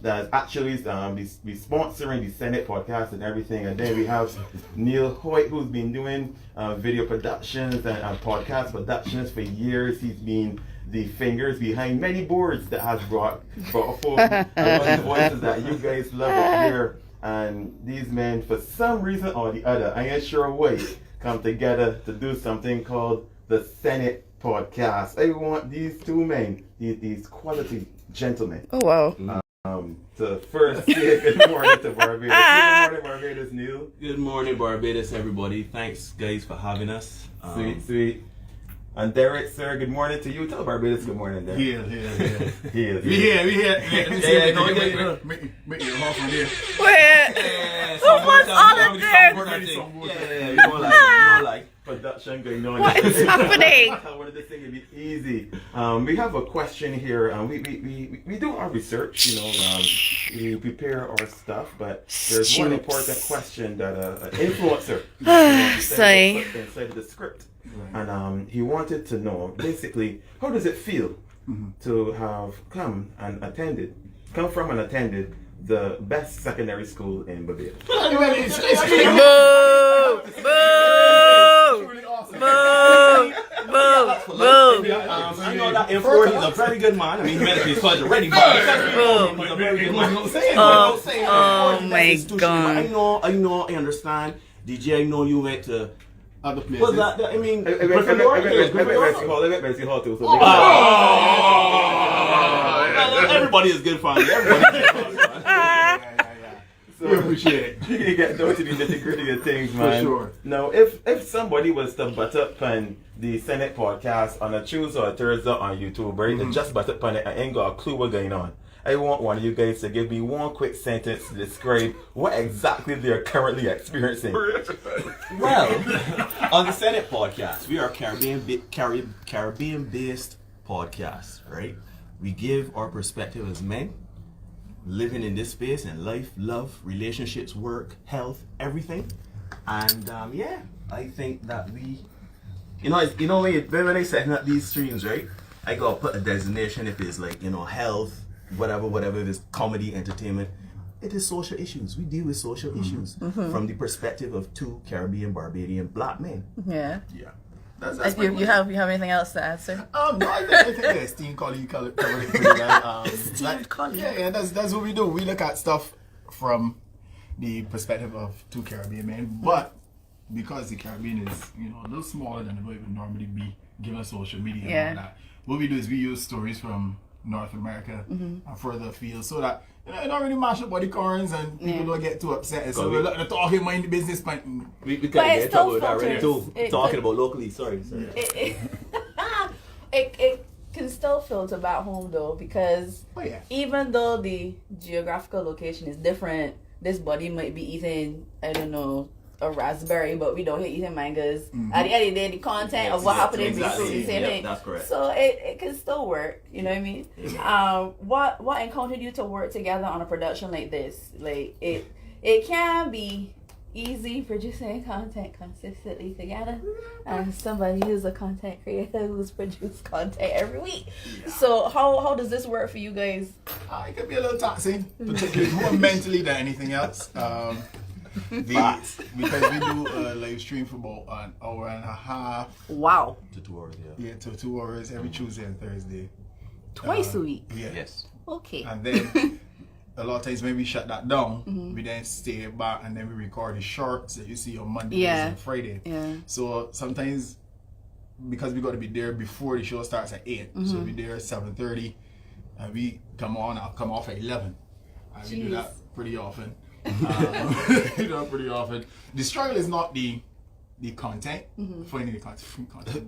that's actually be sponsoring the Senate podcast and everything. And then we have Neil Hoyt, who's been doing video productions and podcast productions for years. He's been the fingers behind many boards that has brought forth a lot of the voices that you guys love up here. And these men, for some reason or the other, I ain't sure why, come together to do something called the Senate podcast. I want these two men, these quality gentlemen. Oh wow. To first say good morning to Barbados. Good morning, Barbados, Neil. Good morning, Barbados, everybody. Thanks, guys, for having us. Sweet. And Derek, sir, good morning to you. Tell Barbados good morning, Derek. Here. We here. Make your half from there. Wait. Who wants all of this? Yeah, you don't like. Production going on. What is happening? I wanted this thing to be easy. We have a question here. We do our research, we prepare our stuff, but there's one important question that an influencer inside of the script. Right. And he wanted to know, basically, how does it feel to have come from and attended the best secondary school in Barbados? I know that info, he's a very good man. I mean, medically he's already but he's a very good man. Oh my God. I understand. DJ, I know you went to other places. What's that? I mean, I Hall too. Everybody is good fun. We appreciate it. You can get down to the nitty-gritty of things, man. For sure. Now, if somebody was to butt up on the Senate podcast on a Tuesday or a Thursday on YouTube, right, and just butt up on it, I ain't got a clue what's going on. I want one of you guys to give me one quick sentence to describe what exactly they're currently experiencing. Well, on the Senate podcast, we are Caribbean-based podcast, right? We give our perspective as men living in this space in life, love, relationships, work, health, everything. And I think that we, when I setting up these streams, right, I gotta put a designation if it's like, health, whatever, if it's comedy, entertainment. It is social issues. We deal with social issues from the perspective of two Caribbean, Barbadian black men. Yeah. That's you have anything else to answer? No, I think the esteemed colleague covered it pretty well. Esteemed colleague. Yeah, that's what we do. We look at stuff from the perspective of two Caribbean men, but because the Caribbean is, a little smaller than it would normally be given social media and all that, what we do is we use stories from North America and further afield so that it don't really mash up body corns and people don't get too upset. So we're looking to talk in mind the business point. We can get in trouble with that already too. Talking about locally, sorry. It can still filter back home though, because even though the geographical location is different, this body might be eating, I don't know, a raspberry, but we don't hate eating mangoes. At the end of the day, the content of what happened in the same thing. That's correct. So it can still work. You know what I mean? What encountered you to work together on a production like this? Like it can be easy producing content consistently together. Somebody who's a content creator who's produced content every week. So how does this work for you guys? It can be a little taxing, particularly more mentally than anything else. Because we do a live stream for about an hour and a half. Wow. To 2 hours, Yeah, to 2 hours every Tuesday and Thursday. Twice a week? Yeah. Yes. Okay. And then a lot of times when we shut that down, we then stay back and then we record the shorts that you see on Monday and Friday. Yeah. So sometimes, because we got to be there before the show starts at 8, so we'll be there at 7:30, and we come off at 11. And we do that pretty often. Pretty often. The struggle is not the content, finding the content.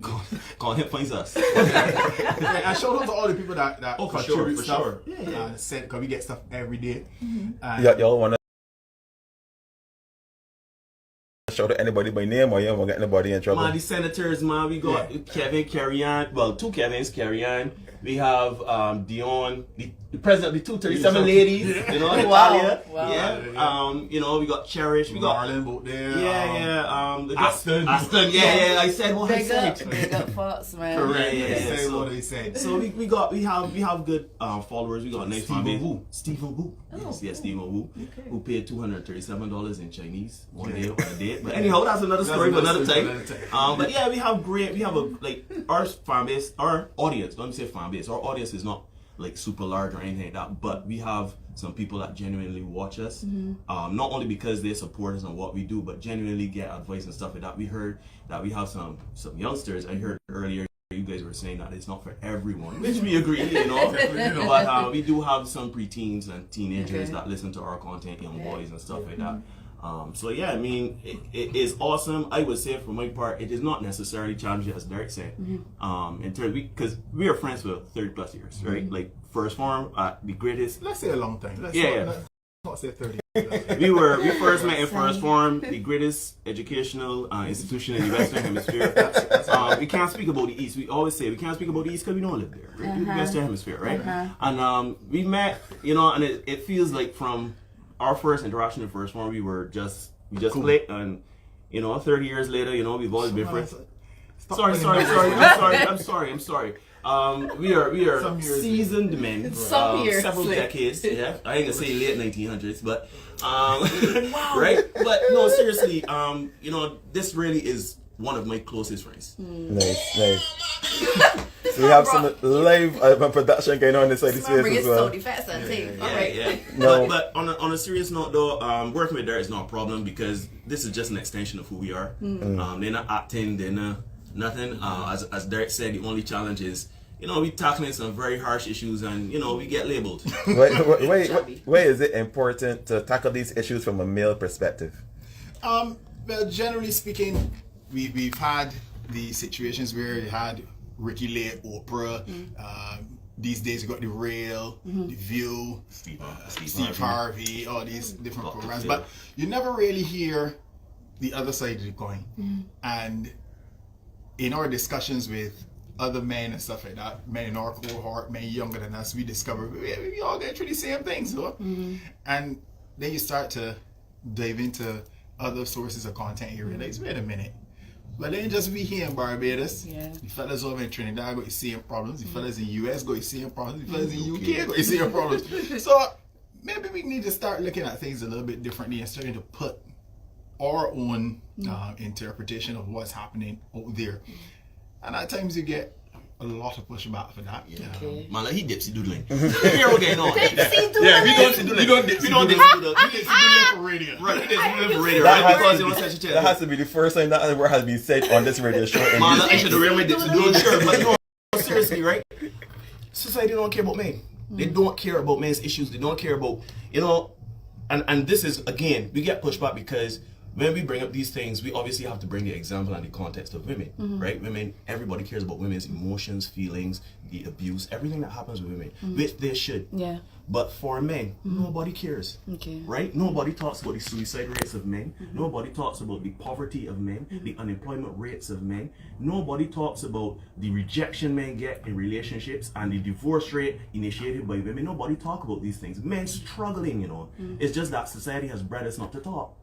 Content finds us. I shout out to all the people that contribute for stuff. sure. Because we get stuff every day. Y'all want to shout out anybody by name, or you don't want to get anybody in trouble? Man, the senators, man, we got Kevin Carry On. Well, two Kevins Carry On. We have Dion, the president of the 237 ladies, you know, Italia. Wow. Yeah. You know, we got Cherish, we got Marlon boat there. Aston. Yeah. I said what I said. Big up Fox, man. Correct. Yeah. Say So, what they said. so we have good followers. We got nice fan base. Stephen Wu. Oh. Yes, Stephen Wu, Okay. who paid $237 in Chinese one day on a date. But anyhow, that's another story for another time. But yeah, we have our fan base, our audience. Don't say fan base. Our audience is not like super large or anything like that, but we have some people that genuinely watch us, not only because they support us on what we do, but genuinely get advice and stuff like that. We heard that we have some youngsters. I heard earlier you guys were saying that it's not for everyone, which we agree, you know. But we do have some preteens and teenagers that listen to our content, young boys and stuff like that. So yeah, I mean, it is awesome. I would say for my part, it is not necessarily challenging, as Derek said. In terms, because we are friends for 30+ years, right? Like first form, the greatest. Let's say a long time. Let's not say 30. We first met in first form, the greatest educational institution in the Western Hemisphere. We can't speak about the East. We always say we can't speak about the East because we don't live there, right? The Western Hemisphere, right? And we met, you know, and it feels like from our first interaction in first form, we just clicked, and you know, 30 years later, you know, we've always been friends. I'm sorry. We are seasoned men, several decades. Yeah, I ain't gonna say late 1900s, but right. But no, seriously, you know, this really is one of my closest friends. Nice. So we have some live production going on inside this space as well. But on a serious note though, working with Derek is not a problem because this is just an extension of who we are. They're not acting, they're not nothing. As Derek said, the only challenge is, you know, we tackling some very harsh issues and, you know, we get labeled. Why is it important to tackle these issues from a male perspective? Well, generally speaking, we've had the situations where you had Ricky Lake, Oprah. These days you got The Rail, The View, Steve Harvey, all these different programs. But you never really hear the other side of the coin. And in our discussions with other men and stuff like that, men in our cohort, men younger than us, we discover we all get through the same things, though. And then you start to dive into other sources of content. You realize, wait a minute. But then just we here in Barbados, the fellas over in Trinidad got the same problems, the fellas in US got the same problems, the fellas in UK got the same problems. So maybe we need to start looking at things a little bit differently and starting to put our own interpretation of what's happening out there. And at times you get a lot of pushback for that. Man, like he dipsy doodling. Here we get on. We don't dipsy doodling for radio. Right, we dipsy doodling for radio. That has to be the first time that word has been said on this radio show. Man, I should have read my dipsy doodling shirt. But no, seriously, right? Society don't care about men. They don't care about men's issues. They don't care about, you know, and this is, again, we get pushback because when we bring up these things, we obviously have to bring the example and the context of women, right? Women, everybody cares about women's emotions, feelings, the abuse, everything that happens with women, which they should. But for men, nobody cares, right? Nobody talks about the suicide rates of men. Nobody talks about the poverty of men, the unemployment rates of men. Nobody talks about the rejection men get in relationships and the divorce rate initiated by women. Nobody talk about these things. Men struggling, you know. It's just that society has bred us not to talk.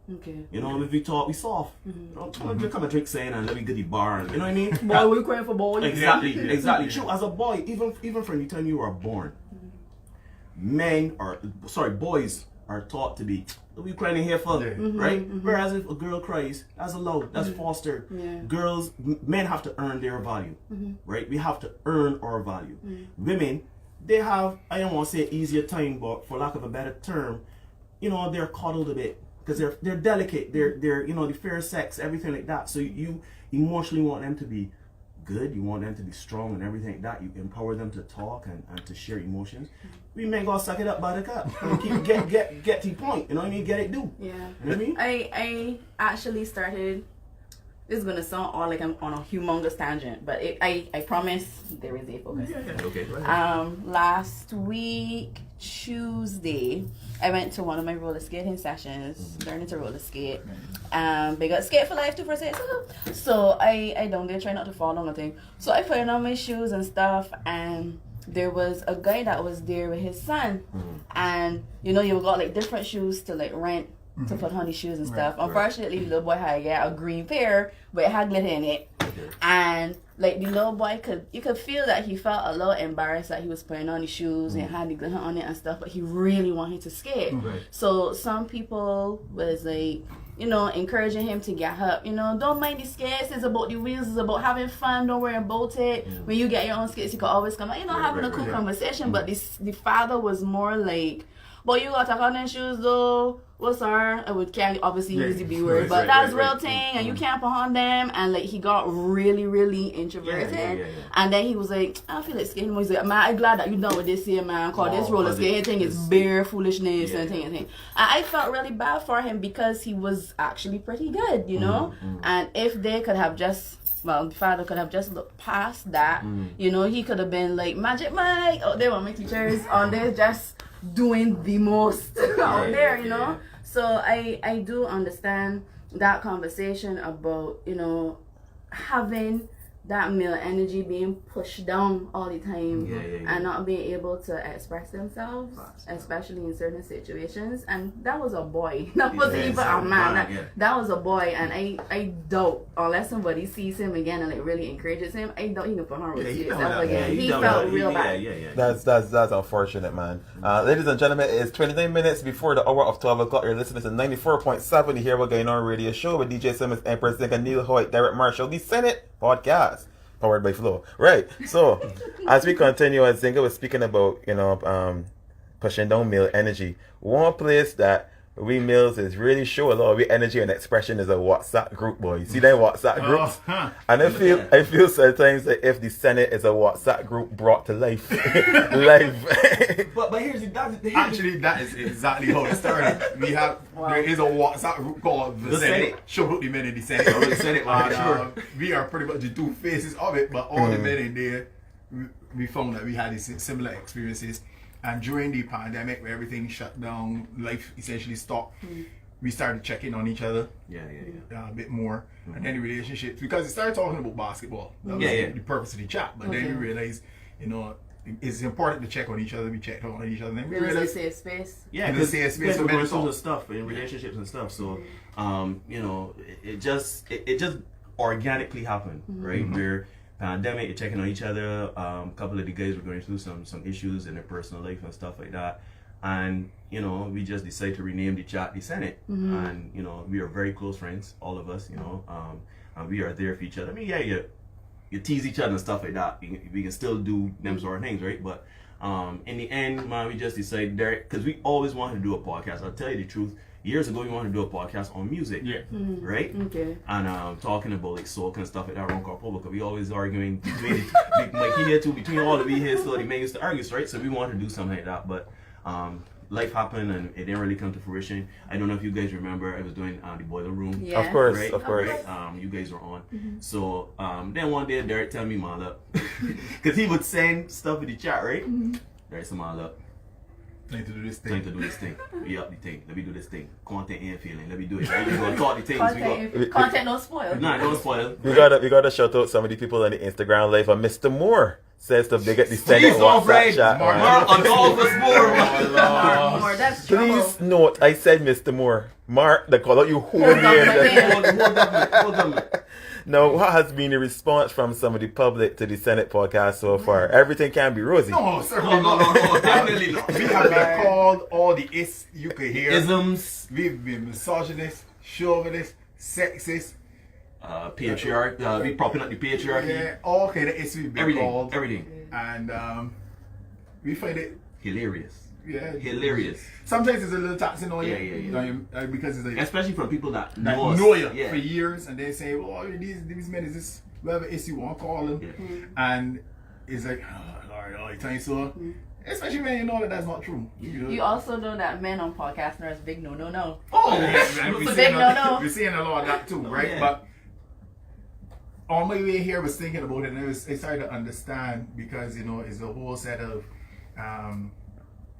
You know, if we talk, we soft. You know, come and drink saying and let me get the bar. You know what I mean? Boy, we're crying for boys. Exactly. True. As a boy, even from the time you were born, boys are taught to be, what are you crying here for? Right? Whereas if a girl cries, that's allowed, that's fostered. Men have to earn their value, right? We have to earn our value. Women, they have, I don't want to say easier time, but for lack of a better term, you know, they're coddled a bit because they're delicate, they're you know, the fair sex, everything like that. So you emotionally want them to be good, you want them to be strong and everything like that. You empower them to talk and to share emotions. We men gotta suck it up by the cup and keep get to the point. You know what I mean? Get it do. You know what I mean? I actually started. This is gonna sound all like I'm on a humongous tangent, but I promise there is a focus. Okay. Last week Tuesday, I went to one of my roller skating sessions, learning to roller skate. Big up Skate for Life 246. So I down there try not to fall on nothing. So I put on my shoes and stuff, and there was a guy that was there with his son, and you got like different shoes to like rent to put on his shoes and stuff. Unfortunately, the little boy had a green pair, but it had glitter in it, and like the little boy you could feel that he felt a little embarrassed that he was putting on his shoes and had the glitter on it and stuff, but he really wanted to skate. So some people was like, encouraging him to get up. Don't mind the skates. It's about the wheels. It's about having fun. Don't worry about it. When you get your own skates, you can always come out, having a cool conversation. But the father was more like, but you got to on them shoes though. What's our? I can't obviously use the B word, but that's real thing, and you can't put on them. And like he got really, really introverted, and then he was like, I feel like skating more. He's like, man, I'm glad that you done with this here, man. Cause this roller skating thing is bare foolishness and thing. And I felt really bad for him because he was actually pretty good, And if they could have the father could have just looked past that, he could have been like Magic Mike. Oh, they want my teachers on there just doing the most out there, So I do understand that conversation about, having that male energy being pushed down all the time and not being able to express themselves, especially in certain situations. And that was a boy. That wasn't even a man. That was a boy. And I doubt, unless somebody sees him again and like really encourages him, I doubt he can put on with himself again. He felt real bad. That's unfortunate, man. Ladies and gentlemen, it's 29 minutes before the hour of 12 o'clock. You're listening to 94.7 Here We're Going On Radio Show with DJ Simmons, Empress Zinc, and Neil Hoyt, Derek Marshall, the Senate Podcast, powered by Flow. Right. So, as we continue, as Zinga was speaking about, pushing down male energy, one place that we males is really show a lot of we energy and expression is a WhatsApp group, boy. You see that WhatsApp groups? And I feel sometimes that if the Senate is a WhatsApp group brought to life, but that is exactly how it started. There is a WhatsApp group called the Senate. Show up the men in the Senate. The Senate, we are pretty much the two faces of it, but all the men in there, we found that we had these similar experiences. And during the pandemic, where everything shut down, life essentially stopped, we started checking on each other a bit more. And then the relationships, because we started talking about basketball. That was the purpose of the chat. But then we realized, it's important to check on each other. We checked on each other. And we realized, safe space. Yeah, because safe space for going through stuff in relationships and stuff. So, it just organically happened, right? Where pandemic, you're checking on each other. A couple of the guys were going through some issues in their personal life and stuff like that. And, we just decided to rename the chat the Senate. And, we are very close friends, all of us, and we are there for each other. I mean, you tease each other and stuff like that. We can still do them sort of things, right? But in the end, man, we just decided, Derek, because we always wanted to do a podcast. I'll tell you the truth. Years ago, we wanted to do a podcast on music, right? Okay. And talking about like soul and stuff like that around Corporal, because we always arguing between between all of we here, so the men used to argue, right? So we wanted to do something like that, but life happened and it didn't really come to fruition. I don't know if you guys remember, I was doing the Boiler Room. Yeah. Of course, right? Of course. You guys were on. So then one day, Derek tell me, man, up, because he would send stuff in the chat, right? Derek said, man, up. Time to do this thing. We up the thing. Let me do this thing. Content ain't feeling. Let me do it. Right? We're gonna talk the things. Content don't spoil. Nah, don't spoil. We gotta shout out some of the people on the Instagram live. Mr. Moore says to big at the Senate WhatsApp chat. More. That's trouble. Please note, I said Mr. Moore. Mark, the call out you whole name. Now, what has been the response from some of the public to the Senate podcast so far? Everything can be rosy. No, certainly no, definitely not. We have been called all the is you could hear. Isms. We've been misogynist, chauvinist, sexist, patriarch. We propping up the patriarchy. Yeah, all kind of is we've been called. Everything. And we find it hilarious. Yeah, hilarious. Sometimes it's a little taxing on you. Yeah. Because it's especially from people that know you for years, and they say, "Oh, these men is this whatever issue you want to call them," and it's like, all the time. So, especially when you know that that's not true. You also know that men on podcasts are big no. Oh, yeah, we're seeing a lot of that too, right? But on my way here, I was thinking about it, and I started to understand because it's a whole set of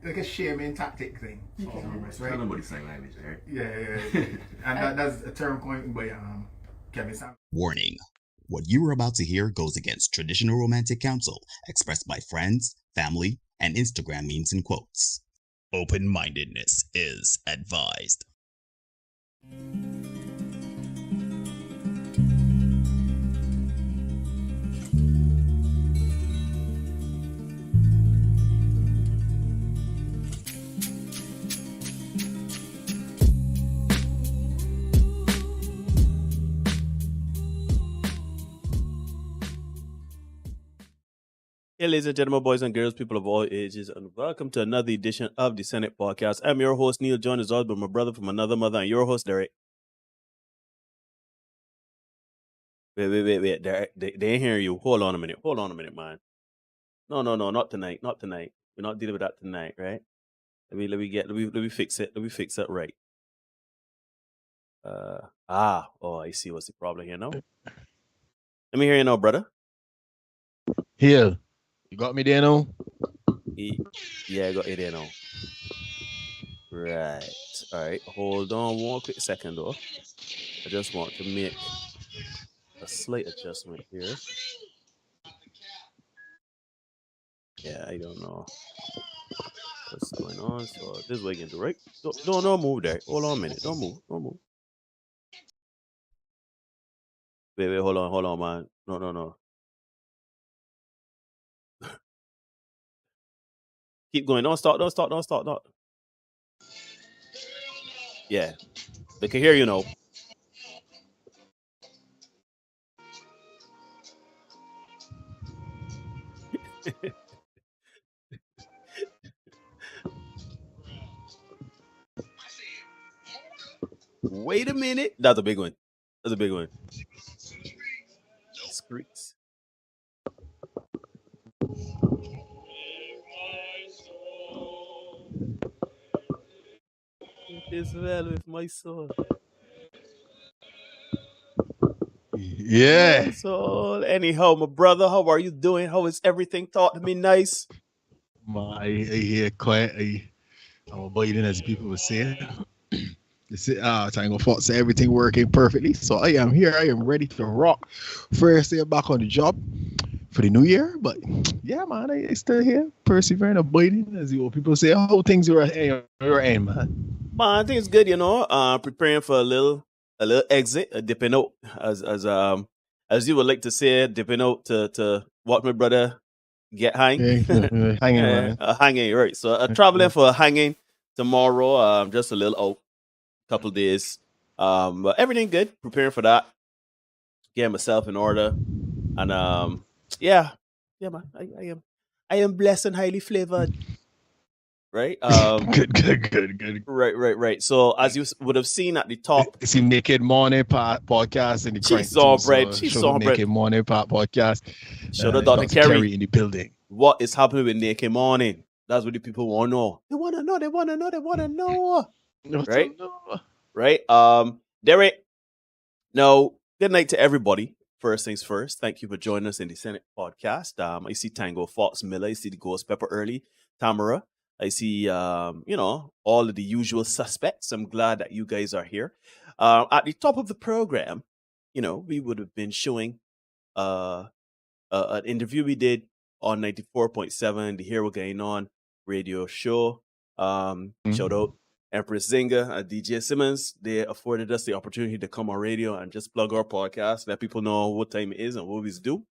like a shaming tactic thing. Right? Tell them what he's saying language, right? Yeah. And that's a term coined by Kevin Sam. Warning. What you are about to hear goes against traditional romantic counsel expressed by friends, family, and Instagram memes and quotes. Open-mindedness is advised. Hey, ladies and gentlemen, boys and girls, people of all ages, and welcome to another edition of the Senate Podcast. I'm your host, Neil, joined as always by my brother from another mother, and your host, Derek. Wait. Derek, they ain't hearing you. Hold on a minute, man. No, not tonight. We're not dealing with that tonight, right? Let me fix it. Let me fix it right. I see what's the problem here now. Let me hear you now, brother. Here. You got me there now? Yeah, I got you there now. Right. All right. Hold on one quick second, though. I just want to make a slight adjustment here. Yeah, I don't know what's going on. So this is what you can do, right? Don't move there. Hold on a minute. Don't move. Wait, hold on, man. No. Keep going. Don't stop. Yeah. They can hear you now. Wait a minute. That's a big one. Screeks. It is well with my soul. Yeah. So anyhow, my brother, how are you doing? How is everything? Talk to me nice. I hear quiet. I'm abiding, as people would say. Tango Fox, say everything working perfectly. So I am here. I am ready to rock. First day back on the job for the new year. But yeah, man, I still here, persevering, abiding, as the old people say. How things are end, man. Man, I think it's good, preparing for a little exit, dipping out, as you would like to say, dipping out to what my brother get hang. Hanging, man. Hanging, right. So traveling for a hanging tomorrow, just a little out, couple days. But everything good, preparing for that, getting myself in order. And yeah, man, I am blessed and highly flavored. Right. Good. Right. So as you would have seen at the top, it's the Naked Morning podcast in the She's all bread. Naked Morning podcast. Shout out Dr. Kerry in the building. What is happening with Naked Morning? That's what the people want to know. They want to know. Right. Right. Derek. No. Good night to everybody. First things first. Thank you for joining us in the Senate podcast. I see Tango Fox Miller. I see the Ghost Pepper Early Tamara. I see, all of the usual suspects. I'm glad that you guys are here. At the top of the program, we would have been showing an interview we did on 94.7, the Here We're Going On radio show. Shout out Empress Zinga and DJ Simmons. They afforded us the opportunity to come on radio and just plug our podcast, let people know what time it is and what we do.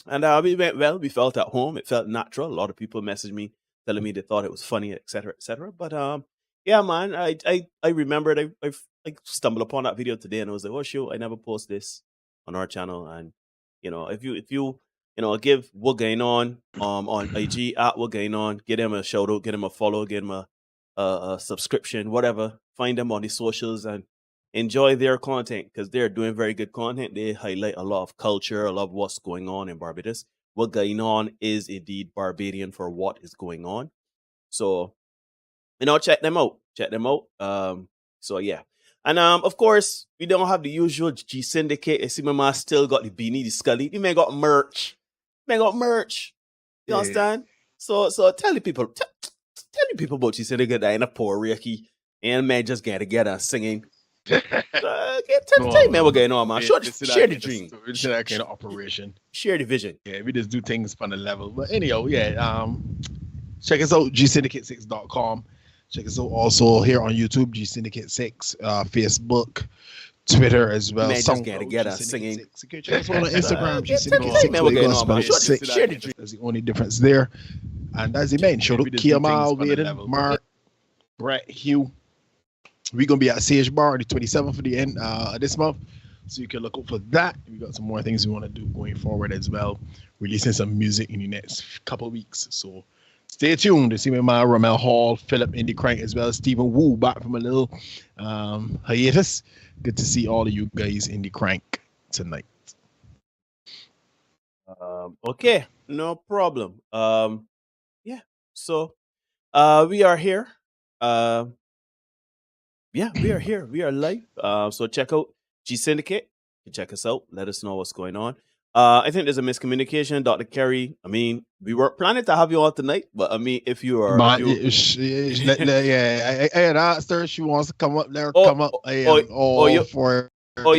And we went well. We felt at home. It felt natural. A lot of people messaged me telling me they thought it was funny, etc., etc. But yeah, man, I remembered I stumbled upon that video today and I was like, oh shoot, I never post this on our channel. And if you give What Going On IG at What Going On, get him a shout out, get him a follow, get him a subscription, whatever. Find them on the socials and enjoy their content because they're doing very good content. They highlight a lot of culture, a lot of what's going on in Barbados. What Going On is indeed Barbadian for what is going on. So, check them out. So yeah. And of course, we don't have the usual G-Syndicate. I see my man still got the beanie, the scully. He may got merch. You understand? So tell the people about G-Syndicate that in a poor Ricky and man just get together and singing. Tell me what's going on, man. Share the dream. It's that kind of operation. Share the vision. Yeah, we just do things on the level. But anyhow, yeah. Check us out, G-Syndicate6.com. Check us out also here on YouTube, G-Syndicate6, Facebook, Twitter as well. Man, just get together singing. Check us out on Instagram, G-Syndicate6. Share the dream. That's the only difference there. And that's the main show. Kiamal, Vaden, Mark, Brett, Hugh. We're going to be at Sage Bar on the 27th of the end this month. So you can look out for that. We got some more things we want to do going forward as well. Releasing some music in the next couple of weeks. So stay tuned to see me, my Ramel Hall, Philip Indie Crank, as well as Stephen Wu back from a little hiatus. Good to see all of you guys in the crank tonight. Okay, no problem. Yeah, so we are here. Yeah, we are here. We are live. So check out G-Syndicate. You check us out. Let us know what's going on. I think there's a miscommunication. Dr. Kerry, I mean, we weren't planning to have you on tonight, but I mean, if you are... I had asked her. She wants to come up there. Come up. You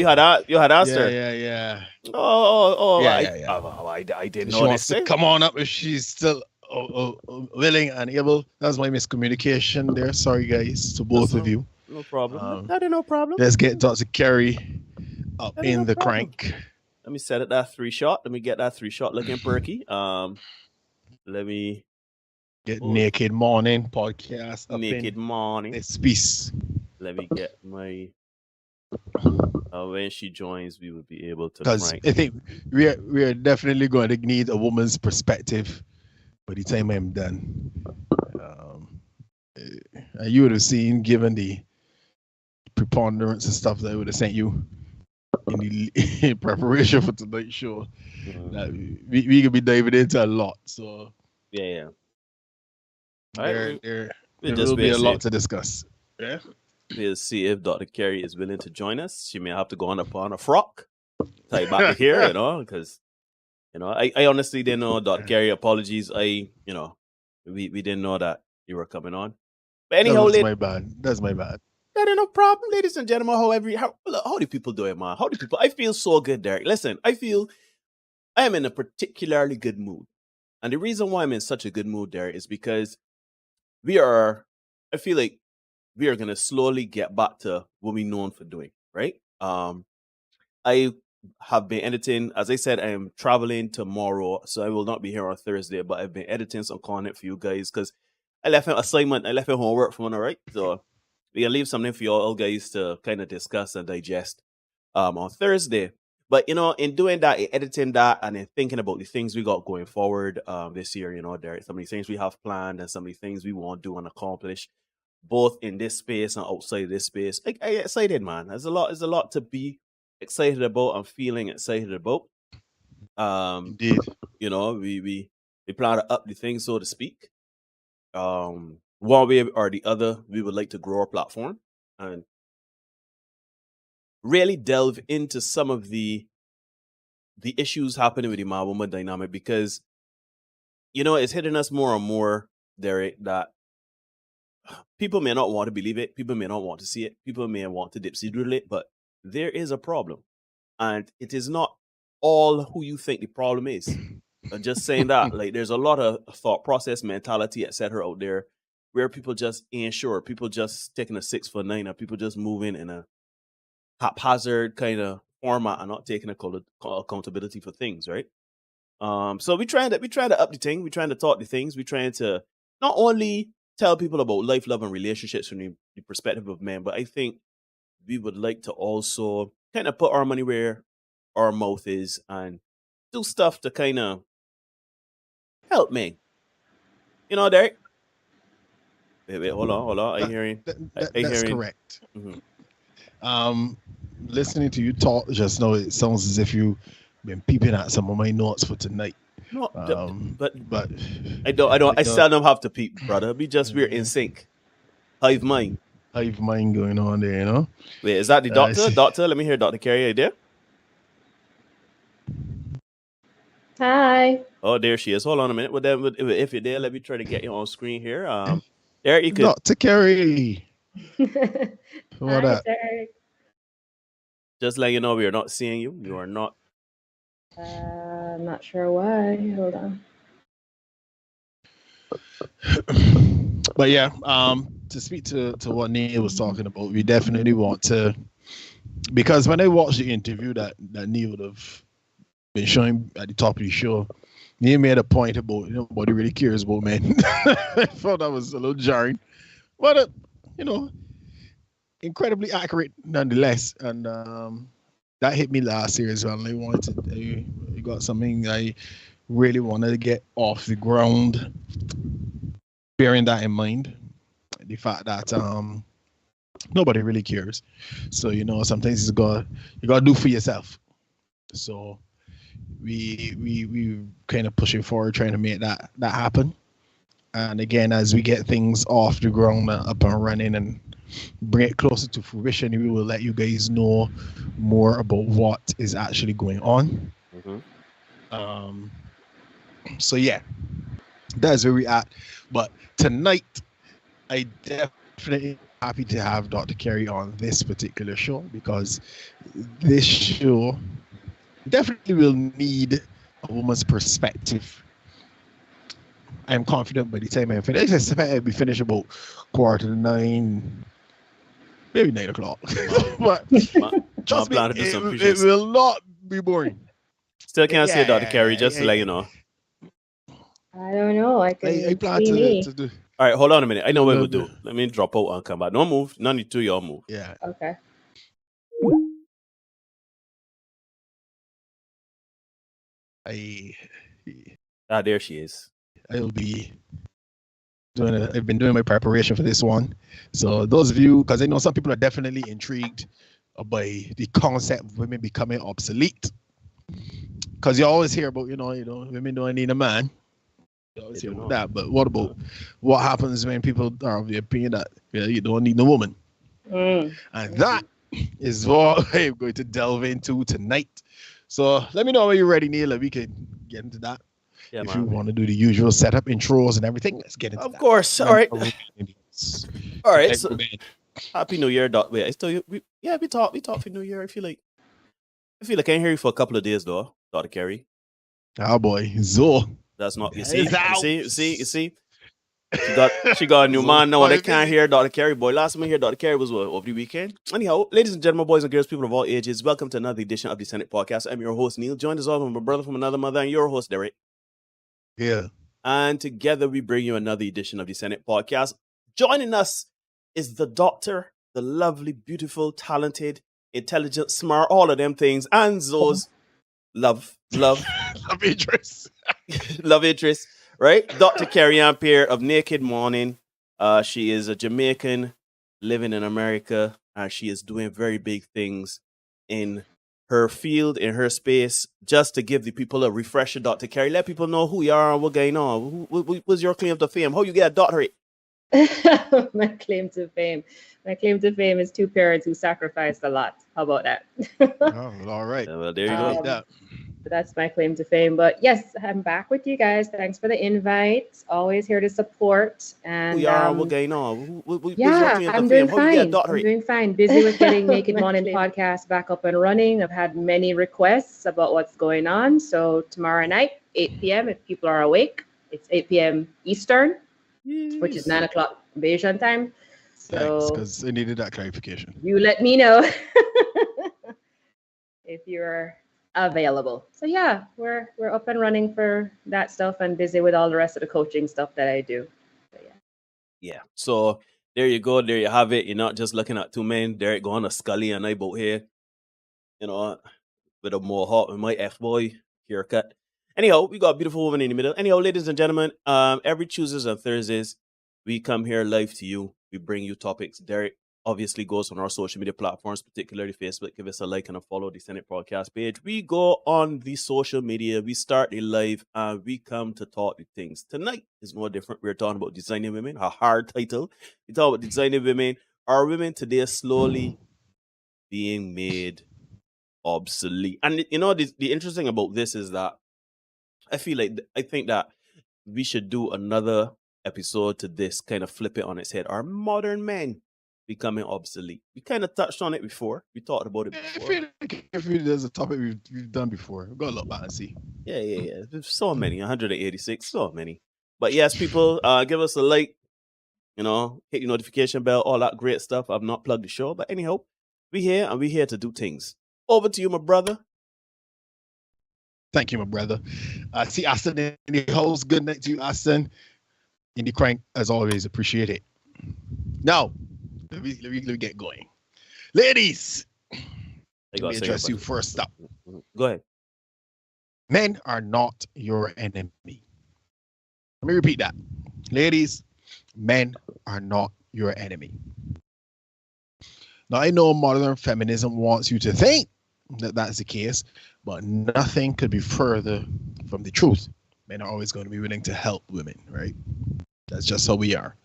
had asked her? Yeah. I didn't know. She wants to come on up if she's still willing and able. That's my miscommunication there. Sorry, guys, to both of you. No problem. That is no problem. Let's get Dr. Kerry up in the crank. Let me set it that 3-shot. Let me get that 3-shot looking perky. Let me get Naked Morning podcast up Naked Morning. It's peace. Let me get my when she joins, we will be able to. Because I think we are definitely going to need a woman's perspective by the time I'm done. You would have seen, given the preponderance and stuff that I would have sent you in preparation for tonight's show, that we could be diving into a lot. So yeah. There will be a lot to discuss. Yeah. We'll see if Dr. Kerry is willing to join us. She may have to go on upon a frock, tie back to here, because I honestly didn't know. Dr. Kerry, apologies. We didn't know that you were coming on. But anyhow, that's my bad. That ain't no problem, ladies and gentlemen. How do people do it, man? I feel so good, Derek. Listen, I feel I am in a particularly good mood. And the reason why I'm in such a good mood, Derek, is because I feel like we are going to slowly get back to what we're known for doing, right? I have been editing. As I said, I am traveling tomorrow, so I will not be here on Thursday, but I've been editing some content for you guys because I left an assignment. I left a homework for one, all right? So we can leave something for you all guys to kind of discuss and digest on Thursday. But, in doing that, in editing that, and in thinking about the things we got going forward this year, there are some of the things we have planned and some of the things we want to do and accomplish, both in this space and outside this space. I excited, man. There's a lot to be excited about. I'm feeling excited about. Indeed. We plan to up the thing, so to speak. One way or the other, we would like to grow our platform and really delve into some of the issues happening with the man-woman dynamic, because it's hitting us more and more, Derek, that people may not want to believe it, people may not want to see it, people may want to dipsy doodle it, but there is a problem, and it is not all who you think the problem is. I'm just saying that, like, there's a lot of thought process, mentality, etc. out there where people just ain't sure, people just taking a 6 for 9, or people just moving in a haphazard kind of format and not taking accountability for things, right? So we trying to up the thing, we trying to talk the things, we trying to not only tell people about life, love, and relationships from the perspective of men, but I think we would like to also kind of put our money where our mouth is and do stuff to kind of help men. Derek? Wait, hold on. I hearing. That's correct. Mm-hmm. Listening to you talk just now, it sounds as if you've been peeping at some of my notes for tonight. No, but I don't. I seldom have to peep, brother. We're in sync. Hive mind going on there, Wait, is that the doctor? Doctor, let me hear Dr. Kerry. Are you there? Hi. Oh, there she is. Hold on a minute. Well, then, if you're there, let me try to get you on screen here. There you could. Dr. Kerry. Hi, Derek. Just let you know we are not seeing you. You are not. I'm not sure why. Hold on. But yeah, to speak to what Neil was talking about, we definitely want to, because when I watched the interview that Neil would have been showing at the top of the show, Neil made a point about nobody really cares about men. I thought that was a little jarring, but incredibly accurate nonetheless. And that hit me last year as well. And I wanted to, I got something I really wanted to get off the ground, bearing that in mind, the fact that nobody really cares. So sometimes you gotta do for yourself. So we kind of pushing forward, trying to make that happen. And again, as we get things off the ground, up and running, and bring it closer to fruition, we will let you guys know more about what is actually going on. Mm-hmm. So yeah, that's where we at. But tonight, I definitely happy to have Dr. Carey on this particular show, because this show definitely will need a woman's perspective. I'm confident by the time I finish, I expect I'll be finished about 8:45, maybe 9 o'clock. But trust me, it will not be boring. Still can't say Dr. Carey, just to let you know. I don't know. I plan to do. All right, hold on a minute. I know what we'll do. Let me drop out and come back. Don't move. None of you y'all move. Yeah. Okay. There she is. I'll be I've been doing my preparation for this one. So those of you, because I know some people are definitely intrigued by the concept of women becoming obsolete. Because you always hear about, women don't need a man. You always hear about that. But what about what happens when people are of the opinion that you don't need a woman? And that is what I'm going to delve into tonight. So let me know when you're ready, Neil, and we can get into that. Yeah, if you want to do the usual setup intros and everything, let's get into that. Of course. All right. All right. So, Happy New Year, we talk for New Year. I feel like I can't hear you for a couple of days though, Dr. Carey. Oh boy, Zo. That's not you see. She got a new man now. They can't hear Dr. Carey. Boy, last time I hear Dr. Carey was over the weekend. Anyhow, ladies and gentlemen, boys and girls, people of all ages, welcome to another edition of the Senate Podcast. I'm your host Neil, joined as always by my brother from another mother, and your host Derek. Yeah. And together we bring you another edition of the Senate Podcast. Joining us is the doctor, the lovely, beautiful, talented, intelligent, smart, all of them things, and Zoe's love interest. love interest, right? Dr. Carey Ampere of Naked Morning. She is a Jamaican living in America, and she is doing very big things in her field, in her space. Just to give the people a refresher, Dr. Carey, let people know who you are and what's going on. What's your claim to fame? How you get a doctorate? My claim to fame is two parents who sacrificed a lot. How about that? Oh, all right. Well, there you go. That's my claim to fame. But yes, I'm back with you guys. Thanks for the invite. Always here to support. And who you are and what's going on? I'm doing fine. I'm doing fine. Busy with getting Naked Morning podcast back up and running. I've had many requests about what's going on. So tomorrow night, 8 p.m. if people are awake. It's 8 p.m. Eastern. Which is 9 o'clock Bayesian time. So because I needed that clarification. You let me know if you're available. So yeah, we're up and running for that stuff and busy with all the rest of the coaching stuff that I do. So, yeah. So there you go. There you have it. You're not just looking at two men. Derek going to Scully and I both here. With a mohawk with my F-boy haircut. Anyhow, we got a beautiful woman in the middle. Anyhow, ladies and gentlemen, every Tuesdays and Thursdays, we come here live to you. We bring you topics. Derek obviously goes on our social media platforms, particularly Facebook. Give us a like and a follow the Senate Podcast page. We go on the social media. We start the live and we come to talk the things. Tonight is no different. We're talking about designing women, a hard title. We talk about designing women. Are women today slowly being made obsolete? And the interesting about this is that I think that we should do another episode to this, kind of flip it on its head. Are modern men becoming obsolete. We kind of touched on it before. We talked about it before. I feel there's a topic we've done before. We've got to look back and see. Yeah. There's so many, 186, so many. But yes, people, give us a like, hit your notification bell, all that great stuff. I've not plugged the show, but anyhow, we're here to do things. Over to you, my brother. Thank you, my brother. See Aston in the house. Good night to you, Aston. Indie Crank, as always, appreciate it. Now, let me get going. Ladies, let me address you first up. Go ahead. Men are not your enemy. Let me repeat that. Ladies, men are not your enemy. Now, I know modern feminism wants you to think that that's the case, but nothing could be further from the truth. Men are always going to be willing to help women, right? That's just how we are.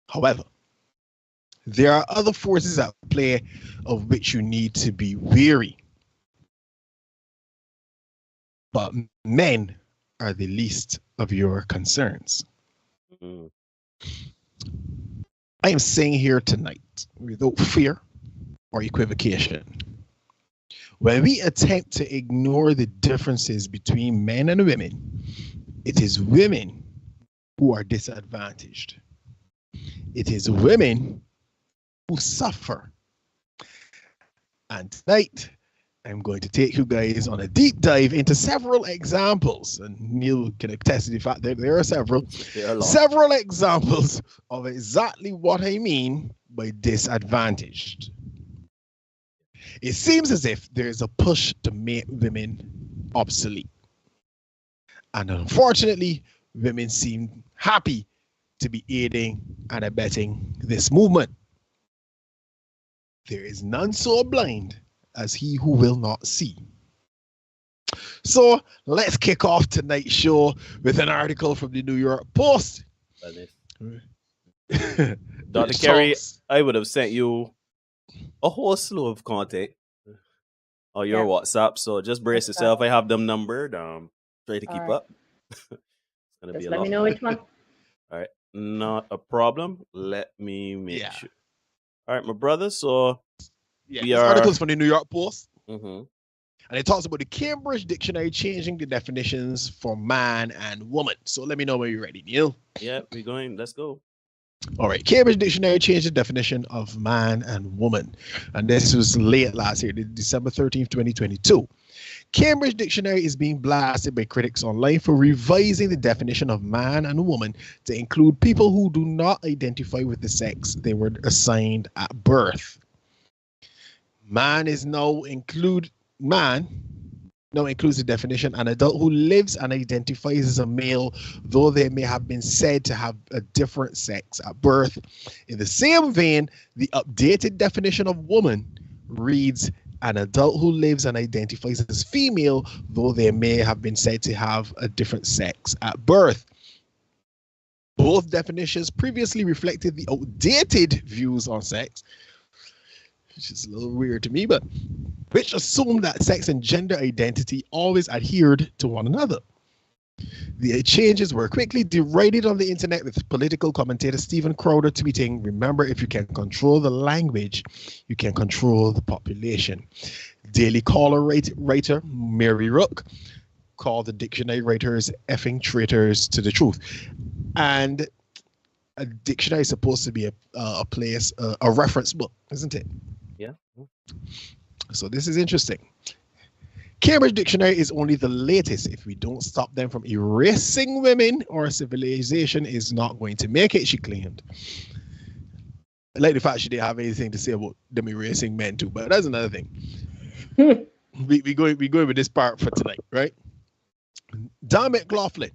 However, there are other forces at play of which you need to be wary. But men are the least of your concerns. Mm-hmm. I am saying here tonight, without fear or equivocation, when we attempt to ignore the differences between men and women, it is women who are disadvantaged. It is women who suffer. And tonight, I'm going to take you guys on a deep dive into several examples. And Neil can attest to the fact that there are several examples of exactly what I mean by disadvantaged. It seems as if there is a push to make women obsolete. And unfortunately, women seem happy to be aiding and abetting this movement. There is none so blind as he who will not see. So let's kick off tonight's show with an article from the New York Post. Dr. Kerry, I would have sent you a whole slew of content on your WhatsApp, so just brace yourself. I have them numbered. Try to keep up. Just let me know which one. All right, not a problem. Let me make sure. All right, my brother. So this article's from the New York Post, and it talks about the Cambridge Dictionary changing the definitions for man and woman. So let me know when you're ready, Neil. Yeah, we're going. Let's go. All right, Cambridge Dictionary changed the definition of man and woman, and this was late last year, December 13th, 2022. Cambridge Dictionary is being blasted by critics online for revising the definition of man and woman to include people who do not identify with the sex they were assigned at birth. Man now includes the definition an adult who lives and identifies as a male, though they may have been said to have a different sex at birth. In the same vein, the updated definition of woman reads an adult who lives and identifies as female, though they may have been said to have a different sex at birth. Both definitions previously reflected the outdated views on sex, which is a little weird to me, but which assumed that sex and gender identity always adhered to one another. The changes were quickly derided on the internet, with political commentator Stephen Crowder tweeting, "Remember, if you can control the language, you can control the population." Daily Caller writer Mary Rook called the dictionary writers effing traitors to the truth. And a dictionary is supposed to be a place, a reference book, isn't it? Yeah. So this is interesting. Cambridge Dictionary is only the latest. If we don't stop them from erasing women, our civilization is not going to make it, she claimed. I like the fact she didn't have anything to say about them erasing men too, but that's another thing. we going with this part for tonight, right? Don McLaughlin,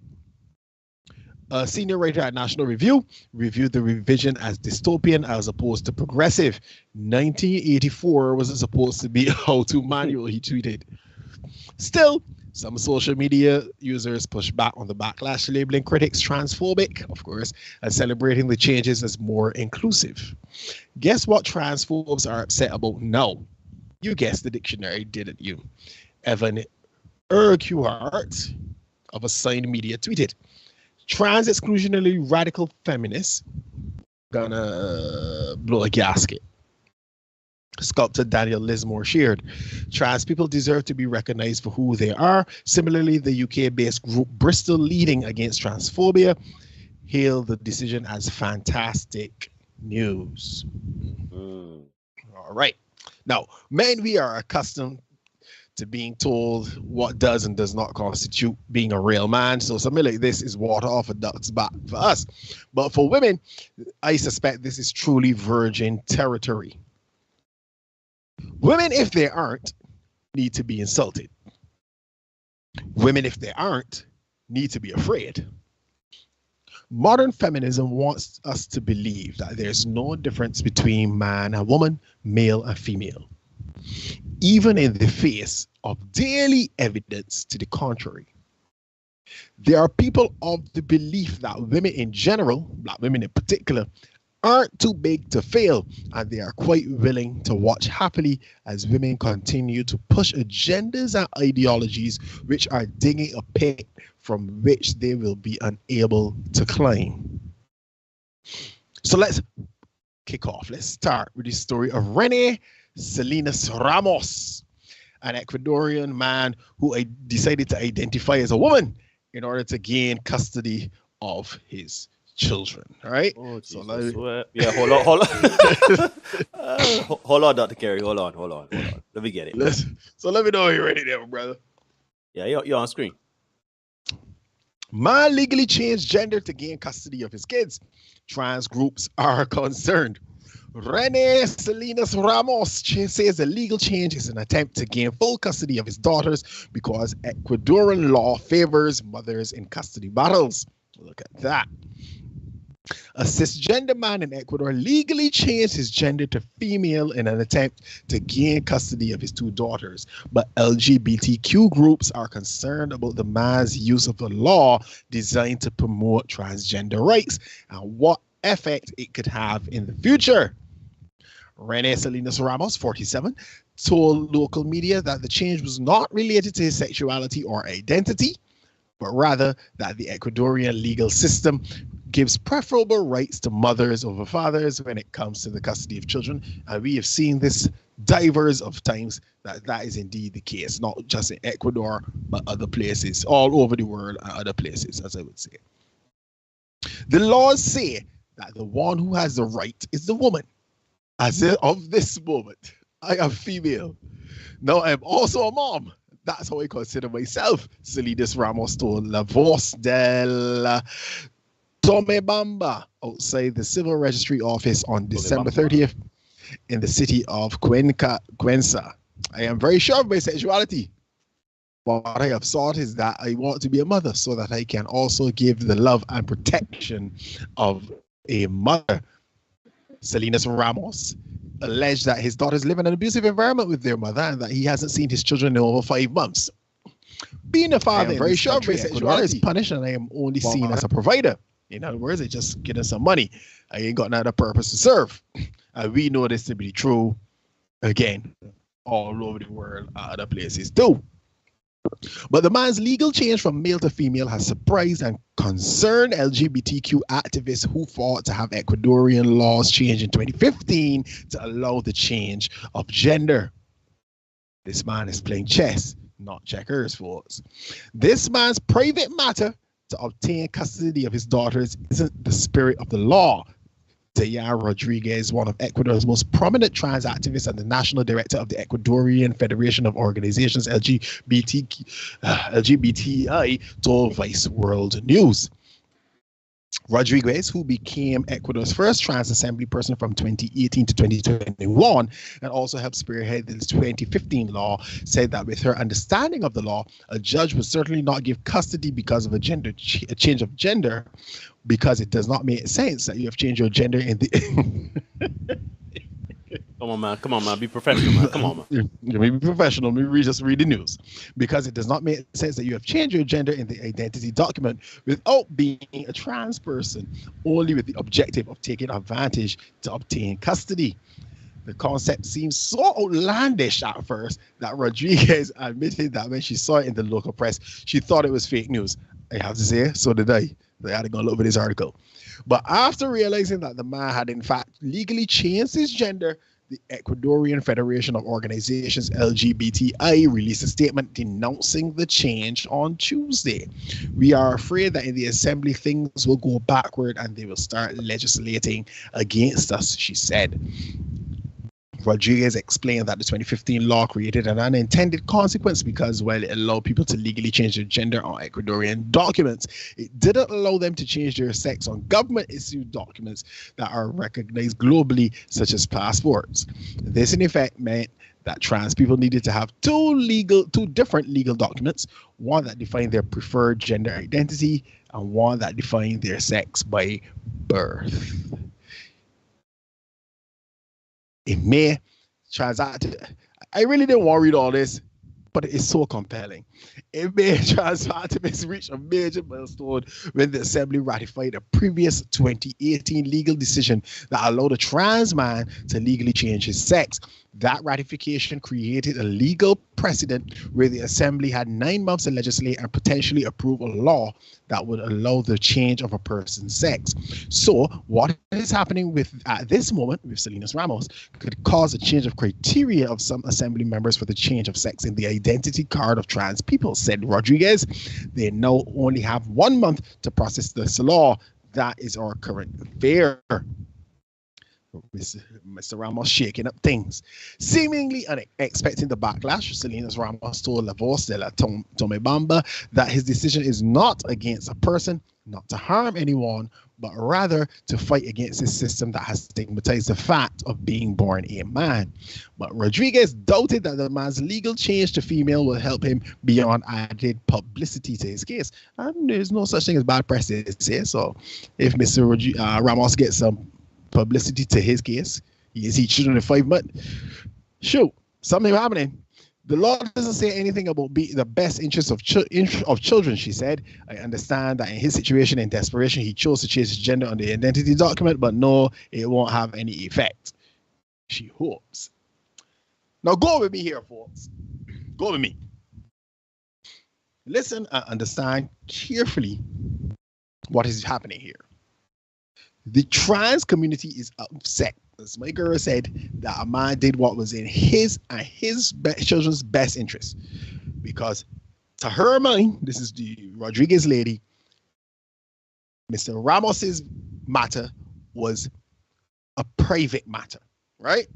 a senior writer at National Review, reviewed the revision as dystopian as opposed to progressive. 1984 wasn't supposed to be a how-to manual, he tweeted. Still, some social media users push back on the backlash, labeling critics transphobic, of course, and celebrating the changes as more inclusive. Guess what transphobes are upset about now? You guessed the dictionary, didn't you? Evan Urquhart of Assigned Media tweeted, "Trans exclusionary radical feminists gonna blow a gasket. Sculptor Daniel Lismore shared, trans people deserve to be recognized for who they are. Similarly, the UK-based group Bristol Leading Against Transphobia hailed the decision as fantastic news. All right. Now, men, we are accustomed to being told what does and does not constitute being a real man. So something like this is water off a duck's back for us. But for women, I suspect this is truly virgin territory. Women, if they aren't, need to be insulted. Women, if they aren't, need to be afraid. Modern feminism wants us to believe that there's no difference between man and woman, male and female, even in the face of daily evidence to the contrary. There are people of the belief that women in general, black women in particular, aren't too big to fail, and they are quite willing to watch happily as women continue to push agendas and ideologies which are digging a pit from which they will be unable to climb. So let's kick off. Let's start with the story of Rene Salinas Ramos, an Ecuadorian man who decided to identify as a woman in order to gain custody of his children. All right. Oh, so yeah, hold on. Hold on, Dr. Kerry. Hold on. Let me get it. Let me know when you're ready there, brother. Yeah, you're on screen. Man legally changed gender to gain custody of his kids. Trans groups are concerned. Rene Salinas Ramos says the legal change is an attempt to gain full custody of his daughters because Ecuadorian law favors mothers in custody battles. Look at that. A cisgender man in Ecuador legally changed his gender to female in an attempt to gain custody of his two daughters. But LGBTQ groups are concerned about the man's use of the law designed to promote transgender rights and what effect it could have in the future. Rene Salinas Ramos, 47, told local media that the change was not related to his sexuality or identity, but rather that the Ecuadorian legal system gives preferable rights to mothers over fathers when it comes to the custody of children. And we have seen this divers of times that is indeed the case, not just in Ecuador, but other places, all over the world and other places, as I would say. The laws say that the one who has the right is the woman. As of this moment, I am female. Now I'm also a mom. That's how I consider myself, Salinas Ramos told La Voz del Tomebamba outside the Civil Registry Office on December 30th in the city of Cuenca. I am very sure of my sexuality. What I have sought is that I want to be a mother so that I can also give the love and protection of a mother. Salinas Ramos alleged that his daughters live in an abusive environment with their mother and that he hasn't seen his children in over 5 months. Being a father, very sure of my sexuality is punished and I am only seen as a provider. In other words, I just getting some money. I ain't got another purpose to serve. And we know this to be true, again, all over the world, other places too. But the man's legal change from male to female has surprised and concerned LGBTQ activists who fought to have Ecuadorian laws change in 2015 to allow the change of gender. This man is playing chess, not checkers, folks. This man's private matter to obtain custody of his daughters isn't the spirit of the law. Dayan Rodriguez, one of Ecuador's most prominent trans activists and the national director of the Ecuadorian Federation of Organizations LGBTI, told Vice World News. Rodriguez, who became Ecuador's first trans assembly person from 2018 to 2021 and also helped spearhead the 2015 law, said that with her understanding of the law, a judge would certainly not give custody because of a change of gender, because it does not make sense that you have changed your gender in the... Come on, man. Be professional, man. Come on, man. Let me be professional. Let me just read the news. Because it does not make sense that you have changed your gender in the identity document without being a trans person, only with the objective of taking advantage to obtain custody. The concept seems so outlandish at first that Rodriguez admitted that when she saw it in the local press, she thought it was fake news. I have to say, so did I. They had to go look at this article. But after realizing that the man had in fact legally changed his gender, the Ecuadorian Federation of Organizations LGBTI released a statement denouncing the change on Tuesday. We are afraid that in the assembly things will go backward and they will start legislating against us, she said. Rodriguez explained that the 2015 law created an unintended consequence because while it allowed people to legally change their gender on Ecuadorian documents, it didn't allow them to change their sex on government-issued documents that are recognized globally, such as passports. This, in effect, meant that trans people needed to have two different legal documents, one that defined their preferred gender identity and one that defined their sex by birth. In May, I really didn't want to read all this, but it is so compelling. In May, trans activists reached a major milestone when the Assembly ratified a previous 2018 legal decision that allowed a trans man to legally change his sex. That ratification created a legal precedent where the Assembly had 9 months to legislate and potentially approve a law that would allow the change of a person's sex. So what is happening at this moment with Salinas Ramos could cause a change of criteria of some Assembly members for the change of sex in the identity card of trans people, said Rodriguez. They now only have 1 month to process this law. That is our current affair. Mr. Ramos shaking up things. Seemingly expecting the backlash, Salinas Ramos told La Voz de la Tomebamba that his decision is not against a person, not to harm anyone, but rather to fight against a system that has stigmatized the fact of being born a man. But Rodriguez doubted that the man's legal change to female will help him beyond added publicity to his case. And there's no such thing as bad press, they say. So if Mr. Ramos gets some publicity to his case, he children in 5 months, shoot, something happening. The law doesn't say anything about the best interest of children, she said. I understand that in his situation, in desperation, he chose to change his gender on the identity document, but no, it won't have any effect, she hopes. Now go with me here, folks. Go with me. Listen and understand carefully what is happening here. The trans community is upset, as my girl said, that a man did what was in his and his children's best interest. Because to her mind, this is the Rodriguez lady, Mr. Ramos's matter was a private matter, right?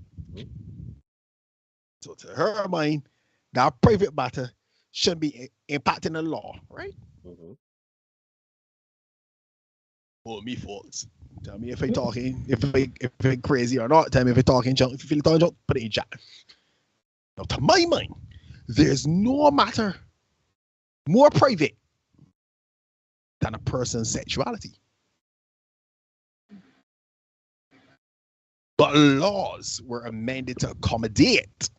So to her mind, that private matter shouldn't be impacting the law, right? Oh, me faults. Tell me if I'm talking, if I'm crazy or not. Tell me if I'm talking junk. If you feel talking junk, put it in chat. Now, to my mind, there's no matter more private than a person's sexuality. But laws were amended to accommodate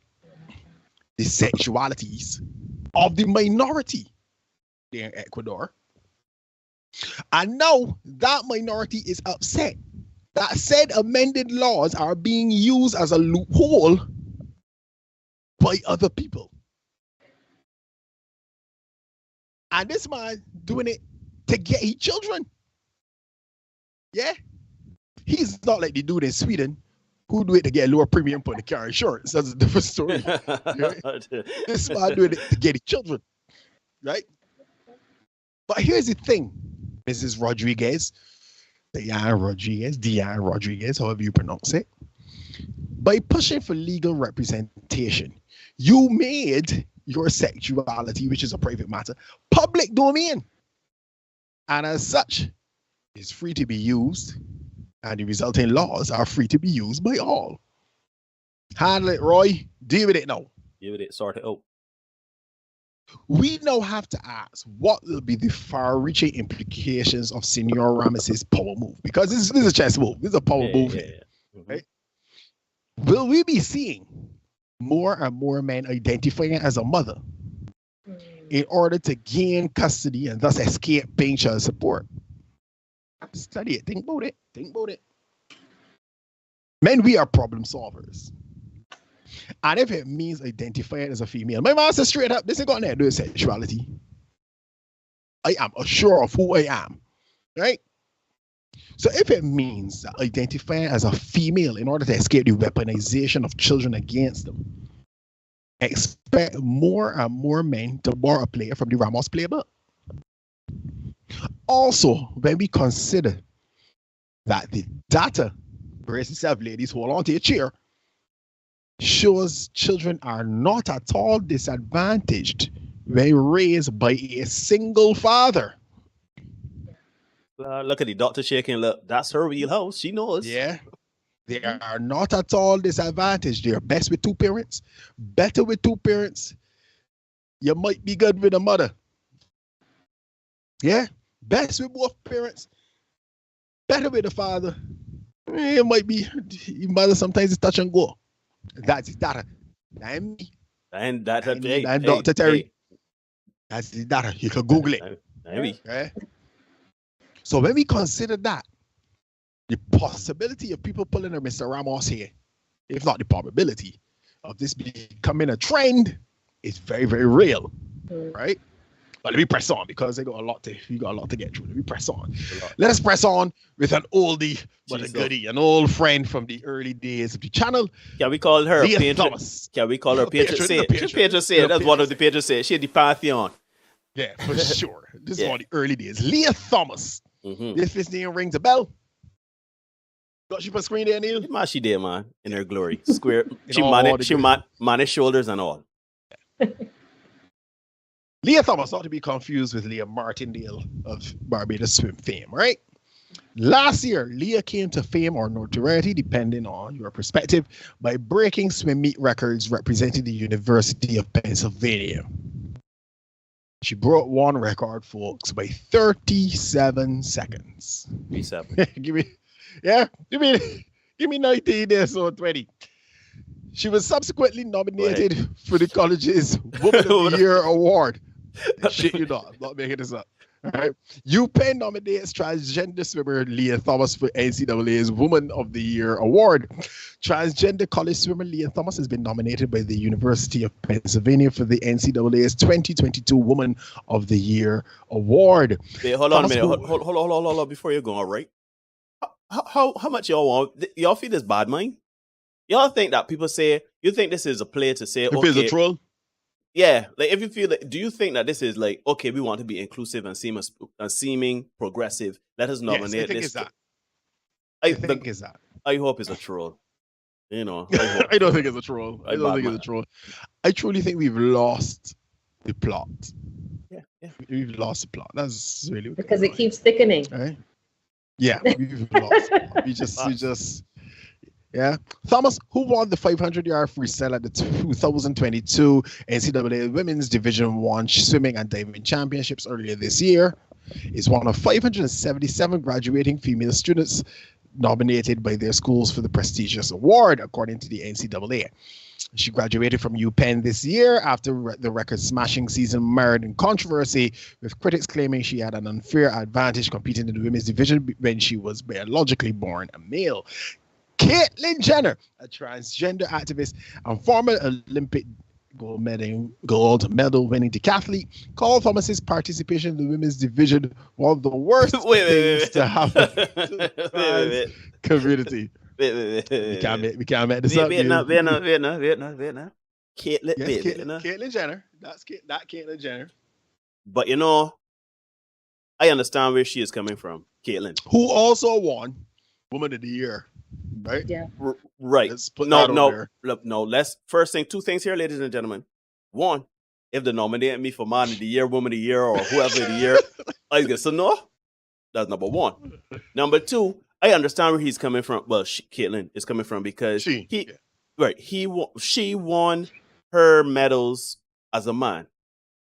the sexualities of the minority there in Ecuador. And now that minority is upset that said amended laws are being used as a loophole by other people. And this man doing it to get his children. Yeah? He's not like the dude in Sweden who do it to get a lower premium for the car insurance. That's a different story. Right? This man doing it to get his children. Right? But here's the thing. Mrs. Rodriguez, Diane Rodriguez, however you pronounce it. By pushing for legal representation, you made your sexuality, which is a private matter, public domain. And as such, it's free to be used, and the resulting laws are free to be used by all. Handle it, Roy. Deal with it now. Deal with it, sort it out. We now have to ask what will be the far-reaching implications of Senor Ramos's power move, because this is a chess move. This is a power move. Right? Will we be seeing more and more men identifying as a mother in order to gain custody and thus escape paying child support? Study it. Think about it. Think about it. Men, we are problem solvers. And if it means identifying as a female, my man says straight up, this ain't got nothing to do with sexuality. I am assured of who I am. Right? So if it means identifying as a female in order to escape the weaponization of children against them, expect more and more men to borrow a player from the Ramos playbook. Also, when we consider that the data, brace yourself, ladies, hold on to your chair, shows children are not at all disadvantaged when raised by a single father. Look at the doctor shaking. Look, that's her wheelhouse. She knows. Yeah. They are not at all disadvantaged. They're best with two parents, better with two parents. You might be good with a mother. Yeah. Best with both parents, better with the father. It might be your mother sometimes is touch and go. That's his data. That ain't me. And that, And Dr. Terry. That's the data. You can Google it. Okay? So when we consider that, the possibility of people pulling a Mr. Ramos here, if not the probability of this becoming a trend, is very, very real. Right? But let me press on because we got a lot to get through. Let me press on. Let's press on with an oldie but a goodie, an old friend from the early days of the channel. Can we call her Leah Thomas? Can we call her Patron Saint? Patron Saint. That's one of the Patron Saint. She the Pantheon. Yeah, for sure. This is one of the early days. Leah Thomas. This name rings a bell. Got she put screen there, Neil? Man, she did, man, in her glory. Square. she managed shoulders and all. Leah Thomas, not to be confused with Leah Martindale of Barbados swim fame, right? Last year, Leah came to fame or notoriety, depending on your perspective, by breaking swim meet records representing the University of Pennsylvania. She broke one record, folks, by 37 seconds. 37. give me 19 days or 20. She was subsequently nominated for the college's Woman of the Year award. Shit, you know, I'm not making this up. All right. UPenn nominates transgender swimmer Leah Thomas for NCAA's Woman of the Year award. Transgender college swimmer Leah Thomas has been nominated by the University of Pennsylvania for the NCAA's 2022 Woman of the Year award. Wait, hold on a minute. Hold on before you go, all right? How much y'all want? Y'all feel this bad mind? Y'all think that people say, you think this is a play to say, if it's a troll? Yeah, like if you feel like, do you think that this is like, okay, we want to be inclusive and seeming progressive? Let us nominate this. I think it's that. I hope it's a troll. You know, I don't think it's a troll. I don't think it's a troll. I truly think we've lost the plot. Yeah. We've lost the plot. That's really because it keeps thickening. Right? Yeah, we've lost. We just. Yeah. Thomas, who won the 500-yard freestyle at the 2022 NCAA Women's Division I Swimming and Diving Championships earlier this year, is one of 577 graduating female students nominated by their schools for the prestigious award, according to the NCAA. She graduated from UPenn this year after the record-smashing season mired in controversy, with critics claiming she had an unfair advantage competing in the women's division when she was biologically born a male. Caitlyn Jenner, a transgender activist and former Olympic gold medal winning decathlete, called Thomas's participation in the women's division one of the worst things to happen to the trans community. We can't make this up. Vietnam. Caitlyn Jenner. That's Caitlyn Jenner. But you know, I understand where she is coming from, Caitlyn, who also won Woman of the Year. Right? Yeah. Right. No. Let's first thing, two things here, ladies and gentlemen. One, if they nominate me for Man of the Year, Woman of the Year, or whoever of the year, I get so no. That's number one. Number two, I understand where he's coming from. Well, Caitlyn is coming from because she won her medals as a man,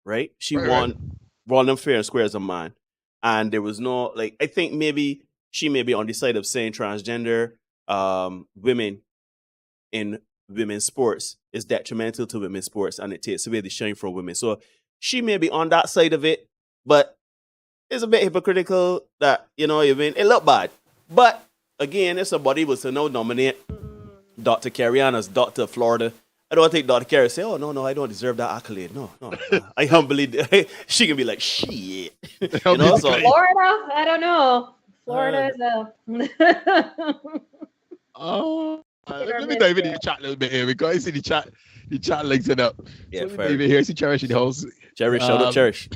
right? She won them fair and square as a man, and there was no I think maybe she may be on the side of saying transgender women in women's sports is detrimental to women's sports and it takes away the shine from women. So she may be on that side of it, but it's a bit hypocritical that, you know, even it looked bad. But again, if somebody was to now nominate Dr. Carrie Ann as Dr. Florida I don't think Dr. Carey say, "Oh no, I don't deserve that accolade." No. I humbly. She can be like, "Shit," you know. So Florida, I don't know. Florida is a. Oh, let me dive into the chat a little bit here because I see the chat links it up. Yeah, so let me here. See Cherish in the house. Cherish, shout out Cherish.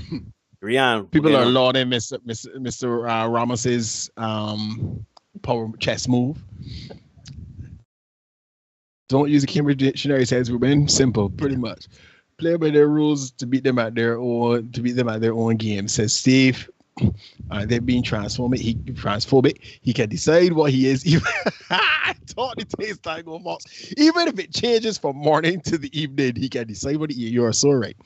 Rian, people are lauding Mr. Ramos's power chess move. Don't use the Cambridge Dictionary says women. Simple, pretty much. Play by their rules to beat them at their own game. Says Steve. They're being transphobic. He can decide what he is. Even I thought it tastes like a fox. Even if it changes from morning to the evening, he can decide what he is. You are so right.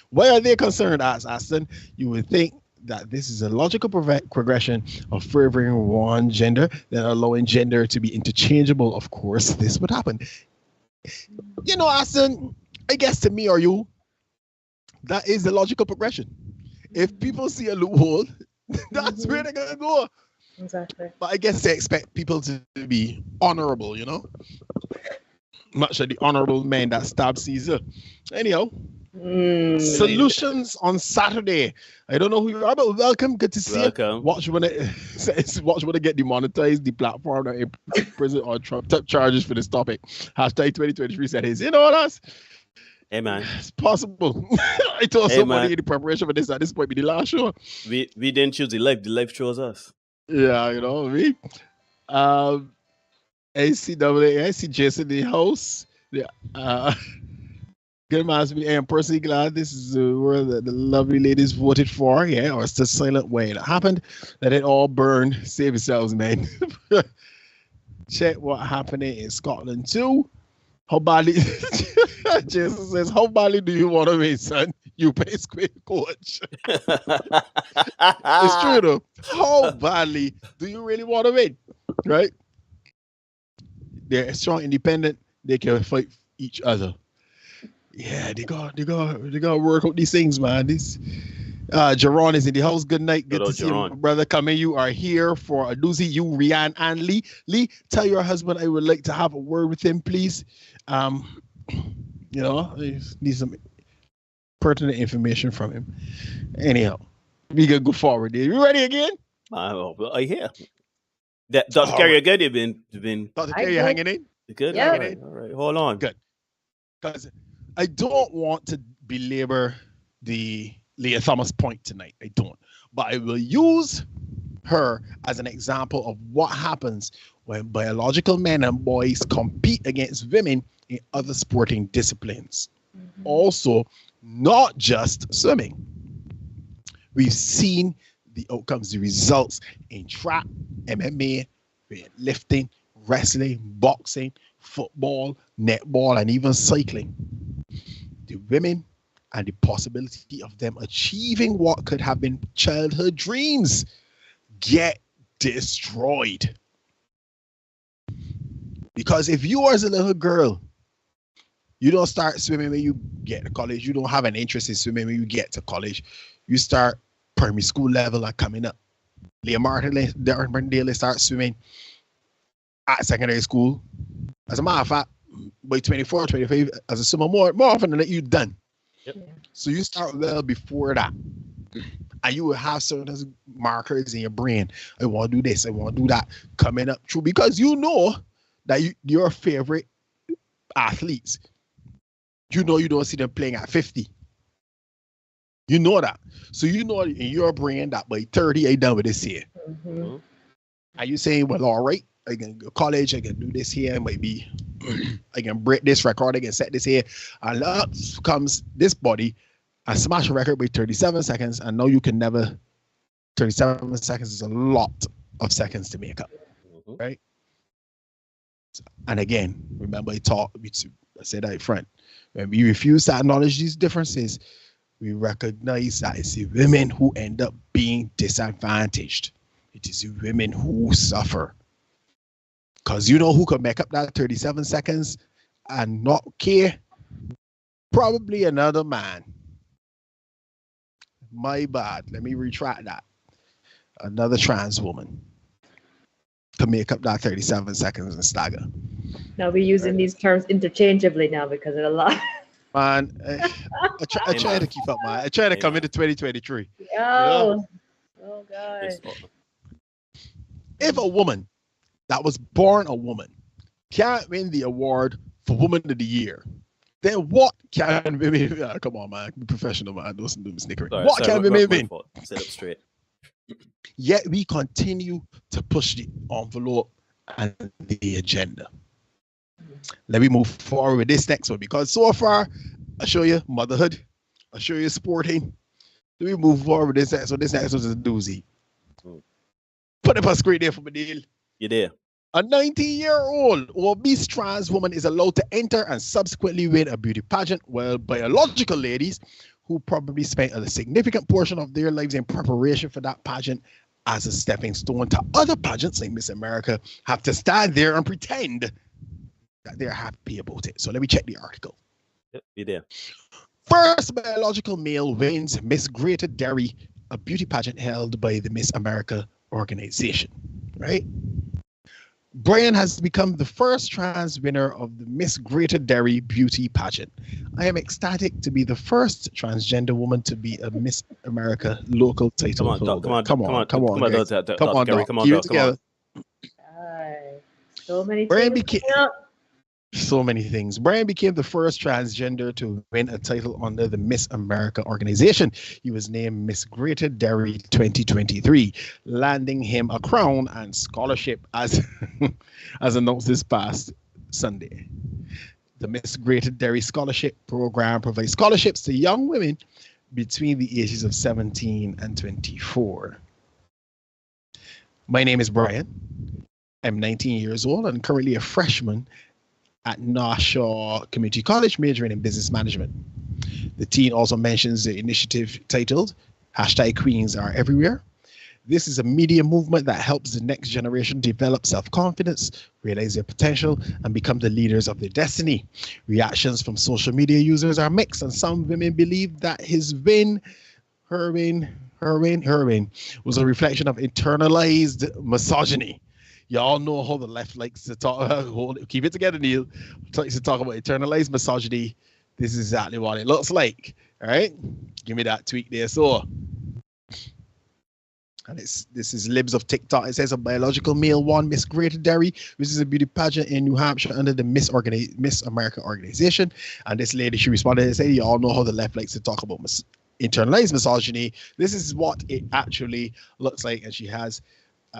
Why are they concerned? Asked Aston. You would think that this is a logical progression of favoring one gender, then allowing gender to be interchangeable. Of course, this would happen. You know, Aston, I guess to me or you, that is the logical progression. If people see a loophole, that's where they're going to go. Exactly. But I guess they expect people to be honorable, you know? Much of the honorable men that stabbed Caesar. Anyhow, solutions on Saturday. I don't know who you are, but welcome. Good to see you. Watch when it get demonetized, the platform or in prison or Trump charges for this topic. Hashtag 2023 said his. You know what else? Hey man, it's possible. I told somebody in the preparation for this at this point be the last show. We didn't choose the life chose us. Yeah, you know what I mean. ACAA, I see Jason in the house. Yeah, good man. I am personally glad this is the world that the lovely ladies voted for. Yeah, or it's the silent way that happened. Let it all burn. Save yourselves, man. Check what happening in Scotland too. How badly? Jason says, "How badly do you want to win, son? You pay square, coach." It's true though. How badly do you really want to win? Right? They're strong, independent. They can fight each other. Yeah, they got to work out these things, man. This Jerron is in the house. Good night. Good to see you, brother. Coming. You are here for a doozy. You, Rian, and Lee. Lee, tell your husband I would like to have a word with him, please. You know, I need some pertinent information from him. Anyhow, we can go forward. You ready again? I hear. Dr. Carey, good. You've been. Dr. Carey, hanging in. You good? Yeah. All right. Hold on. Good. Because I don't want to belabor the Leah Thomas point tonight. I don't. But I will use her as an example of what happens when biological men and boys compete against women in other sporting disciplines. Also, not just swimming. We've seen the outcomes, the results in track, MMA, lifting, wrestling, boxing, football, netball, and even cycling. The women and the possibility of them achieving what could have been childhood dreams get destroyed. Because if you as a little girl, you don't start swimming when you get to college, you don't have an interest in swimming when you get to college, you start primary school level and coming up. Leah Martindale start swimming at secondary school. As a matter of fact, by 24, 25, as a swimmer, more often than that, you're done. Yep. So you start well before that. And you will have certain markers in your brain. I want to do this, I want to do that, coming up through, because you know that your favorite athletes, you know you don't see them playing at 50. You know that. So you know in your brain that by 30, I done with this here. Mm-hmm. Are you saying, well, all right, I can go to college, I can do this here, maybe I can break this record, I can set this here. And up comes this body and smash a record by 37 seconds. And now you can never, 37 seconds is a lot of seconds to make up, right? And again, remember I said that in front. When we refuse to acknowledge these differences, we recognize that it's the women who end up being disadvantaged. It is the women who suffer. Because you know who can make up that 37 seconds and not care? Probably another man. My bad. Let me retract that. Another trans woman can make up that 37 seconds and stagger. Now we're using these terms interchangeably now because of a lot. Man, I try to keep up, man. I try to come into 2023. Oh God. If a woman that was born a woman can't win the award for Woman of the Year, then what can women? Come on, man, be professional, man. Don't do snickering. What can women win? Set up straight. Yet we continue to push the envelope and the agenda. Let me move forward with this next one because so far I show you motherhood, I show you sporting. Let me move forward with this next one. This next one is a doozy. Put up a screen there for me, deal. You there? A 90-year-old obese trans woman is allowed to enter and subsequently win a beauty pageant, while biological ladies who probably spent a significant portion of their lives in preparation for that pageant as a stepping stone to other pageants like Miss America have to stand there and pretend that they're happy about it. So let me check the article. Yep, you there? First biological male wins Miss Greater Dairy, a beauty pageant held by the Miss America organization, right? Brian has become the first trans winner of the Miss Greater Dairy beauty pageant. I am ecstatic to be the first transgender woman to be a Miss America local title holder. Come on, Gary, come on. So many Brian things. So many things. Brian became the first transgender to win a title under the Miss America organization. He was named Miss Greater Dairy 2023, landing him a crown and scholarship as announced this past Sunday. The Miss Greater Dairy Scholarship Program provides scholarships to young women between the ages of 17 and 24. My name is Brian. I'm 19 years old and currently a freshman at Narshaw Community College, majoring in business management. The teen also mentions the initiative titled #Queens Are Everywhere. This is a media movement that helps the next generation develop self-confidence, realize their potential, and become the leaders of their destiny. Reactions from social media users are mixed, and some women believe that her win was a reflection of internalized misogyny. Y'all know how the left likes to talk. Keep it together, Neil. Likes to talk about internalized misogyny. This is exactly what it looks like. All right, give me that tweet there. So, and this is libs of TikTok. It says a biological male won Miss Greater Dairy, which is a beauty pageant in New Hampshire under the Miss America organization. And this lady, she responded and said, "You all know how the left likes to talk about internalized misogyny. This is what it actually looks like," and she has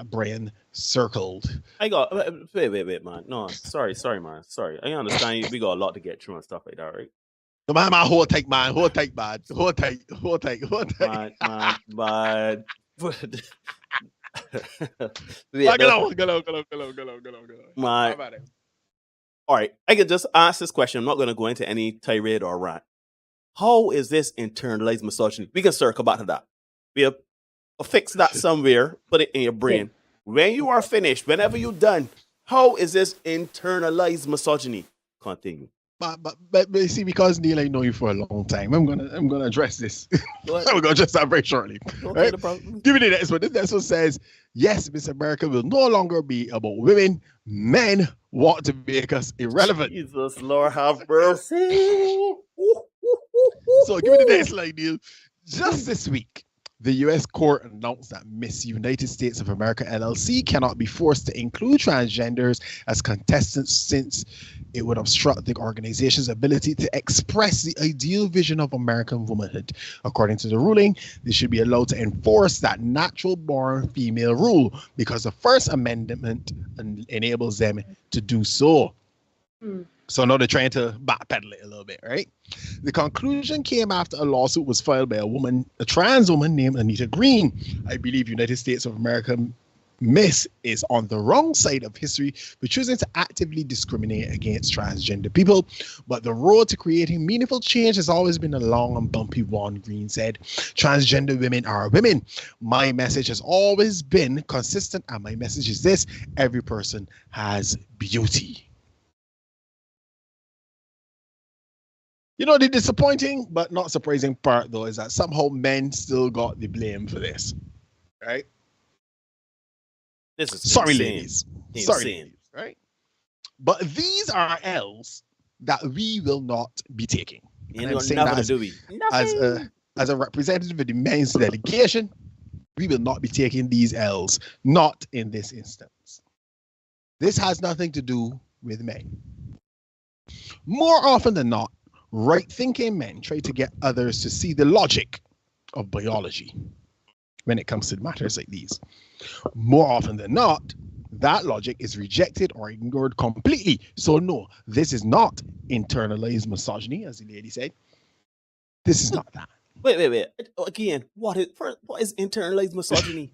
Brian circled. I got wait, man. No, sorry, man. Sorry. I understand we got a lot to get through and stuff like that, right? No, man, hold tight, man. Hold tight. Man. Go. Man. All right, I can just ask this question. I'm not going to go into any tirade or rant. How is this internalized misogyny? We can circle back to that. We'll fix that somewhere. Put it in your brain. When you are finished, whenever you're done, how is this internalized misogyny? Continue. But you see, because Neil, I know you for a long time, I'm gonna address this. I'm gonna address that very shortly. Okay, right? Give me the next one. This next one says, yes, Miss America will no longer be about women. Men want to make us irrelevant. Jesus, Lord have mercy. So give me the next slide, Neil. Just this week, the U.S. court announced that Miss United States of America LLC cannot be forced to include transgenders as contestants since it would obstruct the organization's ability to express the ideal vision of American womanhood. According to the ruling, they should be allowed to enforce that natural-born female rule because the First Amendment enables them to do so. So now they're trying to backpedal it a little bit, right? The conclusion came after a lawsuit was filed by a trans woman named Anita Green. I believe United States of America Miss is on the wrong side of history for choosing to actively discriminate against transgender people. But the road to creating meaningful change has always been a long and bumpy one, Green said. Transgender women are women. My message has always been consistent, and my message is this: every person has beauty. You know, the disappointing but not surprising part, though, is that somehow men still got the blame for this, right? This is sorry, insane. ladies. Insane. Sorry, ladies, right? But these are L's that we will not be taking. You And I'm know, saying never that do we. as a representative of the men's delegation, we will not be taking these L's, not in this instance. This has nothing to do with men. More often than not, right-thinking men try to get others to see the logic of biology when it comes to matters like these. More often than not, that logic is rejected or ignored completely. So no, this is not internalized misogyny, as the lady said. This is not that. Wait. Again, what is internalized misogyny?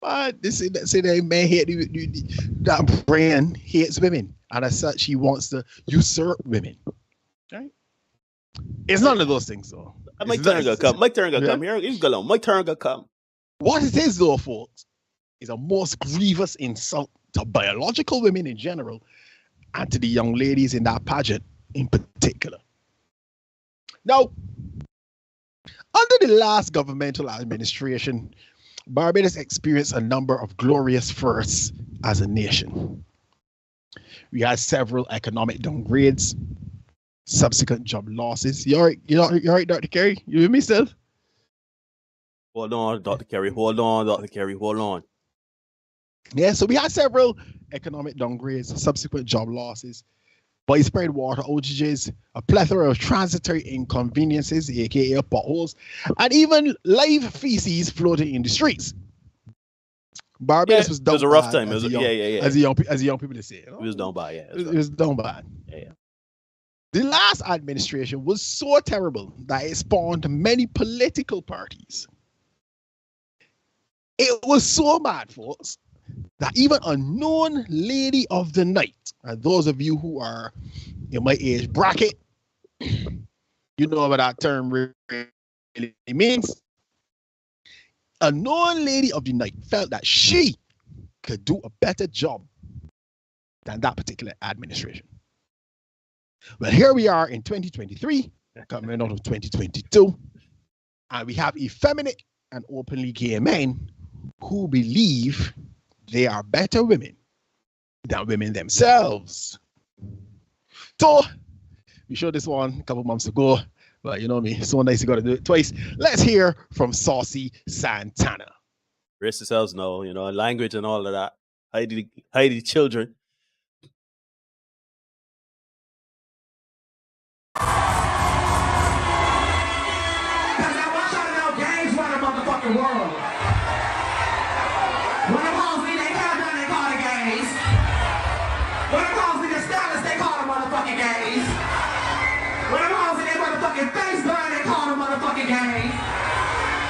But they say that man hate that brand hates women, and as such, he wants to usurp women. Right? It's none of those things, though. My turn gonna come. My turn gonna come. Here, you go on. My turn gonna come. What it is, though, folks, is a most grievous insult to biological women in general, and to the young ladies in that pageant in particular. Now, under the last governmental administration, Barbados experienced a number of glorious firsts as a nation. We had several economic downgrades, subsequent job losses. You all right? You all right, Dr. Kerry? You with me still? Hold on, Dr. Kerry. Hold on. Yeah, so we had several economic downgrades, subsequent job losses, widespread water outages, a plethora of transitory inconveniences, aka potholes, and even live feces floating in the streets. Barbados was done. It was a rough time. As the young people say. You know? It was done by, It was done bad. Yeah. The last administration was so terrible that it spawned many political parties. It was so bad, folks, that even a known lady of the night, and those of you who are in my age bracket, you know what that term really means. A known lady of the night felt that she could do a better job than that particular administration. Well, here we are in 2023, coming out of 2022, and we have effeminate and openly gay men who believe they are better women than women themselves. So, we showed this one a couple months ago, but you know me, so nice you got to do it twice. Let's hear from Saucy Santana. Rest yourselves know, language and all of that. Hide the children. Because I want y'all to know gangs run the motherfucking world. When them hoes need their hair done, they call the gays. When them hoes need their stylist, they call the motherfucking gays. When them hoes need their motherfucking face done, they call the motherfucking gays.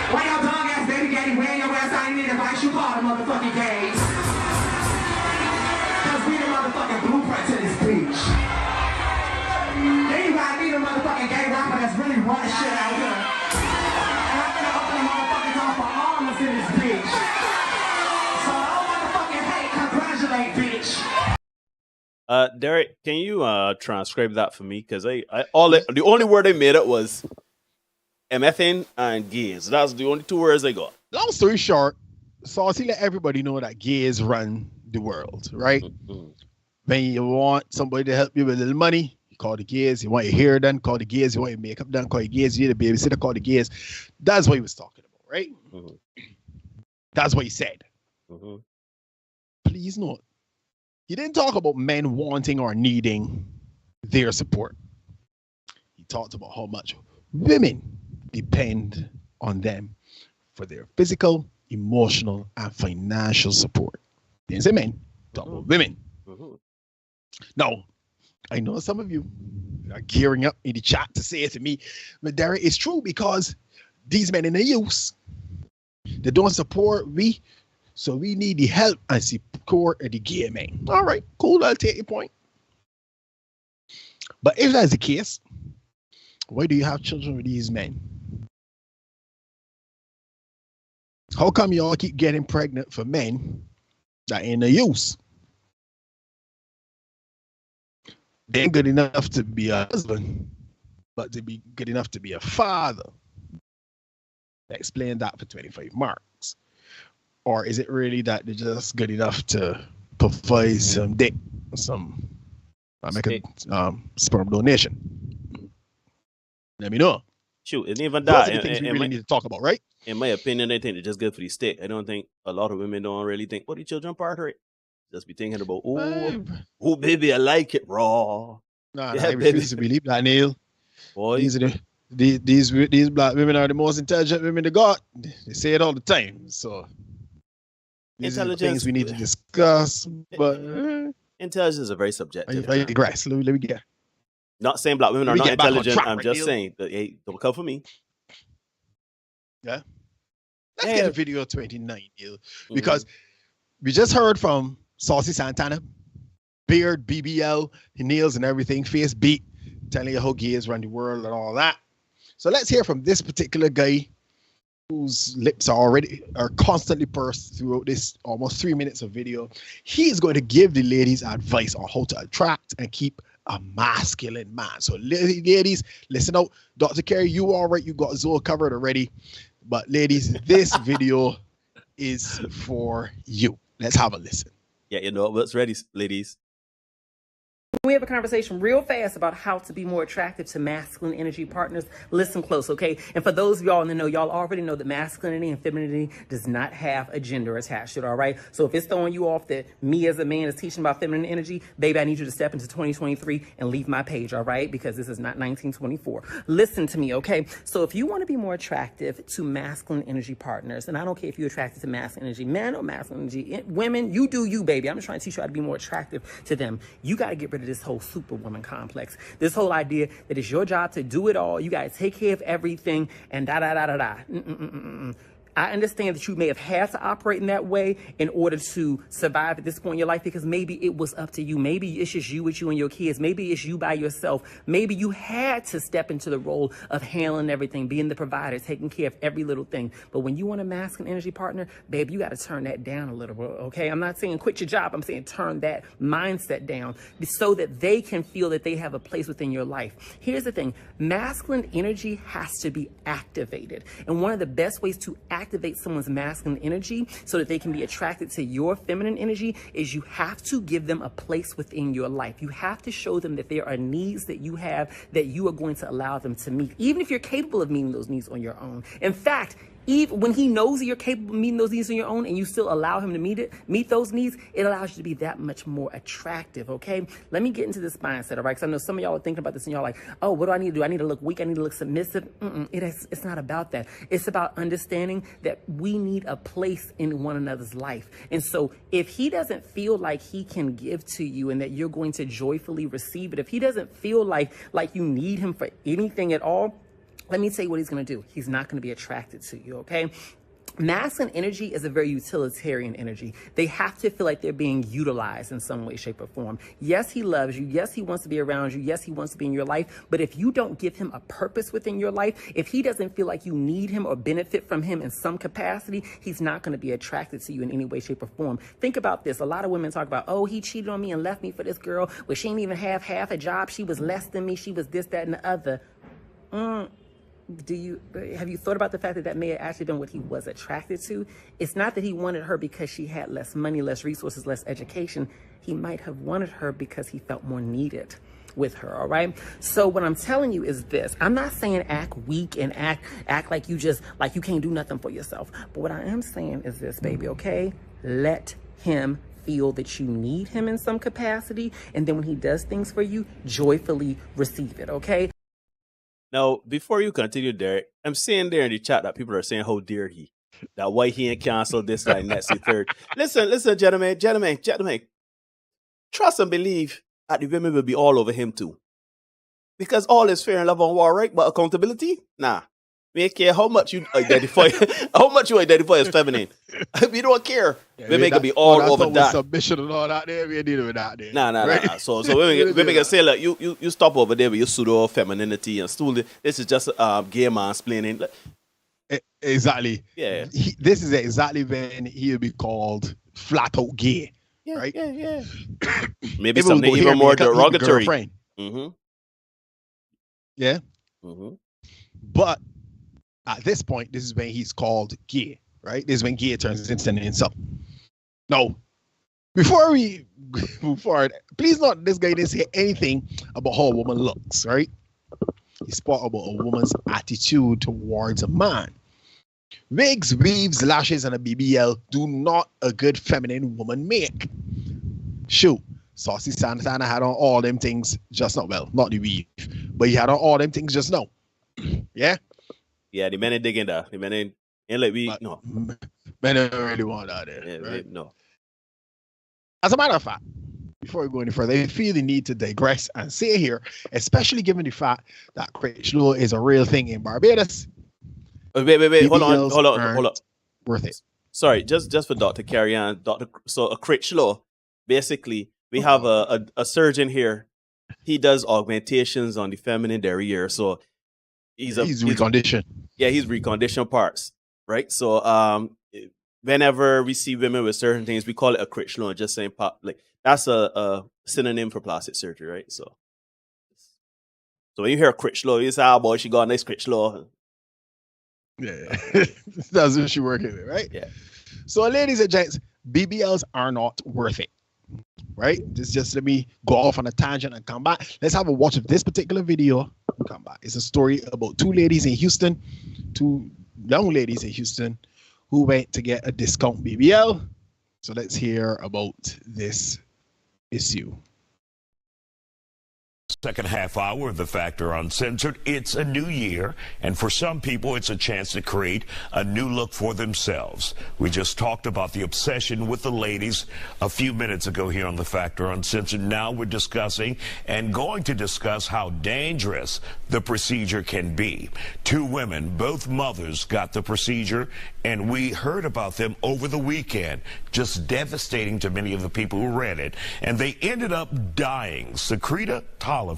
When your dog ass baby daddy wearing your ass out, you need advice, you call the motherfucking gays. Because we the motherfucking blueprint to this bitch. Then you gotta need a motherfucking gay rapper that's really running shit out here. And I'm gonna open the motherfucking door for all of us in this bitch. So don't motherfucking hate, congratulate, bitch. Derek, can you transcribe that for me? Because the only word I made it was MFN and gays. That's the only two words I got. Long story short, Saucy let everybody know that gays run the world, right? Mm-hmm. When you want somebody to help you with a little money, you call the gays. You want your hair done, call the gays. You want your makeup done, call the gays. You need a babysitter, call the gays. That's what he was talking about, right? Mm-hmm. That's what he said. Mm-hmm. Please note, he didn't talk about men wanting or needing their support. He talked about how much women depend on them for their physical, emotional, and financial support. He didn't say men, talk about women. Mm-hmm. Now, I know some of you are gearing up in the chat to say it to me, but Derek, it's true because these men in the use, they don't support we, so we need the help and support of the gay men. All right, cool, I'll take your point. But if that's the case, why do you have children with these men? How come y'all keep getting pregnant for men that ain't no use? They ain't good enough to be a husband, but to be good enough to be a father. Explain that for 25 marks. Or is it really that they're just good enough to provide some dick, I make a sperm donation. Let me know. Shoot, and even Those that, are the things we really need to talk about, right? In my opinion, they think they're just good for the stick. I don't think a lot of women don't really think, "What the children part of it?" Just be thinking about, "Oh, baby, I like it raw." Nah, I refuse to believe that, Neil. Boy, these black women are the most intelligent women they got. They say it all the time. So these are the things we need to discuss. But intelligence is a very subjective. I digress. Let me get. Not saying black women are not intelligent. I'm just saying that, hey, don't come for me. Yeah. Let's get a video 29, Neil. Because we just heard from Saucy Santana, Beard, BBL, nails and everything, face beat, telling you how gays run the world and all that. So let's hear from this particular guy whose lips are constantly pursed throughout this almost 3 minutes of video. He is going to give the ladies advice on how to attract and keep a masculine man. So ladies, listen out. Dr. Kerry, you all right. You got Zoe covered already. But ladies, this video is for you. Let's have a listen. Yeah, you know what's ready, ladies. We have a conversation real fast about how to be more attractive to masculine energy partners. Listen close, okay? And for those of y'all in the know, y'all already know that masculinity and femininity does not have a gender attached to it, all right? So if it's throwing you off that me as a man is teaching about feminine energy, baby, I need you to step into 2023 and leave my page, all right? Because this is not 1924. Listen to me, okay? So if you want to be more attractive to masculine energy partners, and I don't care if you're attracted to masculine energy, men or masculine energy, women, you do you, baby. I'm just trying to teach you how to be more attractive to them. You got to get rid of this whole superwoman complex, this whole idea that it's your job to do it all, you got to take care of everything, and I understand that you may have had to operate in that way in order to survive at this point in your life, because maybe it was up to you. Maybe it's just you with you and your kids. Maybe it's you by yourself. Maybe you had to step into the role of handling everything, being the provider, taking care of every little thing. But when you want a masculine energy partner, babe, you got to turn that down a little bit, okay? I'm not saying quit your job. I'm saying turn that mindset down so that they can feel that they have a place within your life. Here's the thing. Masculine energy has to be activated. And one of the best ways to activate someone's masculine energy so that they can be attracted to your feminine energy is you have to give them a place within your life. You have to show them that there are needs that you have that you are going to allow them to meet, even if you're capable of meeting those needs on your own. In fact, even when he knows that you're capable of meeting those needs on your own and you still allow him to meet those needs, it allows you to be that much more attractive, okay? Let me get into this mindset, all right? Because I know some of y'all are thinking about this and y'all are like, oh, what do I need to do? I need to look weak. I need to look submissive. It's not about that. It's about understanding that we need a place in one another's life. And so if he doesn't feel like he can give to you and that you're going to joyfully receive it, if he doesn't feel like you need him for anything at all, let me tell you what he's going to do. He's not going to be attracted to you, okay? Masculine energy is a very utilitarian energy. They have to feel like they're being utilized in some way, shape, or form. Yes, he loves you. Yes, he wants to be around you. Yes, he wants to be in your life. But if you don't give him a purpose within your life, if he doesn't feel like you need him or benefit from him in some capacity, he's not going to be attracted to you in any way, shape, or form. Think about this. A lot of women talk about, oh, he cheated on me and left me for this girl, but she didn't even have half a job. She was less than me. She was this, that, and the other. Have you thought about the fact that that may have actually been what he was attracted to? It's not that he wanted her because she had less money, less resources, less education. He might have wanted her because he felt more needed with her, all right? So what I'm telling you is this. I'm not saying act weak and act like you can't do nothing for yourself. But what I am saying is this, baby, okay? Let him feel that you need him in some capacity, and then when he does things for you, joyfully receive it, okay? Now, before you continue, Derek, I'm seeing there in the chat that people are saying how dare he, that why he ain't canceled this, like next the third. Listen, gentlemen. Trust and believe that the women will be all over him too. Because all is fair in love and war, right? But accountability? Nah. We don't care how much you identify as feminine. We don't care. Yeah, women can be all over that. Submission and all that there. We dealing with that there. Nah. So women can say, like, you stop over there with your pseudo femininity and stool. This is just gay mansplaining. Exactly. Yeah. This is exactly when he'll be called flat out gay. Yeah, right? Yeah. Maybe something even more derogatory. Mm-hmm. Yeah. Mm-hmm. But at this point, this is when he's called gay, right? This is when gay turns into an insult. No, Before we move forward, please note this guy didn't say anything about how a woman looks, right? He spoke about a woman's attitude towards a man. Wigs, weaves, lashes, and a BBL do not a good feminine woman make. Shoot, Saucy Santana had on all them things just now. Well, not the weave, but he had on all them things just now. Yeah? Yeah, the men ain't digging that. The men ain't like we, no. Men don't really want that there. Yeah, right? no. As a matter of fact, before we go any further, I feel the need to digress and say here, especially given the fact that Critchlow is a real thing in Barbados. Wait, hold on. Worth it. Sorry, just for Dr. Carry on. So a Critchlow, basically, we have a surgeon here. He does augmentations on the feminine derriere. So he's reconditioned. Yeah, he's reconditioned parts, right? So whenever we see women with certain things, we call it a Critchlow. Just saying, like that's a synonym for plastic surgery, right? So when you hear a Critchlow, you say, "Ah, boy, she got a nice Critchlow." Yeah, that's what she working with, right? Yeah. So, ladies and gents, BBLs are not worth it, right? Just let me go off on a tangent and come back. Let's have a watch of this particular video and come back. It's a story about two young ladies in Houston who went to get a discount BBL. So let's hear about this issue. Second half hour of The Factor Uncensored. It's a new year, and for some people, it's a chance to create a new look for themselves. We just talked about the obsession with the ladies a few minutes ago here on The Factor Uncensored. Now we're discussing and going to discuss how dangerous the procedure can be. Two women, both mothers, got the procedure, and we heard about them over the weekend. Just devastating to many of the people who read it. And they ended up dying. Secreta Tolliver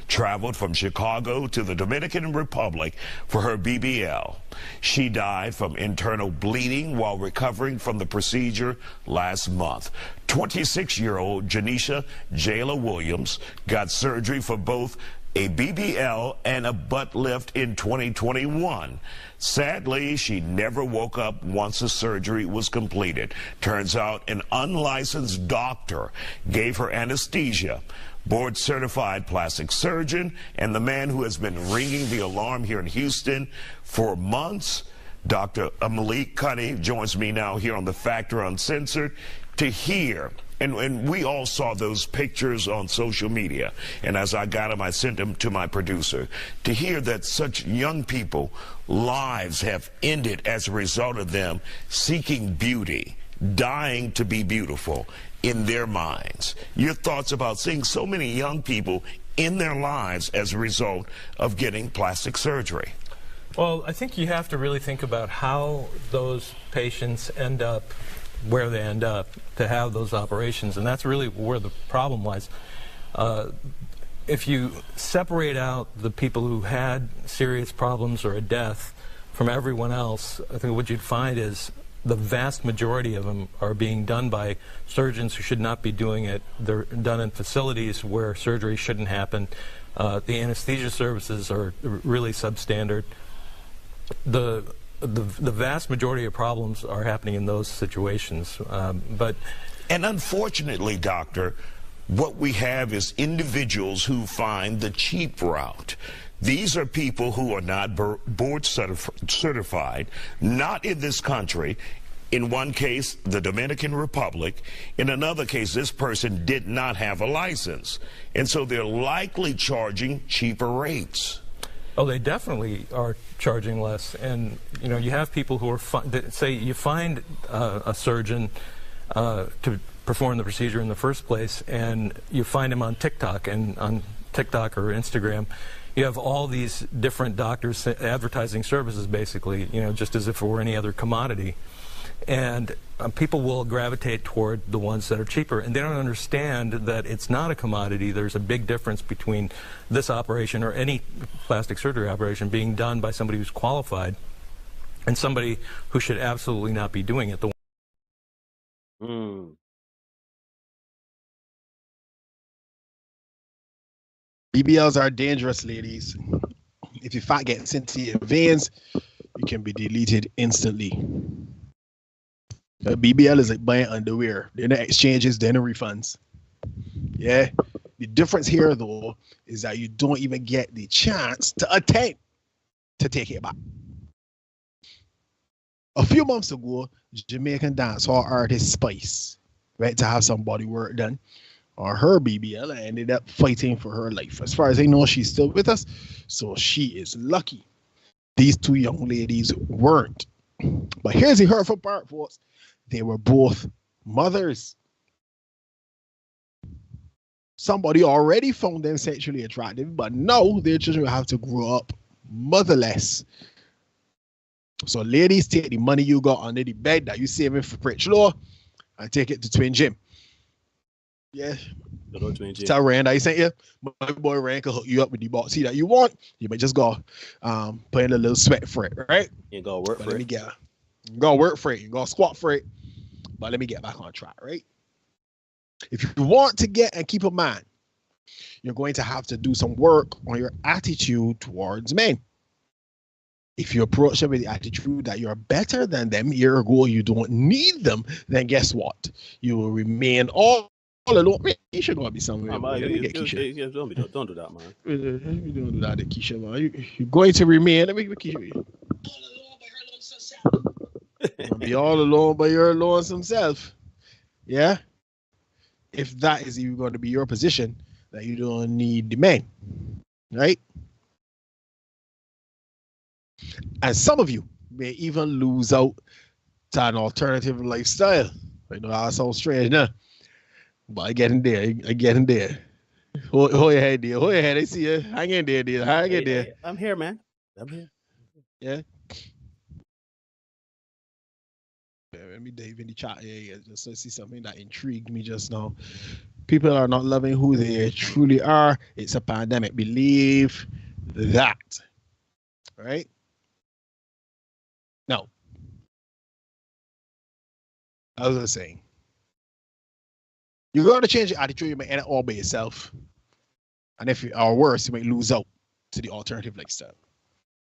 traveled from Chicago to the Dominican Republic for her BBL. She died from internal bleeding while recovering from the procedure last month. 26-year-old Janisha Jayla Williams got surgery for both a BBL and a butt lift in 2021. Sadly, she never woke up once the surgery was completed. Turns out an unlicensed doctor gave her anesthesia. Board-certified plastic surgeon and the man who has been ringing the alarm here in Houston for months, Dr. Malik Cunny, joins me now here on The Factor Uncensored to hear. And we all saw those pictures on social media. And as I got them, I sent them to my producer. To hear that such young people, lives have ended as a result of them seeking beauty, dying to be beautiful in their minds. Your thoughts about seeing so many young people in their lives as a result of getting plastic surgery? Well, I think you have to really think about how those patients end up where they end up to have those operations, and that's really where the problem lies. If you separate out the people who had serious problems or a death from everyone else, I think what you'd find is the vast majority of them are being done by surgeons who should not be doing it. They're done in facilities where surgery shouldn't happen. The anesthesia services are really substandard. The vast majority of problems are happening in those situations. And unfortunately, doctor, what we have is individuals who find the cheap route. These are people who are not board certified, not in this country. In one case, the Dominican Republic. In another case, this person did not have a license. And so they're likely charging cheaper rates. Oh, they definitely are charging less. And, you know, you have people who are, say you find a surgeon to perform the procedure in the first place, and you find him on TikTok or Instagram. You have all these different doctors advertising services, basically, you know, just as if it were any other commodity. And people will gravitate toward the ones that are cheaper, and they don't understand that it's not a commodity. There's a big difference between this operation or any plastic surgery operation being done by somebody who's qualified and somebody who should absolutely not be doing it. BBLs are dangerous, ladies. If your fat gets into your veins, you can be deleted instantly. BBL is like buying underwear. Then the exchanges, then the refunds. Yeah. The difference here, though, is that you don't even get the chance to attempt to take it back. A few months ago, Jamaican dancehall artist Spice went to have some body work done on her BBL and ended up fighting for her life. As far as I know, she's still with us, so she is lucky. These two young ladies weren't. But here's the hurtful part, folks. They were both mothers. Somebody already found them sexually attractive, but now their children will have to grow up motherless. So ladies, take the money you got under the bed that you saving for Pritch Law and take it to Twin Jim. Yeah. Tell Rand I sent you. My boy Rand can hook you up with the boxy that you want. You might just go put in a little sweat for it, right? You go work for it. You go work for it. You go squat for it. But let me get back on track, right? If you want to get and keep a man, you're going to have to do some work on your attitude towards men. If you approach them with the attitude that you're better than them, ergo you don't need them, then guess what? You will remain all alone. Keisha gonna be somewhere. Don't do that, man. You don't do that, Keisha, man. You're going to remain. Let me Keisha. Be all alone by your lonesome self. Yeah. If that is even going to be your position, that you don't need the men, right? And some of you may even lose out to an alternative lifestyle. I know that sounds strange, nah? But I get in there. I get in there. Hold your head there. Hold your head. I see you. Hang in there, dear. Hang in there. I'm here, man. I'm here. Yeah. Let me dive in the chat here just to see something that intrigued me just now. People are not loving who they truly are. It's a pandemic. Believe that. Right? Now, as I was saying, you're going to change your attitude. You might end up all by yourself. And if you are worse, you might lose out to the alternative lifestyle.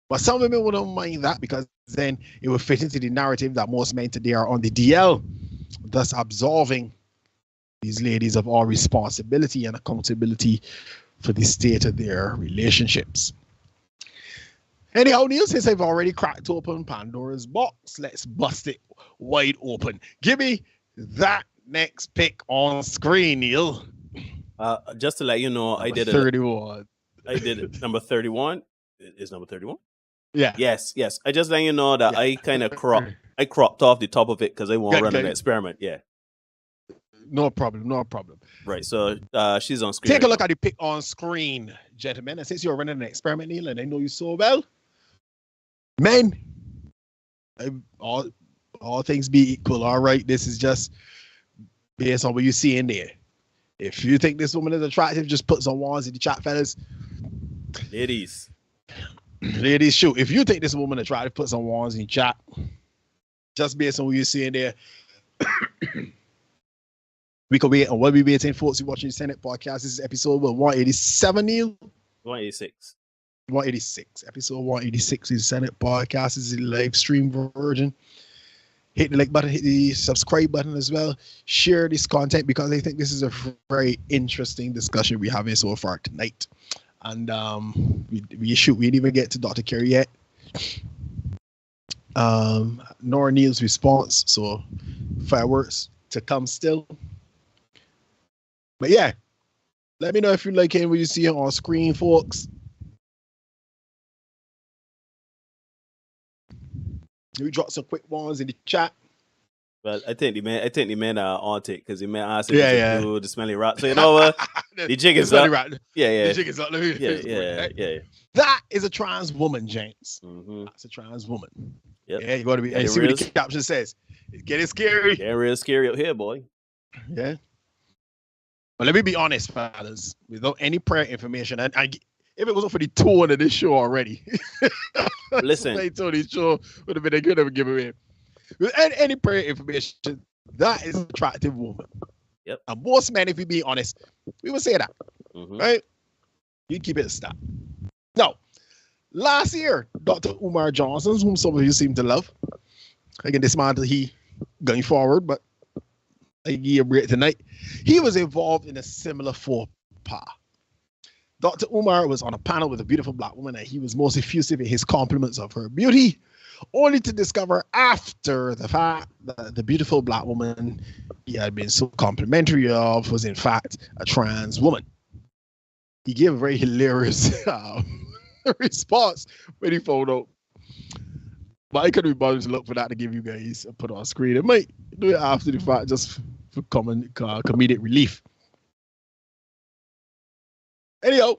But some women wouldn't mind that because then it will fit into the narrative that most men today are on the DL, thus absolving these ladies of all responsibility and accountability for the state of their relationships. Anyhow, Neil, since I've already cracked open Pandora's box, let's bust it wide open. Give me that next pick on screen, Neil. Just to let you know, I did 31. I did it. Number 31 is number 31. Yeah. Yes. I just let you know that I kind of cropped off the top of it because I want to run an experiment. Yeah. No problem. Right. So she's on screen. Take a look at the pick on screen, gentlemen. And since you're running an experiment, Neil, and I know you so well, men, all things be equal. All right. This is just based on what you see in there. If you think this woman is attractive, just put some ones in the chat, fellas. Ladies, shoot. If you think this woman is attractive, put some ones in the chat. Just based on what you see in there. We could wait on what we waiting, folks. You're watching the Senate podcast. This is episode 187, Neil. 186. 186. Episode 186 is Senate podcast. This is the live stream version. Hit the like button, hit the subscribe button as well. Share this content because I think this is a very interesting discussion we're having so far tonight. And we didn't even get to Dr. Kerry yet. Nor Neil's response. So fireworks to come still. But yeah, let me know if you like it what you see on screen, folks. We drop some quick ones in the chat. Well, I think the men are on it because the men asked to do the smelly rat. So you know what? The jig is up. Yeah. The jig is up. Yeah. That is a trans woman, James. Mm-hmm. That's a trans woman. Yep. Yeah, you got to be. And see what the caption says. It's getting scary. Getting real scary up here, boy. Yeah. But let me be honest, fellas. Without any prior information, and if it wasn't for the tone of this show already, listen, this show would have been a good giveaway. With any prior information, that is an attractive woman. Yep. And most men, if we be honest, we would say that. Mm-hmm. Right? You keep it a stop. Now, last year, Dr. Umar Johnson, whom some of you seem to love, again, dismantle he going forward, but I give you a break tonight. He was involved in a similar faux pas. Dr. Umar was on a panel with a beautiful black woman, and he was most effusive in his compliments of her beauty, only to discover after the fact that the beautiful black woman he had been so complimentary of was in fact a trans woman. He gave a very hilarious response when he found out. But I couldn't be bothered to look for that to give you guys a put on screen. I might do it after the fact just for comedic relief. Anyhow,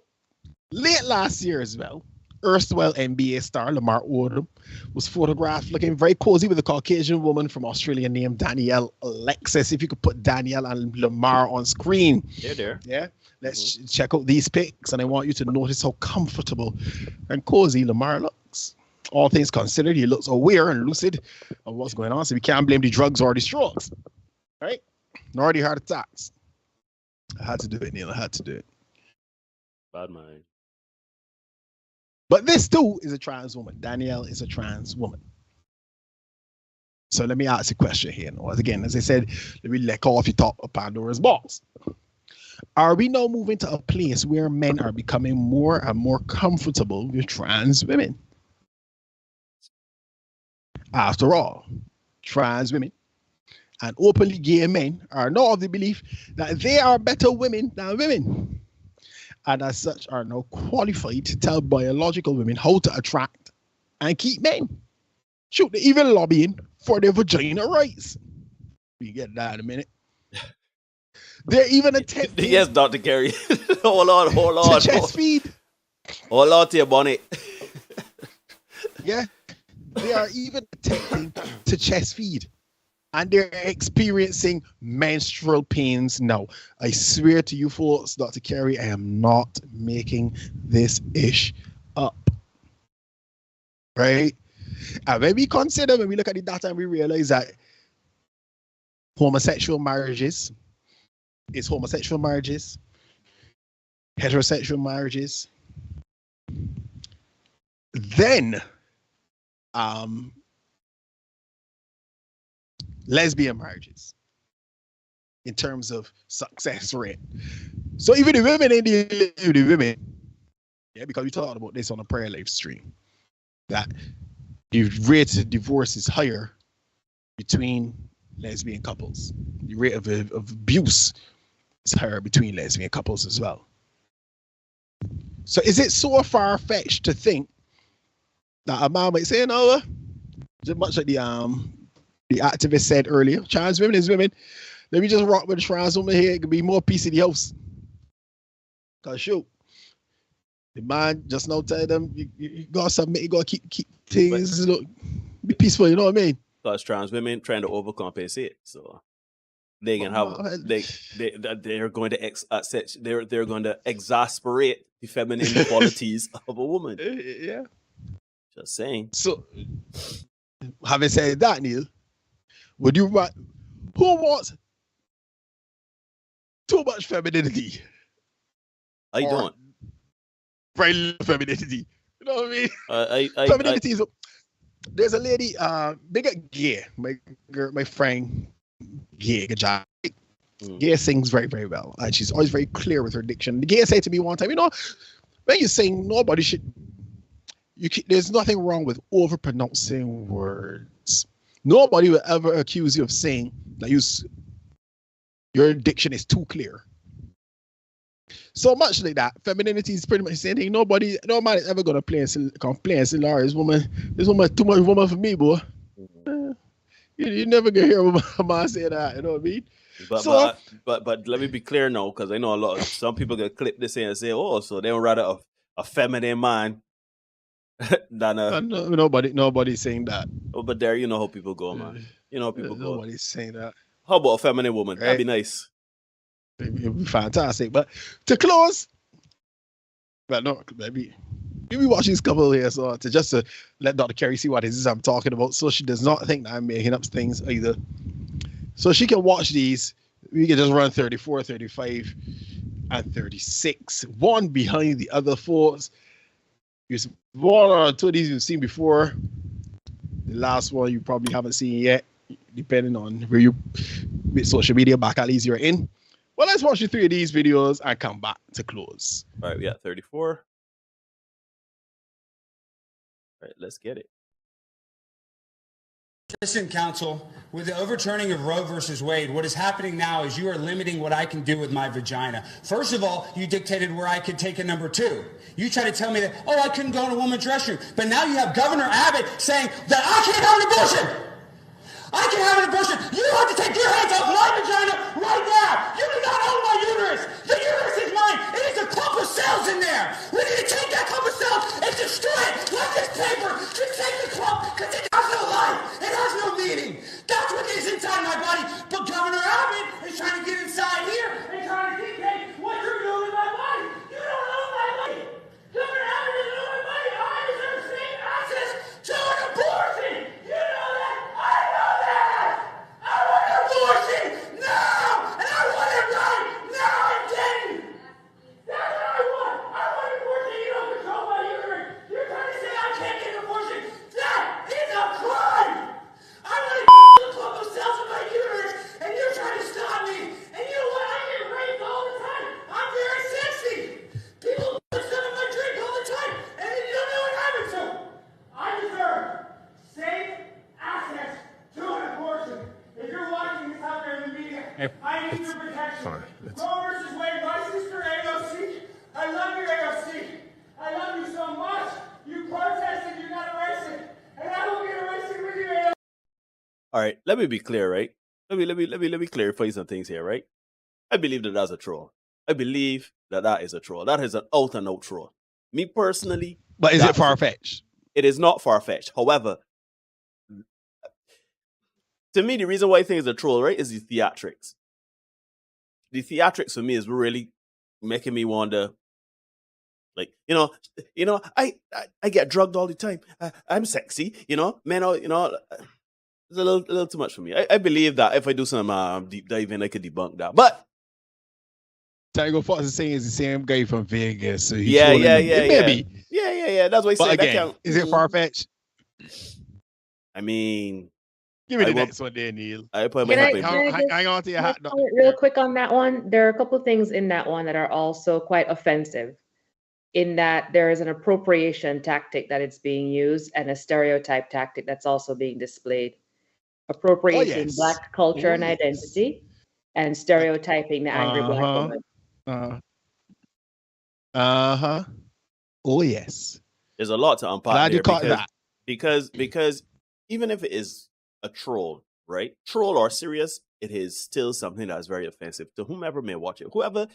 late last year as well, erstwhile NBA star Lamar Odom was photographed looking very cozy with a Caucasian woman from Australia named Danielle Alexis. If you could put Danielle and Lamar on screen. There. Yeah. Let's check out these pics, and I want you to notice how comfortable and cozy Lamar looks. All things considered, he looks aware and lucid of what's going on, so we can't blame the drugs or the strokes, right? Nor the heart attacks. I had to do it, Neil. I had to do it. Bad mind. But this too is a trans woman. Danielle is a trans woman. So let me ask a question here. Again, as I said, let me let off the top of Pandora's box. Are we now moving to a place where men are becoming more and more comfortable with trans women? After all, trans women and openly gay men are now of the belief that they are better women than women, and as such are now qualified to tell biological women how to attract and keep men. Shoot, they're even lobbying for their vagina rights. We get that in a minute. They're even attempting. Yes, Dr. Kerry. hold on. To chest feed. Hold on to your bonnet. Yeah. They are even attempting to chest feed. And they're experiencing menstrual pains now. I swear to you folks, Dr. Kerry, I am not making this ish up. Right? And when we look at the data and we realize that homosexual marriages is homosexual marriages, heterosexual marriages, then lesbian marriages in terms of success rate. So even the women in the women, yeah, because we talked about this on a prayer live stream, that the rate of divorce is higher between lesbian couples. The rate of abuse is higher between lesbian couples as well. So is it so far-fetched to think that a man might say, no, just much like the activist said earlier, trans women is women. Let me just rock with a trans woman here. It could be more peace in the house. Cause shoot, the man just now tell them you gotta submit, you gotta keep things be peaceful. You know what I mean? Because trans women trying to overcompensate, so they can have they're going to they're going to exasperate the feminine qualities of a woman. Yeah. Just saying. So, having said that, Neil, would you who wants too much femininity? I don't. Very little femininity. You know what I mean? Femininity is. There's a lady, big gay, my friend, gay, Gay sings very, very well, and she's always very clear with her diction. The gay said to me one time, when you sing, nobody should. There's nothing wrong with overpronouncing words. Nobody will ever accuse you of saying that your diction is too clear. So much like that, femininity is pretty much the same thing. No man is ever gonna complain and say, "Lord, this woman too much woman for me, boy." You never gonna hear a man say that. You know what I mean? But let me be clear now, because I know some people get clip this and say, "Oh, so they would rather a feminine man than a." Nobody's saying that. Oh, but there, you know how people go, man. You know how people go. Nobody's saying that. How about a feminine woman? Right? That'd be nice. It'd be fantastic. But to close, but no, maybe we watch this couple here, so to let Dr. Kerry see what it is I'm talking about, so she does not think that I'm making up things either. So she can watch these. We can just run 34, 35, and 36, one behind the other four. One or two of these you've seen before. The last one you probably haven't seen yet. depending on where you with social media back alleys you're in. Well, let's watch you 3 of these videos and come back to close. All right, we got 34. All right, let's get it. Listen, counsel, with the overturning of Roe versus Wade, what is happening now is you are limiting what I can do with my vagina. First of all, you dictated where I could take a number 2. You tried to tell me that, I couldn't go in a woman's restroom. But now you have Governor Abbott saying that I can't have an abortion. I can have an abortion. You have to take your hands off my vagina right now. You do not own my uterus. The uterus is mine. It is a clump of cells in there. We need to take that clump of cells and destroy it. Let this paper just take the clump because it has no life. It has no meaning. That's what is inside my body. But Governor Abbott is trying to get inside here and trying to dictate what you're doing with my body. You don't own my body. Governor Abbott doesn't own my body. I deserve the same access to an abortion. You know that. I know that. I want an abortion now, and I want it right now and then. That's what I want. I want an abortion. You don't control my uterus. You're trying to say I can't get an abortion. That is a crime. I want to the clump of cells in my uterus, and you're trying to stop me. And you know what? I get raped all the time. I'm very sexy. People put stuff in my drink all the time, and then you don't know what happened to them. I deserve safe access to an abortion. If you're watching this out there in the media, I need your protection. Roe versus Wade, my sister AOC, I love your AOC. I love you so much. You protested, you got arrested, and I will get arrested with you, AOC. All right, let me be clear, right? Let me clarify some things here, right? I believe that that's a troll. I believe that is a troll. That is an out and out troll. Me personally, but is it far-fetched? It is not far-fetched. However, to me, the reason why I think it's a troll, right, is the theatrics. The theatrics for me is really making me wonder, like, I get drugged all the time. I'm sexy, men, it's a little too much for me. I believe that if I do some deep diving, I could debunk that. But Tango Fox is saying is the same guy from Vegas. So yeah. Maybe. Yeah. That's why I say that count. Is it far-fetched? I mean, give me the next one there, Neil. I put my hang on to your hat. Real quick on that one. There are a couple of things in that one that are also quite offensive, in that there is an appropriation tactic that it's being used and a stereotype tactic that's also being displayed. Appropriating Black culture and identity, and stereotyping the angry Black woman. Oh yes. There's a lot to unpack. Glad there you caught that. Because even if it is a troll, right? Troll or serious, it is still something that is very offensive to whomever may watch it. Whoever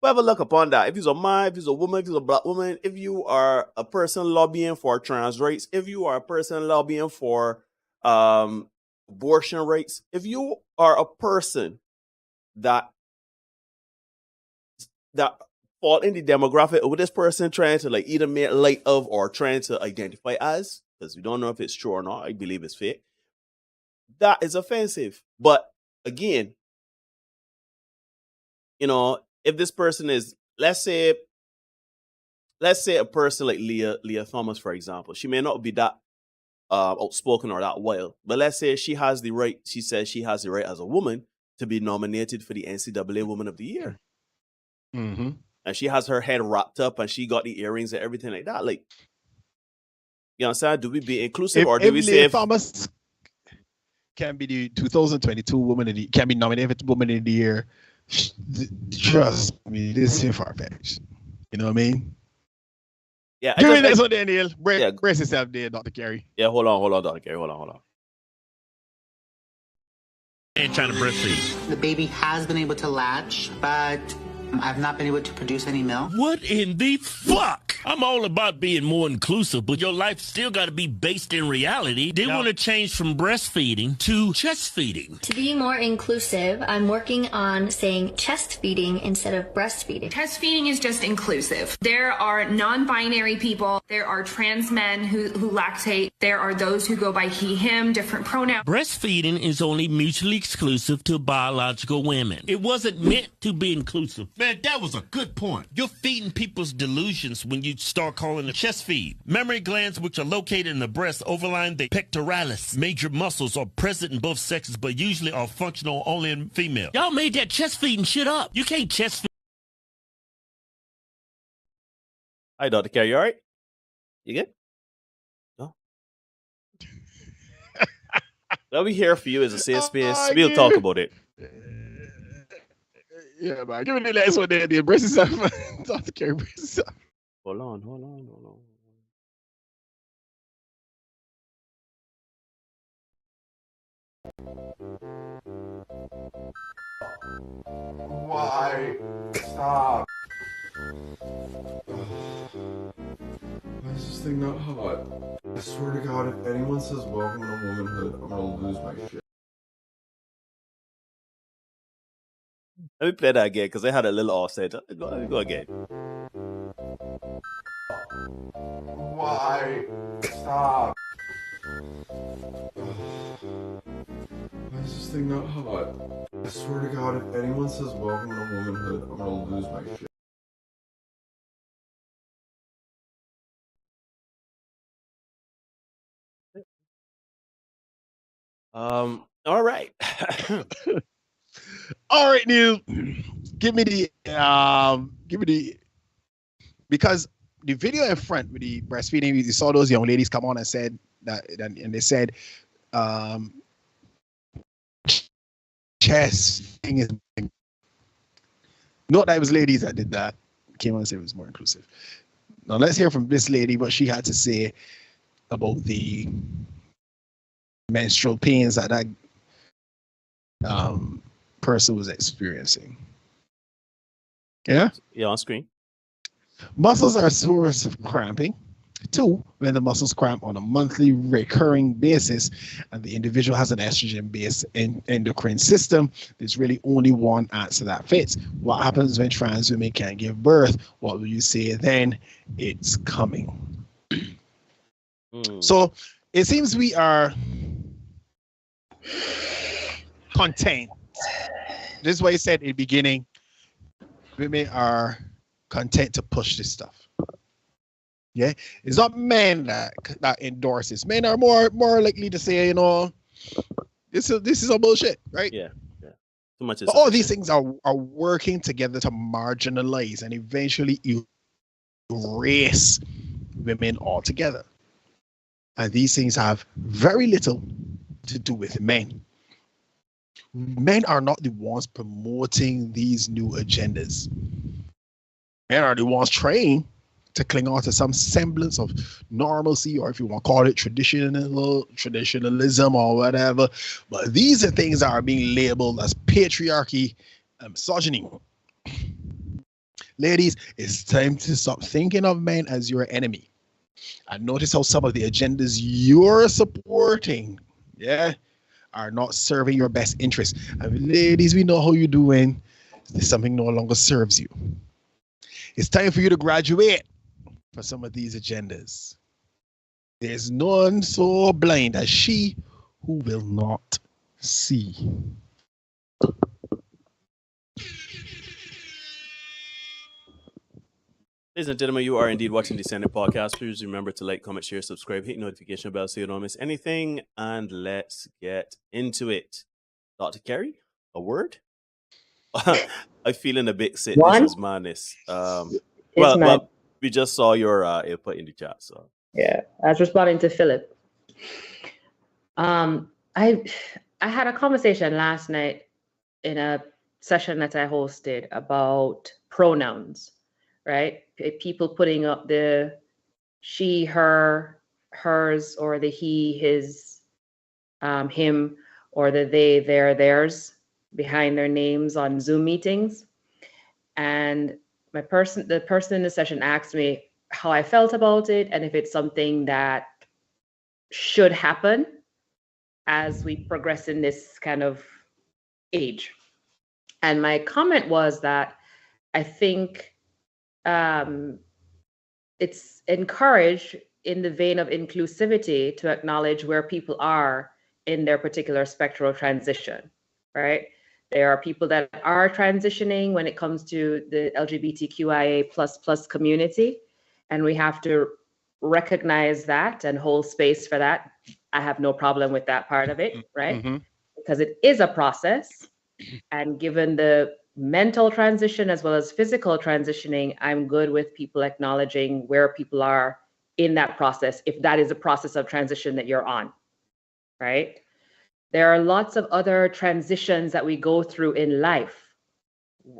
look upon that. If you're a man, if you're a woman, if you're a Black woman, if you are a person lobbying for trans rights, if you are a person lobbying for abortion rights, if you are a person that fall in the demographic of this person trying to like either make light of or trying to identify as, because we don't know if it's true or not, I believe it's fake, that is offensive. But again, if this person is, let's say a person like Leah Thomas, for example, she may not be that outspoken or that wild, but let's say she says she has the right as a woman to be nominated for the NCAA Woman of the Year. Mm-hmm. And she has her head wrapped up and she got the earrings and everything like that. Like, you know what I'm saying? Do we be inclusive or do we say Thomas can be the 2022 Woman of the can be nominated for Woman of the Year? Trust me, this is far-fetched. You know what I mean? Yeah. Give me this one there, Neil. Brace yourself there, Dr. Carey. Yeah, hold on, Dr. Carey. Hold on. Ain't trying to breastfeed. The baby has been able to latch, but I've not been able to produce any milk. What in the fuck? I'm all about being more inclusive, but your life still got to be based in reality. They want to change from breastfeeding to chest feeding. To be more inclusive, I'm working on saying chest feeding instead of breastfeeding. Chest feeding is just inclusive. There are non-binary people. There are trans men who lactate. There are those who go by he, him, different pronouns. Breastfeeding is only mutually exclusive to biological women. It wasn't meant to be inclusive. Man, that was a good point. You're feeding people's delusions when you we start calling the chest feed. Mammary glands, which are located in the breast, overlying the pectoralis. Major muscles are present in both sexes, but usually are functional only in female. Y'all made that chest feeding shit up. You can't chest feed. Hi, Dr. Carey, you all right? You good? No? Well, we here for you as a safe space. We'll talk about it. Yeah, man. Give me the last one there. Brace yourself. Dr. Carey, brace yourself. Hold on. Why? Stop. Why is this thing not hot? I swear to God, if anyone says welcome to womanhood, I'm gonna lose my shit. Let me play that again because they had a little offset. Go again. Why? Stop. Why is this thing not hot? I swear to God, if anyone says welcome to womanhood, I'm gonna lose my shit. All right. All right, Neil. Give me the because the video in front with the breastfeeding, you saw those young ladies come on and said that, and they said chest thing is not that it was ladies that did that. Came on and said it was more inclusive. Now let's hear from this lady what she had to say about the menstrual pains that person was experiencing. Yeah? Yeah, on screen. Muscles are a source of cramping. 2, when the muscles cramp on a monthly recurring basis and the individual has an estrogen-based endocrine system, there's really only one answer that fits. What happens when trans women can't give birth? What will you say then? It's coming. So it seems we are content. This is what he said in the beginning. Women are content to push this stuff. Yeah, it's not men that endorse this. Men are more likely to say, you know, this is a bullshit, right? Yeah. Too much. But all these things are working together to marginalize and eventually erase women altogether. And these things have very little to do with men. Men are not the ones promoting these new agendas. Men are the ones trained to cling on to some semblance of normalcy, or if you want to call it traditionalism or whatever. But these are things that are being labeled as patriarchy and misogyny. Ladies, it's time to stop thinking of men as your enemy. And notice how some of the agendas you're supporting, are not serving your best interest. And ladies, we know how you're doing. Something no longer serves you. It's time for you to graduate for some of these agendas. There's none so blind as she who will not see. Ladies and gentlemen, you are indeed watching the Descendant Podcast. Please remember to like, comment, share, subscribe, hit notification bell so you don't miss anything. And let's get into it. Dr. Carey, a word? I'm feeling a bit sick. This is madness. Well, we just saw your input in the chat. So yeah, I was responding to Philip. I had a conversation last night in a session that I hosted about pronouns, right? People putting up the she, her, hers, or the he, his, him, or the they, their, theirs behind their names on Zoom meetings. And the person in the session asked me how I felt about it and if it's something that should happen as we progress in this kind of age. And my comment was that I think it's encouraged in the vein of inclusivity to acknowledge where people are in their particular spectral transition, right? There are people that are transitioning when it comes to the LGBTQIA++ community, And we have to recognize that and hold space for that. I have no problem with that part of it, right? Mm-hmm. Because it is a process. And given the mental transition as well as physical transitioning, I'm good with people acknowledging where people are in that process, if that is a process of transition that you're on, right? There are lots of other transitions that we go through in life.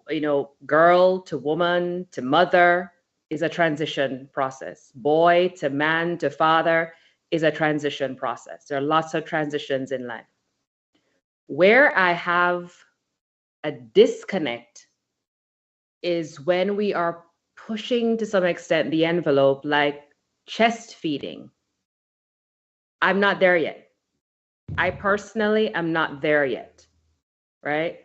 You know, girl to woman to mother is a transition process. Boy to man to father is a transition process. There are lots of transitions in life. Where I have a disconnect is when we are pushing to some extent the envelope, like chest feeding. I'm not there yet. I personally am not there yet, right?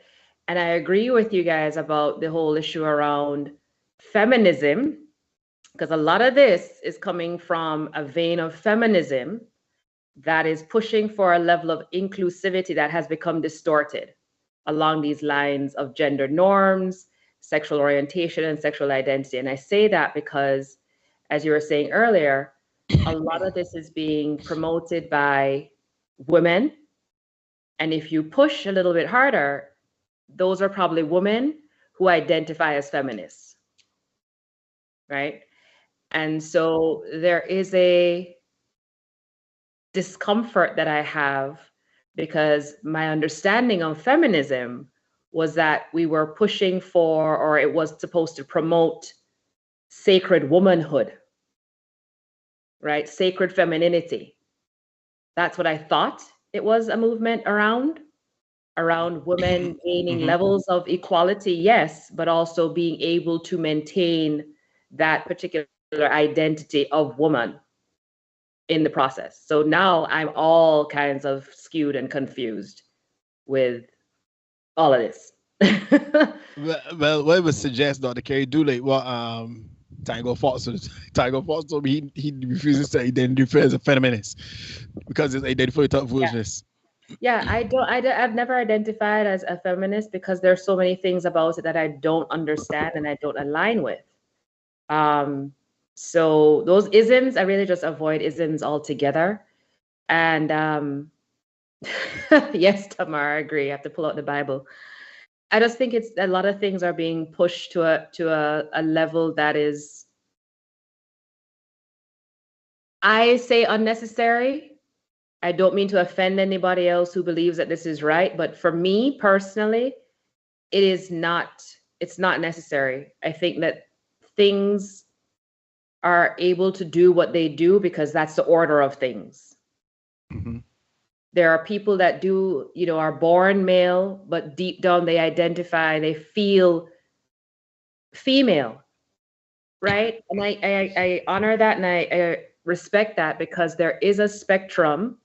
And I agree with you guys about the whole issue around feminism, because a lot of this is coming from a vein of feminism that is pushing for a level of inclusivity that has become distorted along these lines of gender norms, sexual orientation, and sexual identity. And I say that because, as you were saying earlier, a lot of this is being promoted by women. And if you push a little bit harder, those are probably women who identify as feminists, right? And so there is a discomfort that I have because my understanding of feminism was that we were pushing for, or it was supposed to promote sacred womanhood, right? Sacred femininity. That's what I thought it was a movement around women gaining levels of equality, yes, but also being able to maintain that particular identity of woman in the process. So now I'm all kinds of skewed and confused with all of this. Well, what would suggest Dr. Carey do like what Tango Foster told me he refuses to identify as a feminist because it's identified top foolishness. Yeah, I've never identified as a feminist because there's so many things about it that I don't understand and I don't align with. So those isms, I really just avoid isms altogether. And yes, Tamara, I agree. I have to pull out the Bible. I just think it's a lot of things are being pushed to a level that is, I say, unnecessary. I don't mean to offend anybody else who believes that this is right, but for me personally, it's not necessary. I think that things are able to do what they do because that's the order of things. Mm-hmm. There are people that are born male, but deep down they feel female, right? And I honor that and I respect that because there is a spectrum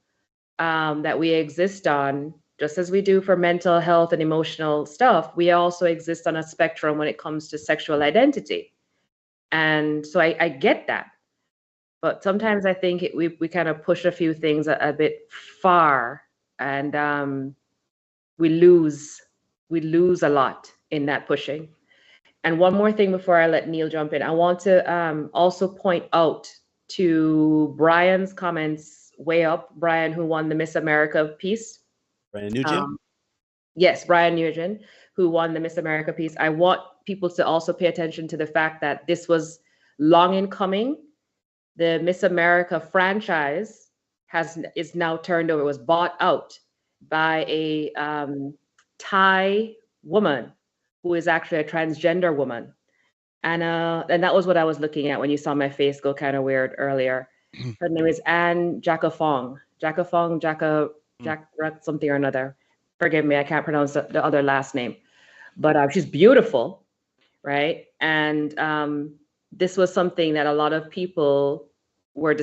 that we exist on, just as we do for mental health and emotional stuff. We also exist on a spectrum when it comes to sexual identity. And so I get that. But sometimes I think we kind of push a few things a bit far, and we lose a lot in that pushing. And one more thing before I let Neil jump in, I want to also point out to Brian's comments way up, Brian, who won the Miss America piece. Brian Nugent? Yes, Brian Nugent, who won the Miss America piece. I want people to also pay attention to the fact that this was long in coming. The Miss America franchise is now turned over. It was bought out by a Thai woman who is actually a transgender woman. And that was what I was looking at when you saw my face go kind of weird earlier. Her name is Anne Jacafong. Jack something or another. Forgive me, I can't pronounce the other last name. But she's beautiful, right? And this was something that a lot of people were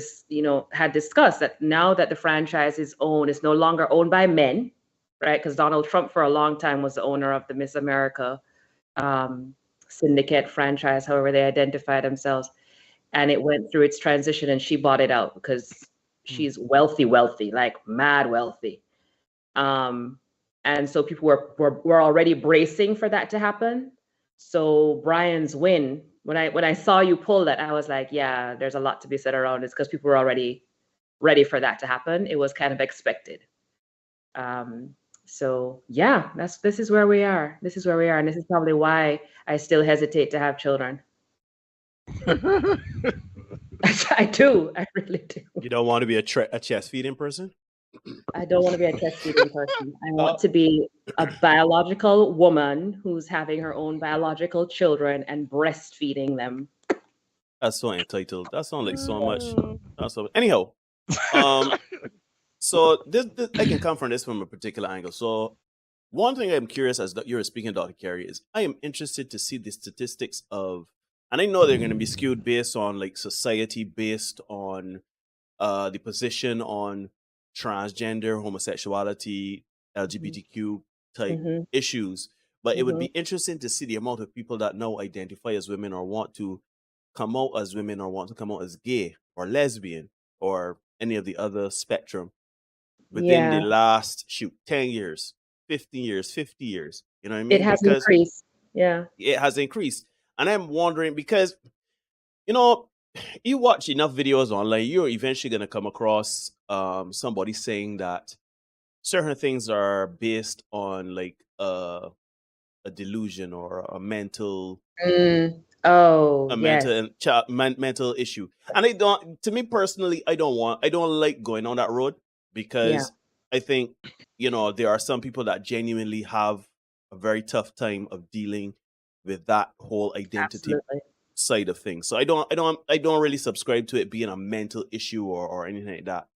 had discussed, that now that the franchise is no longer owned by men, right? Because Donald Trump for a long time was the owner of the Miss America Syndicate franchise, however they identify themselves. And it went through its transition and she bought it out because she's wealthy, like mad wealthy. And so people were already bracing for that to happen. So Brian's win when I saw you pull that, I was like, yeah, there's a lot to be said around this because people were already ready for that to happen. It was kind of expected. So yeah, this is where we are. This is where we are, and this is probably why I still hesitate to have children. I do. I really do. You don't want to be a chest feeding person? I don't want to be a chest feeding person. I want to be a biological woman who's having her own biological children and breastfeeding them. That's so entitled. That sounds like so much. Anyhow, so this I can come from this from a particular angle. So one thing I'm curious, as you were speaking, Dr. Carey, is I am interested to see the statistics of, and I know they're going to be skewed based on like society, based on the position on transgender, homosexuality, LGBTQ type issues. But it would be interesting to see the amount of people that now identify as women or want to come out as women or want to come out as gay or lesbian or any of the other spectrum within the last 10 years, 15 years, 50 years. You know what I mean? It has increased. Yeah. It has increased. And I'm wondering because, you know, you watch enough videos online, you're eventually going to come across somebody saying that certain things are based on like a delusion or a mental mental issue. And I don't, to me personally, I don't like going on that road because I think, you know, there are some people that genuinely have a very tough time of dealing with that whole identity side of things. So I don't really subscribe to it being a mental issue or anything like that.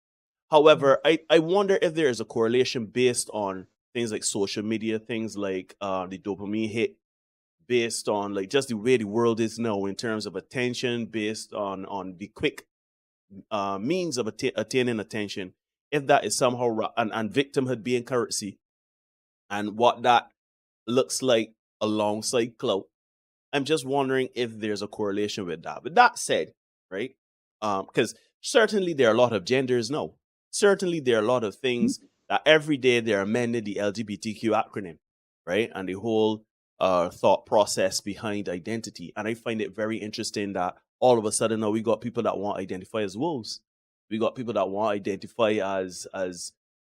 However, I wonder if there is a correlation based on things like social media, things like the dopamine hit, based on like just the way the world is now in terms of attention, based on the quick means of attaining attention. If that is somehow and victimhood being currency, and what that looks like alongside clout, I'm just wondering if there's a correlation with that. But that said, right? Because certainly there are a lot of genders now. Certainly there are a lot of things that every day they're amending the LGBTQ acronym, right? And the whole thought process behind identity. And I find it very interesting that all of a sudden now we got people that want to identify as wolves. We got people that want to identify as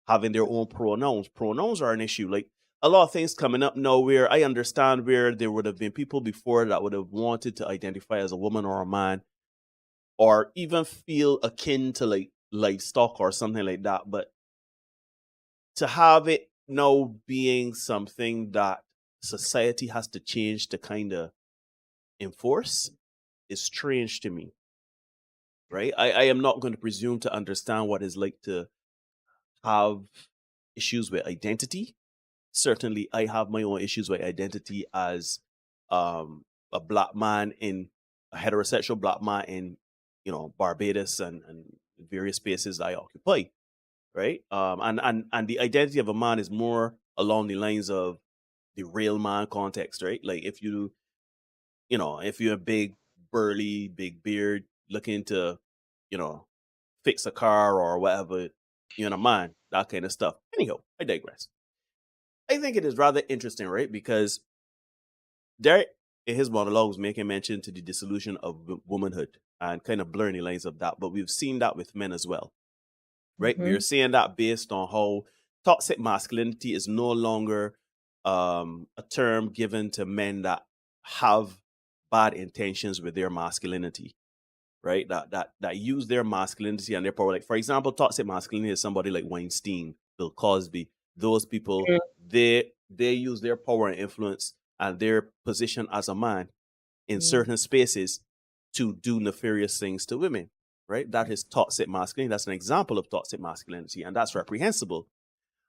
having their own pronouns. Pronouns are an issue. Like a lot of things coming up now where I understand where there would have been people before that would have wanted to identify as a woman or a man, or even feel akin to like livestock or something like that. But to have it now being something that society has to change to kind of enforce is strange to me. Right? I am not going to presume to understand what it's like to have issues with identity. Certainly, I have my own issues with identity as a black man in a heterosexual black man in, you know, Barbados and various spaces I occupy, right? And the identity of a man is more along the lines of the real man context, right? Like if you're a big, burly, big beard looking to, you know, fix a car or whatever, you're a man, that kind of stuff. Anyhow, I digress. I think it is rather interesting, right? Because Derek, in his monologue, was making mention to the dissolution of womanhood and kind of blurring the lines of that. But we've seen that with men as well, right? We're seeing that based on how toxic masculinity is no longer a term given to men that have bad intentions with their masculinity, right? That use their masculinity and their power. Like, for example, toxic masculinity is somebody like Weinstein, Bill Cosby. Those people, they use their power and influence and their position as a man in certain spaces to do nefarious things to women, right? That is toxic masculinity. That's an example of toxic masculinity, and that's reprehensible.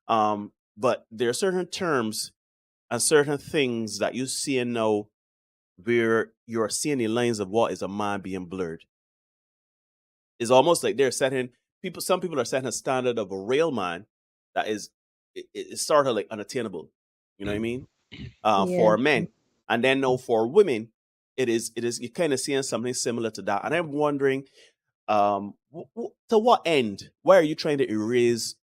But there are certain terms and certain things that you see now where you're seeing the lines of what is a man being blurred. It's almost like they're setting people. Some people are setting a standard of a real man that is it's sort of like unattainable. You know what I mean? For men, and then now for women, it is you're kind of seeing something similar to that. And I'm wondering, to what end? Why are you trying to erase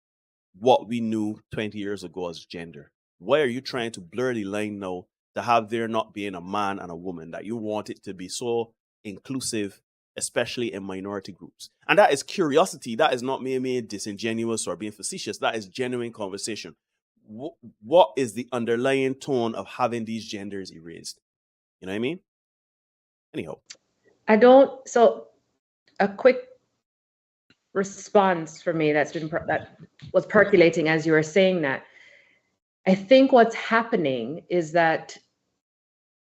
what we knew 20 years ago as gender? Why are you trying to blur the line now to have there not being a man and a woman, that you want it to be so inclusive, especially in minority groups. And that is curiosity. That is not me disingenuous or being facetious. That is genuine conversation. What is the underlying tone of having these genders erased? You know what I mean? Anyhow. So a quick response for me that was percolating as you were saying that. I think what's happening is that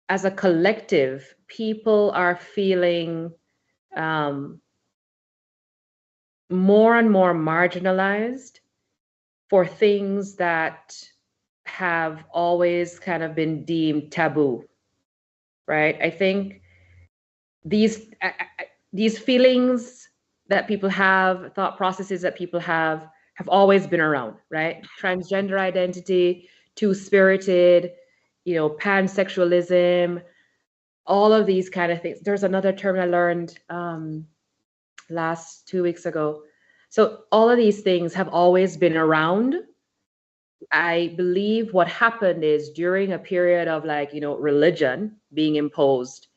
as a collective, people are feeling more and more marginalized for things that have always kind of been deemed taboo, right? I think these feelings that people have, thought processes that people have always been around, right? Transgender identity, two-spirited, pansexualism, all of these kind of things. There's another term I learned last 2 weeks ago. So all of these things have always been around. I believe what happened is during a period of religion being imposed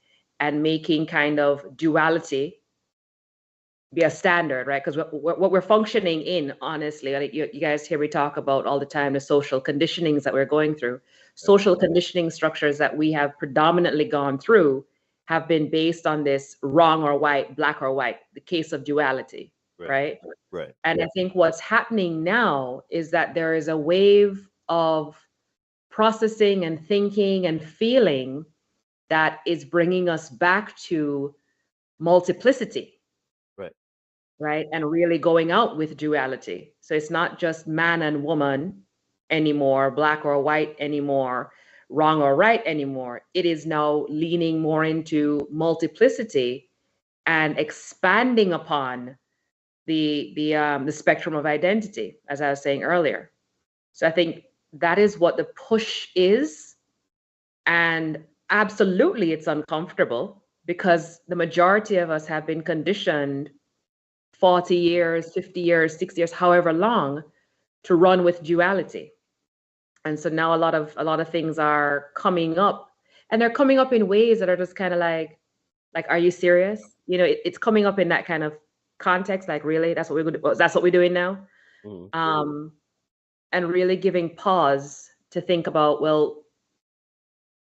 and making kind of duality be a standard, right? Because what we're functioning in, honestly, like you guys hear me talk about all the time, the social conditionings that we're going through. Social conditioning structures that we have predominantly gone through have been based on this wrong or white, black or white, the case of duality, right? Right. And I think what's happening now is that there is a wave of processing and thinking and feeling that is bringing us back to multiplicity. Right. And really going out with duality. So it's not just man and woman anymore, black or white anymore, wrong or right anymore. It is now leaning more into multiplicity and expanding upon the spectrum of identity, as I was saying earlier. So I think that is what the push is. And absolutely it's uncomfortable because the majority of us have been conditioned 40 years, 50 years, 60 years, however long, to run with duality. And so now a lot of things are coming up, and they're coming up in ways that are just kind of like, are you serious? It's coming up in that kind of context, like, really, that's what we're doing now. Mm-hmm. And really giving pause to think about, well,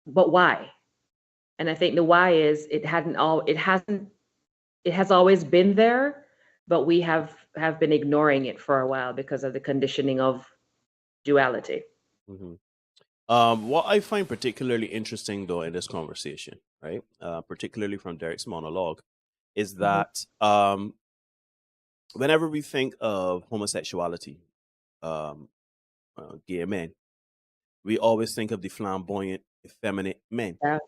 but why? And I think the why is it has always been there, but we have been ignoring it for a while because of the conditioning of duality. Mm-hmm. What I find particularly interesting, though, in this conversation, right, particularly from Derek's monologue, is that whenever we think of homosexuality, gay men, we always think of the flamboyant, effeminate men. Yeah.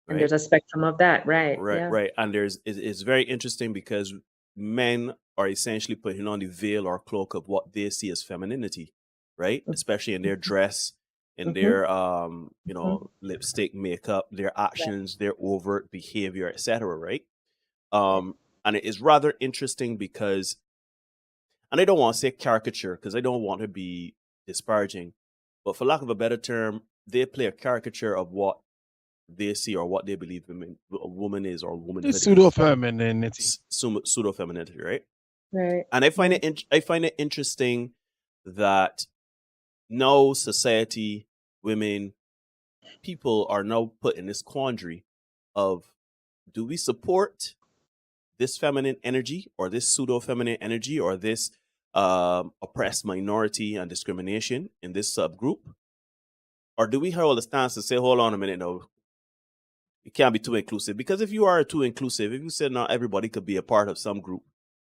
And there's a spectrum of that, right? Right. And it's very interesting because men are essentially putting on the veil or cloak of what they see as femininity, right? Especially in their dress, in their lipstick, makeup, their actions, their overt behavior, etc. Right? And it is rather interesting because, and I don't want to say caricature because I don't want to be disparaging, but for lack of a better term, they play a caricature of what they see or what they believe a woman is or womanhood is. Pseudo-femininity. Pseudo-femininity, right? Right. And I find it interesting that now society, women, people are now put in this quandary of, do we support this feminine energy or this pseudo-feminine energy or this oppressed minority and discrimination in this subgroup? Or do we hold a stance to say, hold on a minute, no, it can't be too inclusive? Because if you are too inclusive, if you said not everybody could be a part of some group,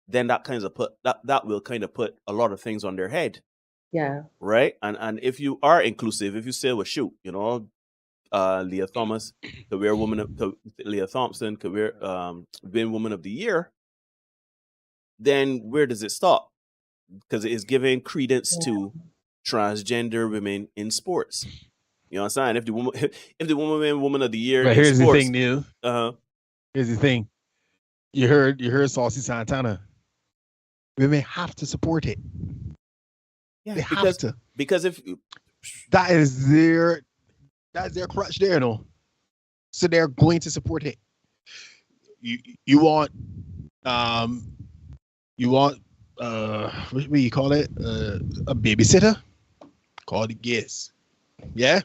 then that will kind of put a lot of things on their head. Yeah. Right. And if you are inclusive, if you say, well, shoot, Leah Thomas could wear Leah Thompson could wear win Woman of the Year, then where does it stop? Because it is giving credence to transgender women in sports. You know what I'm saying? If the woman win Woman of the Year, but here's sports, the thing, Neil. Here's the thing. You heard Saucy Santana. Women have to support it. Yeah, they have to. Because if that is their That's their crutch there, no. So they're going to support it. You want what do you call it? A babysitter? Call the gays. Yeah?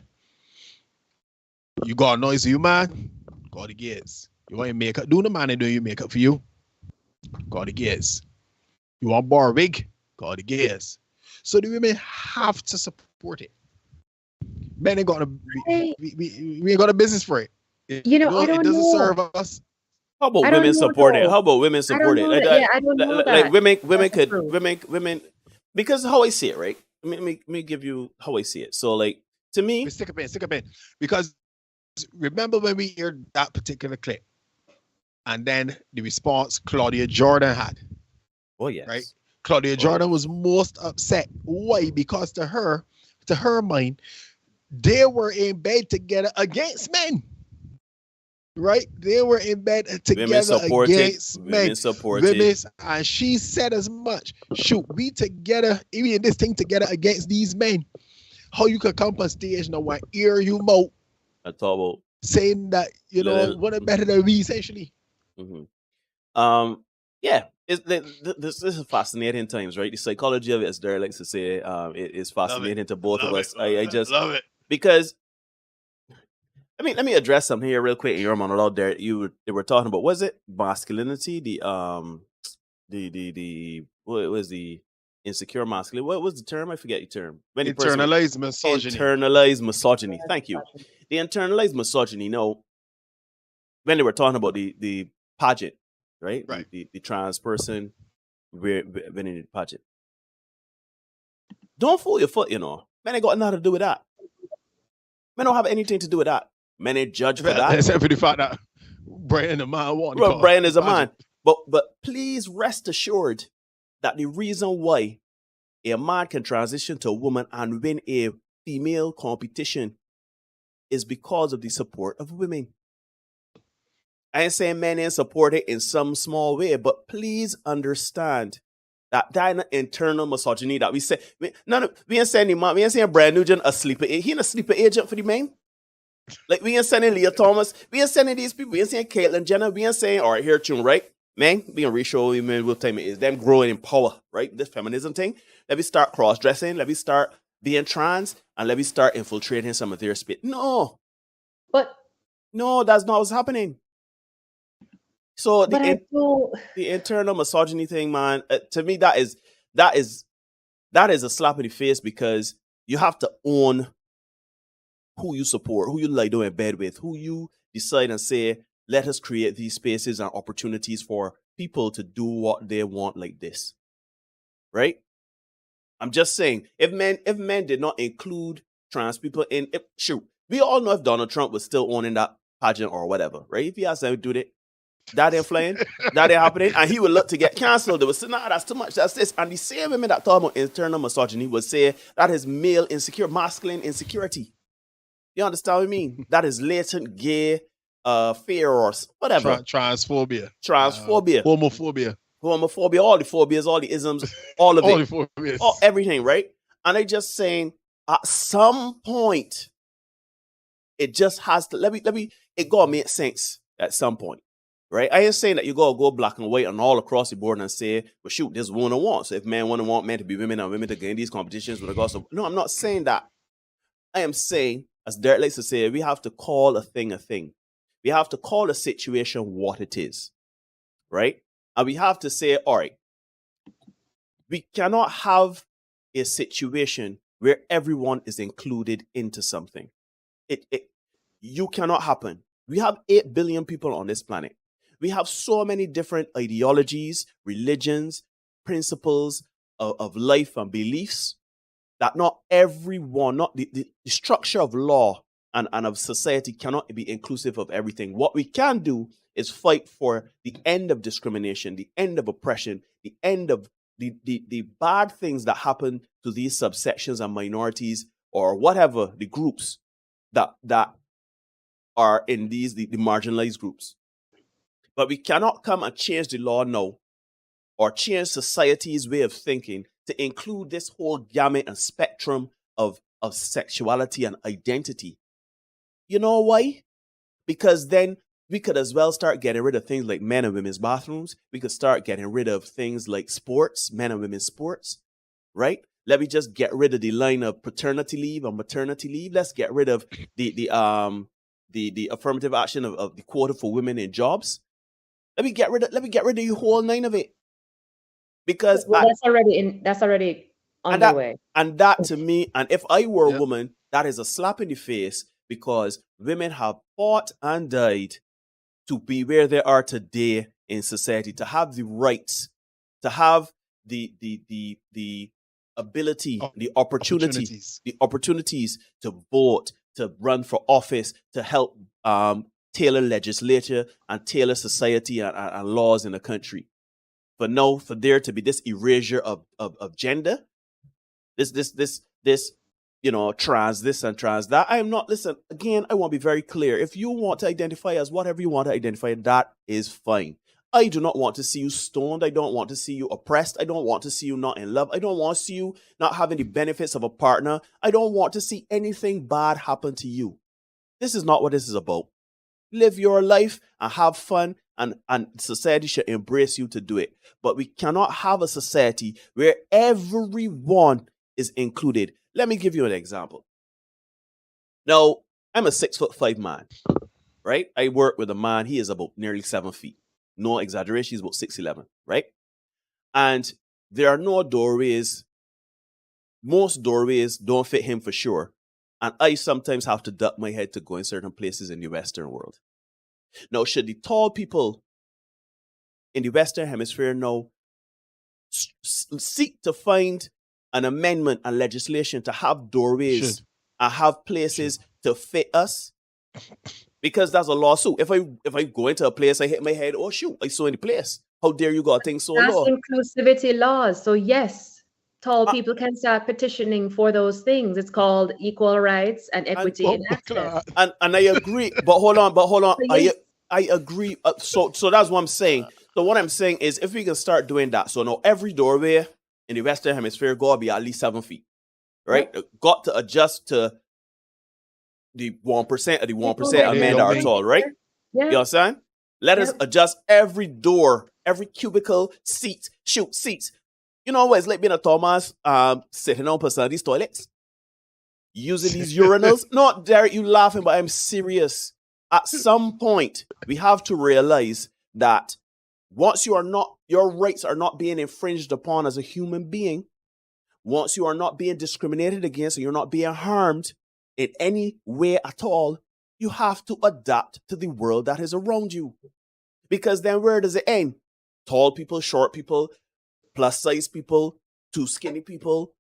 You got noise you man? Call the gays. You want your makeup? Do the man and do your makeup for you? Call the gays. You want bar wig? Call the gays. So the women have to support it. Men ain't got we ain't got a business for it. You know, I don't it doesn't know. serve us. How about I don't women know, support it? though. How about women support it? I don't know like that. women because how I see it, right? Let me give you how I see it. So like to me, stick a pin. Because remember when we heard that particular clip, and then the response Claudia Jordan had. Oh yes. Right? Claudia Jordan was most upset. Why? Because to her mind, they were in bed together against men. Right? They were in bed together against men. Women support it. And she said as much. Shoot, we together, even in this thing together against these men. How you could come on stage now and hear you mouth I thought about saying that, what are better than we essentially. Mm-hmm. Yeah, this is fascinating times, right? The psychology of it, as Derek likes to say, it is fascinating to both of us. I just love it because let me address something here real quick in your monologue there. They were talking about, was it masculinity? The what was the insecure masculinity? What was the term? I forget the term. Internalized misogyny. Internalized misogyny. Thank you. The internalized misogyny. When they were talking about the pageant, right? The trans person winning the pageant. Don't fool your foot, Man, ain't got nothing to do with that. Men don't have anything to do with that. Men ain't judged for that. Except for the fact that Brian the man won. Well, Brian is a man. But please rest assured that the reason why a man can transition to a woman and win a female competition is because of the support of women. I ain't saying men ain't support it in some small way, but please understand that internal misogyny that we say. We ain't saying we ain't saying Brian Nugent a sleeper. He ain't a sleeper agent for the men. Like we ain't sending Leah Thomas. We ain't sending these people. We ain't saying Caitlyn Jenner. We ain't saying, all right, here tune, right? Man, being reshow women what time it is. Them growing in power, right? This feminism thing. Let me start cross-dressing. Let me start being trans. And let me start infiltrating some of their spit. No, that's not what's happening. So the internal misogyny thing, man, to me that is a slap in the face, because you have to own who you support, who you lie down in bed with, who you decide and say, let us create these spaces and opportunities for people to do what they want like this. Right? I'm just saying, if men did not include trans people in, we all know if Donald Trump was still owning that pageant or whatever, right? If he asked them to do that ain't flying, that ain't happening, and he would look to get cancelled. They would say, nah, that's too much, that's this. And the same women that talk about internal misogyny would say that is male masculine insecurity. You understand what I mean? That is latent gay fear or whatever. Transphobia. Homophobia, all the phobias, all the isms, all of it. The phobias. Everything, right? And I just saying, at some point, it just has to, it gotta make sense at some point. Right? I ain't saying that you gotta go black and white and all across the board and say, well, shoot, this woman wants. So if men want men to be women and women to gain these competitions with regards to, no, I'm not saying that. I am saying, as Derek likes to say, we have to call a thing a thing. We have to call a situation what it is. Right? And we have to say, all right, we cannot have a situation where everyone is included into something. You cannot happen. We have 8 billion people on this planet. We have so many different ideologies, religions, principles of life and beliefs that not everyone, not the structure of law and of society cannot be inclusive of everything. What we can do is fight for the end of discrimination, the end of oppression, the end of the bad things that happen to these subsections and minorities or whatever the groups that are in these the marginalized groups. But we cannot come and change the law now or change society's way of thinking to include this whole gamut and spectrum of sexuality and identity You know why? Because then we could as well start getting rid of things like men and women's bathrooms. We could start getting rid of things like sports, men and women's sports, right? Let me just get rid of the line of paternity leave or maternity leave. Let's get rid of the affirmative action of the quota for women in jobs. Let me get rid of the whole nine of it. Because that's already underway. And that to me, and if I were a woman, that is a slap in the face, because women have fought and died to be where they are today in society, to have the rights, to have the ability, the opportunities to vote, to run for office, to help tailor legislature and tailor society and laws in the country. But no, for there to be this erasure of gender, this trans this and trans that. I am not, listen, again, I want to be very clear. If you want to identify as whatever you want to identify, that is fine. I do not want to see you stoned. I don't want to see you oppressed. I don't want to see you not in love. I don't want to see you not having the benefits of a partner. I don't want to see anything bad happen to you. This is not what this is about. Live your life and have fun, and society should embrace you to do it. But we cannot have a society where everyone is included. Let me give you an example. Now, I'm a 6'5" man, right? I work with a man. He is about nearly 7 feet. No exaggeration. He's about 6'11", right? And there are no doorways. Most doorways don't fit him for sure. And I sometimes have to duck my head to go in certain places in the Western world. Now, should the tall people in the Western Hemisphere now seek to find an amendment and legislation to have doorways and have places to fit us? Because that's a lawsuit. If I go into a place, I hit my head, oh shoot, I saw in the place. How dare you got things so low? That's inclusivity laws. So yes, tall people can start petitioning for those things. It's called equal rights and equity in access. And I agree. But hold on. So yes. I agree. So that's what I'm saying. So what I'm saying is, if we can start doing that, so now every doorway in the Western Hemisphere got to be at least 7 feet, right? Yep. Got to adjust to the 1% of the 1% of men that are tall, right? Yeah. You understand? Let us adjust every door, every cubicle, seats. You know what it's like being a Thomas sitting on these toilets, using these urinals. Not Derek, you laughing, but I'm serious. At some point, we have to realize that once your rights are not being infringed upon as a human being, once you are not being discriminated against and you're not being harmed in any way at all, you have to adapt to the world that is around you. Because then where does it end? Tall people, short people, plus size people, too skinny people.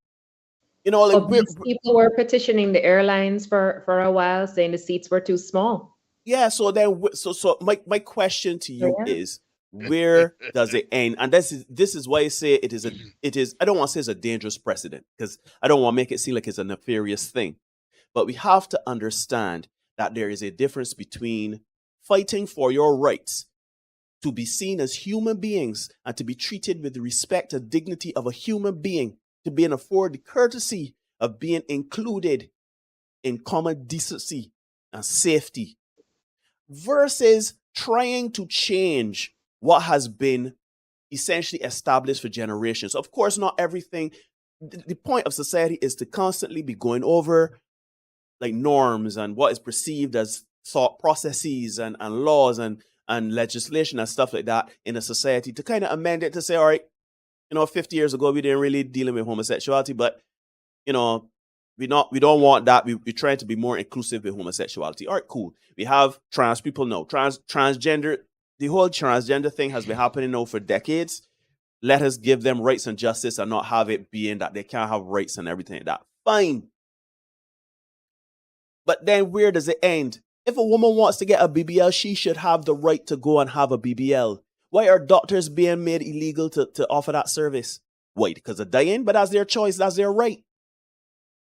You know, like people were petitioning the airlines for a while, saying the seats were too small. Yeah, so then my question to you is, where does it end? And this is why I say it is I don't want to say it's a dangerous precedent, because I don't want to make it seem like it's a nefarious thing. But we have to understand that there is a difference between fighting for your rights to be seen as human beings and to be treated with the respect and dignity of a human being, to be afforded the courtesy of being included in common decency and safety, versus trying to change what has been essentially established for generations. Of course, not everything. The point of society is to constantly be going over like norms and what is perceived as thought processes and laws and legislation and stuff like that in a society, to kind of amend it to say, all right, 50 years ago, we didn't really deal with homosexuality, but, we don't want that. We're trying to be more inclusive with homosexuality. All right, cool. We have trans people now. Transgender, the whole transgender thing has been happening now for decades. Let us give them rights and justice and not have it being that they can't have rights and everything like that. Fine. But then where does it end? If a woman wants to get a BBL, she should have the right to go and have a BBL. Why are doctors being made illegal to offer that service? Why? Because of dying? But that's their choice. That's their right.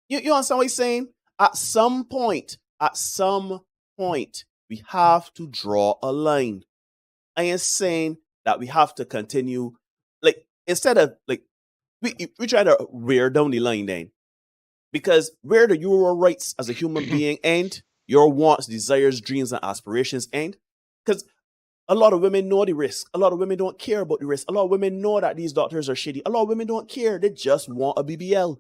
You understand what he's saying? At some point, we have to draw a line. I am saying that we have to continue, like, instead of, like, we try to wear down the line then. Because where do your rights as a human being end your wants, desires, dreams, and aspirations end. Because a lot of women know the risk. A lot of women don't care about the risk. A lot of women know that these doctors are shitty. A lot of women don't care. They just want a BBL.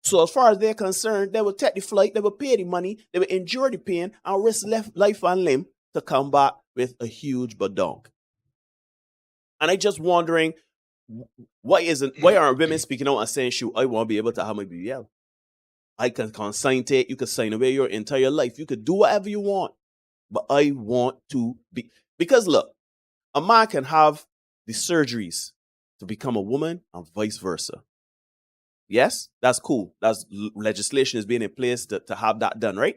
So as far as they're concerned, they will take the flight, they will pay the money, they will endure the pain, and risk life and limb to come back with a huge badonk. And I just wondering, why aren't women speaking out and saying, shoot, I want to be able to have my BBL. I can consign it, you can sign away your entire life, you could do whatever you want. But I want to be, because look, a man can have the surgeries to become a woman and vice versa. Yes, that's cool. That's legislation is being in place to have that done, right?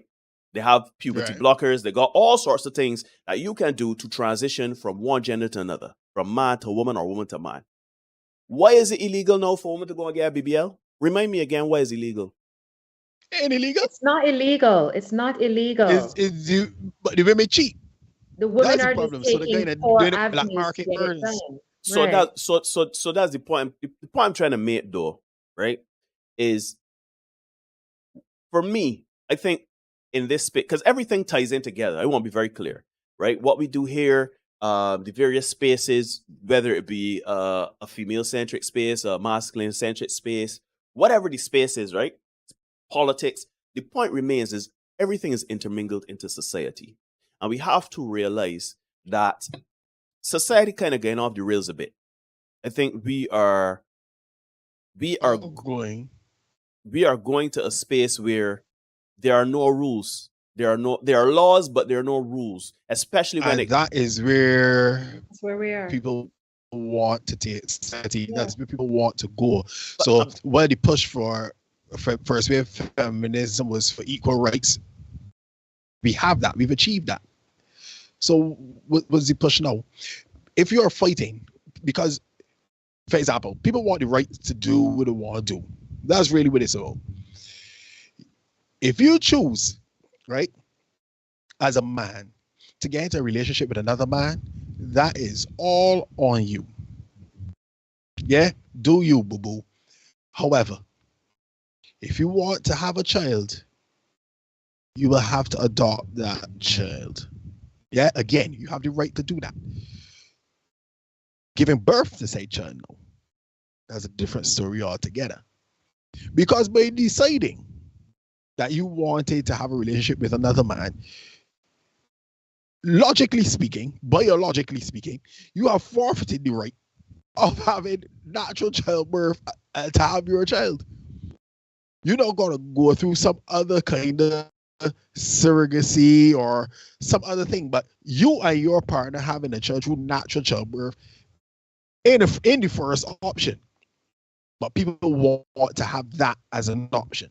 They have puberty blockers. They got all sorts of things that you can do to transition from one gender to another, from man to woman or woman to man. Why is it illegal now for a woman to go and get a BBL? Remind me again, why is it illegal? Ain't illegal. It's not illegal. It's not illegal. But the women cheat. The women That's are the problem. just So they're taking going to poor do the black avenues market to get it first. done. So Right. that's the point. The point I'm trying to make, though, right, is for me, I think in this space, because everything ties in together. I want to be very clear, right? What we do here, the various spaces, whether it be a female-centric space, a masculine-centric space, whatever the space is, right? Politics. The point remains is everything is intermingled into society, and we have to realize that society kind of getting off the rails a bit. I think we are going to a space where there are no rules. There are laws, but there are no rules. Especially when that is where That's where we are. people want to take society. That's where people want to go. So while the push for first wave feminism was for equal rights, we have that. We've achieved that. So what's the push now? If you're fighting, because, for example, people want the right to do what they want to do. That's really what it's about. If you choose, right, as a man, to get into a relationship with another man, that is all on you. Yeah, do you, boo-boo. However, if you want to have a child, you will have to adopt that child. Yeah, again, you have the right to do that. Giving birth to said child, no. That's a different story altogether. Because by deciding that you wanted to have a relationship with another man, logically speaking, biologically speaking, you have forfeited the right of having natural childbirth to have your child. You're not going to go through some other kind of surrogacy or some other thing, but you and your partner having a child through natural childbirth in the first option. But people want to have that as an option.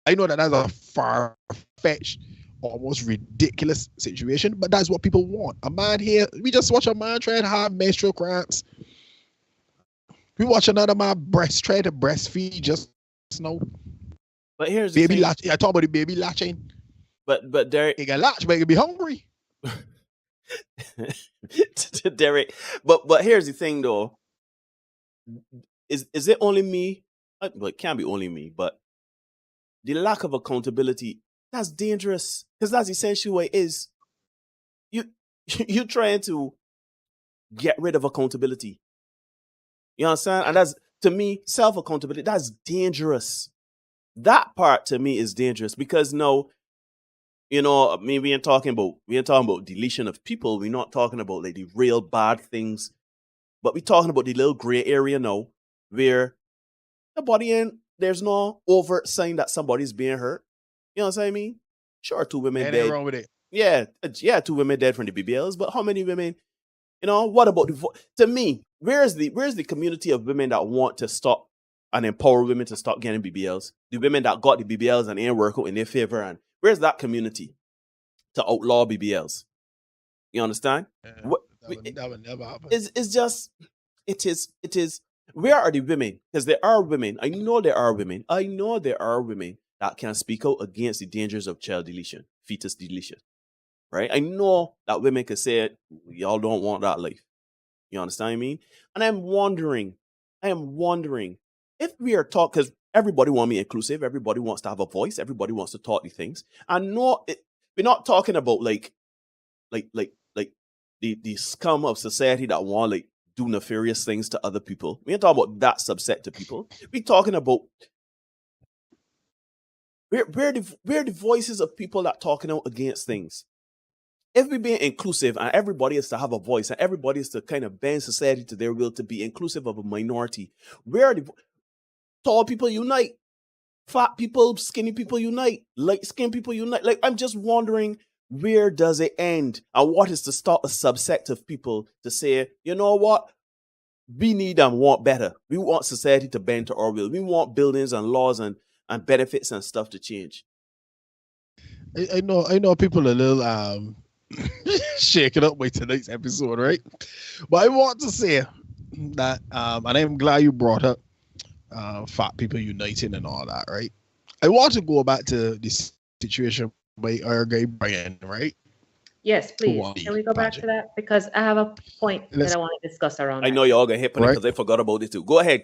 I know that that's a far-fetched, almost ridiculous situation, but that's what people want. A man here, we just watch a man try to have menstrual cramps. We watch another man try to breastfeed just now. But here's baby latch. I talk about the baby latching. But Derek, he can latch, but he can be hungry. Derek, but here's the thing though. Is it only me? Well, it can't be only me, but the lack of accountability, that's dangerous. Because that's essentially what it is. You're trying to get rid of accountability. You understand? And that's, to me, self-accountability, that's dangerous. That part to me is dangerous because no, you know, I mean, we ain't talking about deletion of people. We're not talking about like the real bad things, but we're talking about the little gray area now where the body ain't, there's no overt sign that somebody's being hurt. You know what I mean? Sure, 2 women dead. Ain't wrong with it. Yeah, 2 women dead from the BBLs, but how many women? You know, what about to me? Where's the community of women that want to stop and empower women to stop getting BBLs? The women that got the BBLs and ain't work out in their favor, and where's that community to outlaw BBLs? You understand? That would never happen. It's just it is. Where are the women? Because there are women. I know there are women that can speak out against the dangers of child deletion, fetus deletion. Right? I know that women can say it, y'all don't want that life. You understand what I mean? And I am wondering if we are talking, because everybody want to be inclusive. Everybody wants to have a voice. Everybody wants to talk these things. And we're not talking about like the scum of society that want like do nefarious things to other people. We ain't talking about that subset to people. We talking about we're the voices of people that talking out against things. If we being inclusive and everybody is to have a voice and everybody is to kind of bend society to their will to be inclusive of a minority, where are the tall people unite, fat people, skinny people unite, light skinned people unite? Like, I'm just wondering, where does it end? And what is to stop a subset of people to say, you know what? We need and want better. We want society to bend to our will. We want buildings and laws and benefits and stuff to change. I know people are a little shaken up by tonight's episode, right? But I want to say that, and I'm glad you brought up fat people uniting and all that, right? I want to go back to this situation by our guy Brian, right? Yes, please. Can we go back to that? Because I have a point that I want to discuss around I know y'all gonna hit on it because I forgot about it too. Go ahead.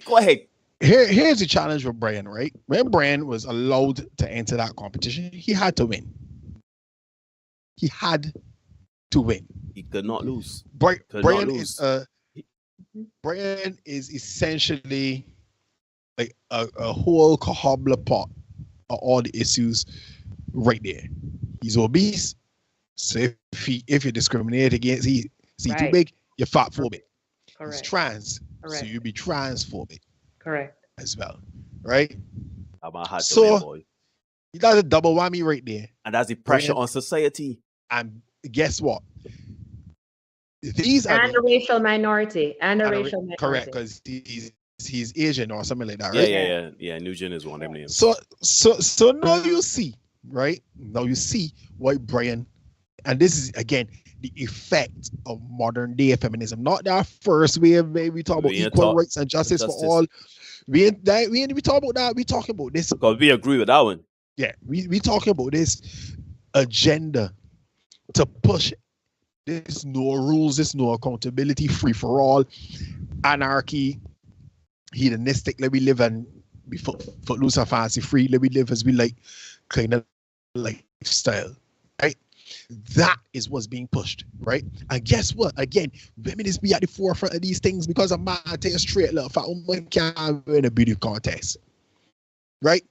Here's the challenge for Brian, right? When Brian was allowed to enter that competition, he had to win. He had to win. He could not lose. Brian is essentially like a whole cobbler pot of all the issues right there. He's obese, so if you discriminate against he's too big, you're fat phobic. Correct. He's trans, Correct. so you be transphobic. Correct. As well, right? So that's a double whammy right there, and that's the pressure on society. And guess what? These and a racial minority, correct, because he's Asian or something like that, right? Yeah. Nugent is one of them names. So now you see, right? Now you see why Brian, and this is again the effect of modern day feminism, not that first wave. We talk about equal rights and justice for all. We ain't talk about that. We talking about this because we agree with that one. Yeah, we talking about this agenda to push this no rules, this no accountability, free for all, anarchy, hedonistic. Let we live and be footloose and fancy free. Let we live as we like, kind of lifestyle, right? That is what's being pushed, right? And guess what? Again, women is be at the forefront of these things because a man take a straight love. A woman can't win a beauty contest, right?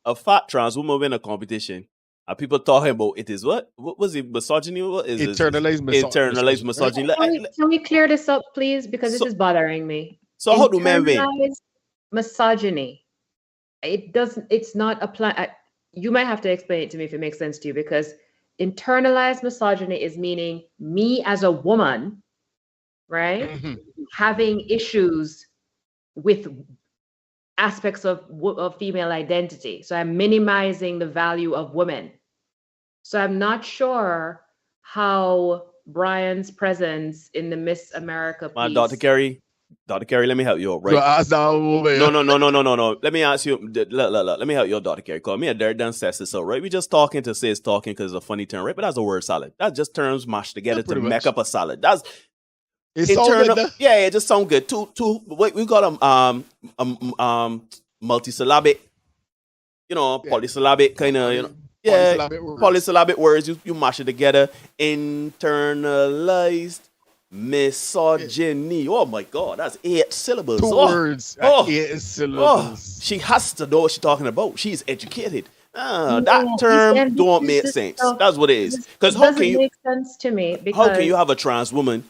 A fat trans woman win a competition. Are people talking about it is what? What was it? Misogyny? What is internalized misogyny? Right? Can we clear this up, please? Because this is bothering me. So how do men win? Misogyny. It doesn't. It's not apply. You might have to explain it to me if it makes sense to you, because internalized misogyny is meaning me as a woman, right, having issues with aspects of female identity. So I'm minimizing the value of women. So I'm not sure how Brian's presence in the Miss America piece. Dr. Carey, let me help you out, right? No. Let me ask you. Let me help you out, Dr. Carey. Call me a dirt done says so, right? We just talking to say it's talking because it's a funny term, right? But that's a word salad. That's just terms mashed together to make up a salad. That's internal. It just sound good. Wait, we got multisyllabic, polysyllabic kind of, polysyllabic words. You mash it together. Internalized misogyny. Oh my God, that's 8 syllables. 2 words. 8 syllables. She has to know what she's talking about. She's educated. That term don't make sense. That's what it is. Because how can you make sense to me? Because how can you have a trans woman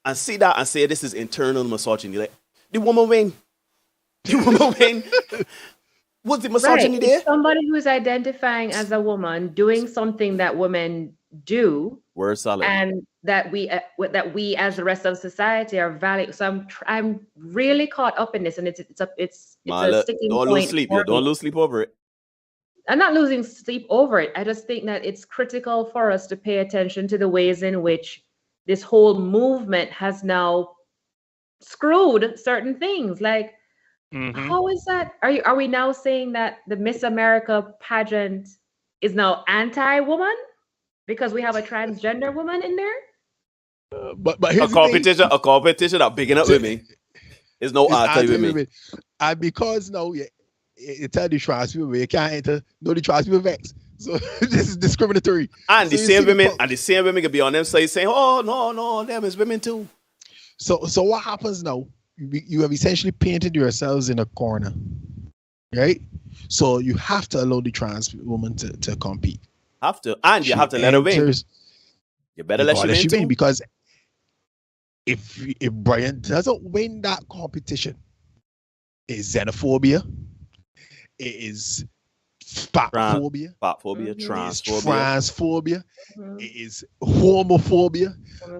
and see that and say this is internal misogyny? Like, the woman win. Was the misogyny there? It's somebody who's identifying as a woman doing something that women do. Word solid. And that we as the rest of society are valued. So I'm really caught up in this, and it's a sticking point. Don't lose sleep over it. I'm not losing sleep over it. I just think that it's critical for us to pay attention to the ways in which this whole movement has now screwed certain things. Like, how is that? Are we now saying that the Miss America pageant is now anti-woman because we have a transgender woman in there? But here's a competition that big enough with me is no anti-women. And because now you tell the trans people you can't enter, no the trans people vex. So this is discriminatory. And so the same women can be on them side saying, "Oh no, them is women too." So what happens now? You have essentially painted yourselves in a corner, right? So you have to allow the trans woman to compete. Have to, and you have to let her win. You better let her win because if Brian doesn't win that competition, it's xenophobia, it is fatphobia, transphobia, it is homophobia,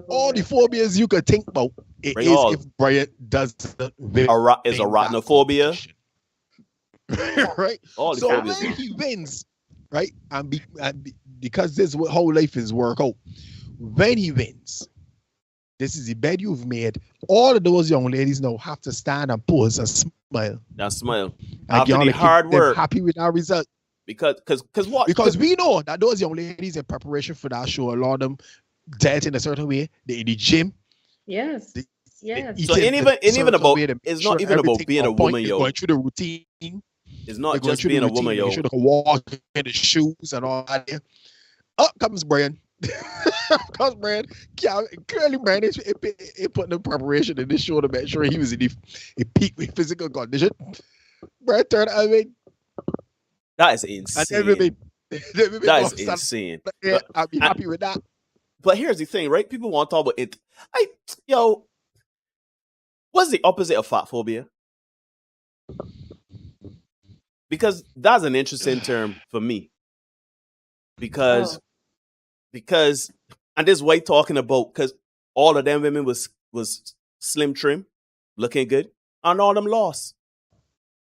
all the phobias you could think about. It is if Brian doesn't win. Is arachnophobia. Right? All the so phobias. when he wins, right? And because this is what whole life is work out. When he wins, this is the bed you've made. All of those young ladies now have to stand and pose and smile. That smile. Like After the hard work. Happy with our result. Because what? Because we know that those young ladies in preparation for that show, a lot of them diet in a certain way. They're in the gym. Yes. Yes. So it's not even about being a woman, yo. Going through the routine. It's not just being a woman, yo. You should walk in the shoes and all that. Up comes Brian. Comes Brian. Clearly, Brian is putting the preparation in this show to make sure he was in the peak physical condition. Brian turned out. That is insane. That is insane. I'll be happy with that. But here's the thing, right? People want to talk about it. What's the opposite of fat phobia? Because that's an interesting term for me. Because and this way talking about, because all of them women was slim trim, looking good, and all them lost.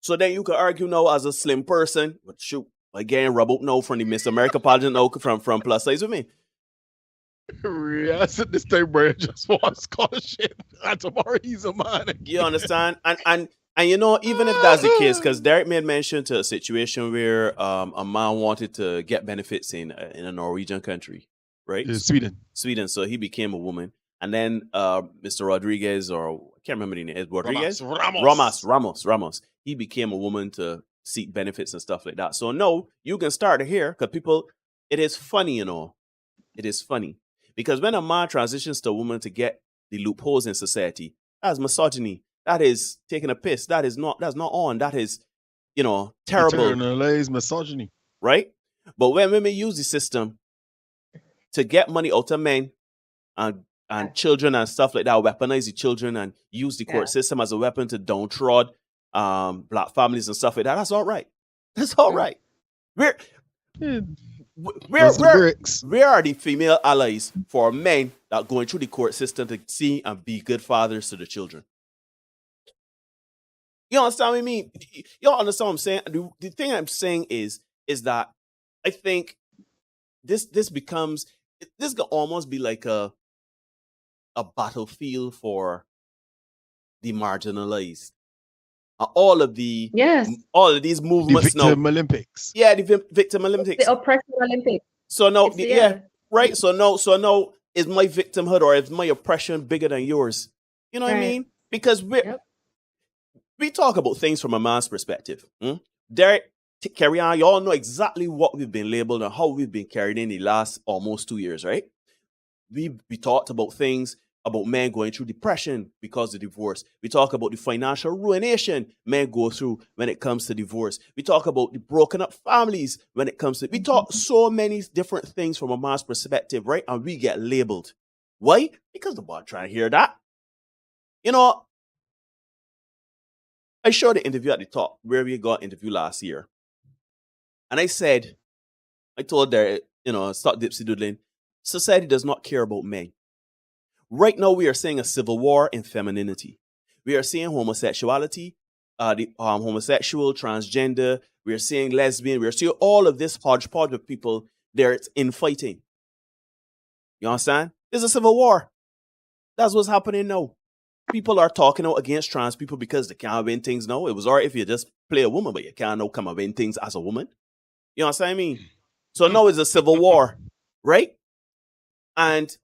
So then you could argue now as a slim person, but shoot, again, rub out no from the Miss America pageant, no from plus size with me. Yes, this time Brian just wants scholarship. And tomorrow he's a man. You understand? And you know, even if that's the case, because Derek made mention to a situation where a man wanted to get benefits in a Norwegian country, right? Sweden. So he became a woman. And then Mr. Rodriguez, or I can't remember the name, is Rodriguez? Ramos. He became a woman to seek benefits and stuff like that. So no, you can start here because people, it is funny, you know. It is funny. Because when a man transitions to a woman to get the loopholes in society, that's misogyny. That is taking a piss. That's not on. That is, terrible. Internalized misogyny. Right? But when women use the system to get money out of men and children and stuff like that, weaponize the children and use the court system as a weapon to downtrod black families and stuff like that, that's all right. That's all right. Where are the female allies for men that going through the court system to see and be good fathers to the children? You understand what I mean? You understand what I'm saying? The thing I'm saying is that I think this can almost be like a battlefield for the marginalized. All of these movements, the Victim Olympics. Yeah, the Victim Olympics, the Oppression Olympics. So no, right. So no, is my victimhood or is my oppression bigger than yours? You know what I mean? Because we talk about things from a man's perspective. Derek, carry on. Y'all know exactly what we've been labeled and how we've been carried in the last almost 2 years, right? We talked about things about men going through depression because of divorce. We talk about the financial ruination men go through when it comes to divorce. We talk about the broken up families when it comes to... We talk so many different things from a man's perspective, right? And we get labeled. Why? Because the boy trying to hear that. I showed the interview at the top where we got interview last year. And I told there, stop dipsy doodling. Society does not care about men. Right now, we are seeing a civil war in femininity. We are seeing homosexuality, the homosexual, transgender. We are seeing lesbian. We are seeing all of this hodgepodge of people there infighting. You understand? There's a civil war. That's what's happening now. People are talking out against trans people because they can't win things now. It was all right if you just play a woman, but you can't now come and win things as a woman. You know what I mean? So now it's a civil war, right? And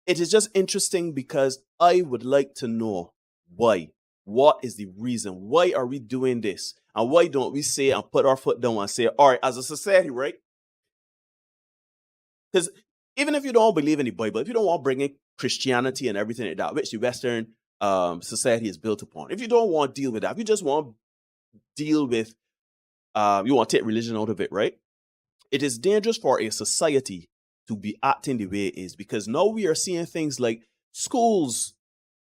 it is just interesting because I would like to know why. What is the reason? Why are we doing this? And why don't we say and put our foot down and say, all right, as a society, right? Because even if you don't believe in the Bible, if you don't want to bring in Christianity and everything like that, which the Western society is built upon, if you don't want to deal with that, if you just want to deal with, you want to take religion out of it, right? It is dangerous for a society to be acting the way it is, because now we are seeing things like schools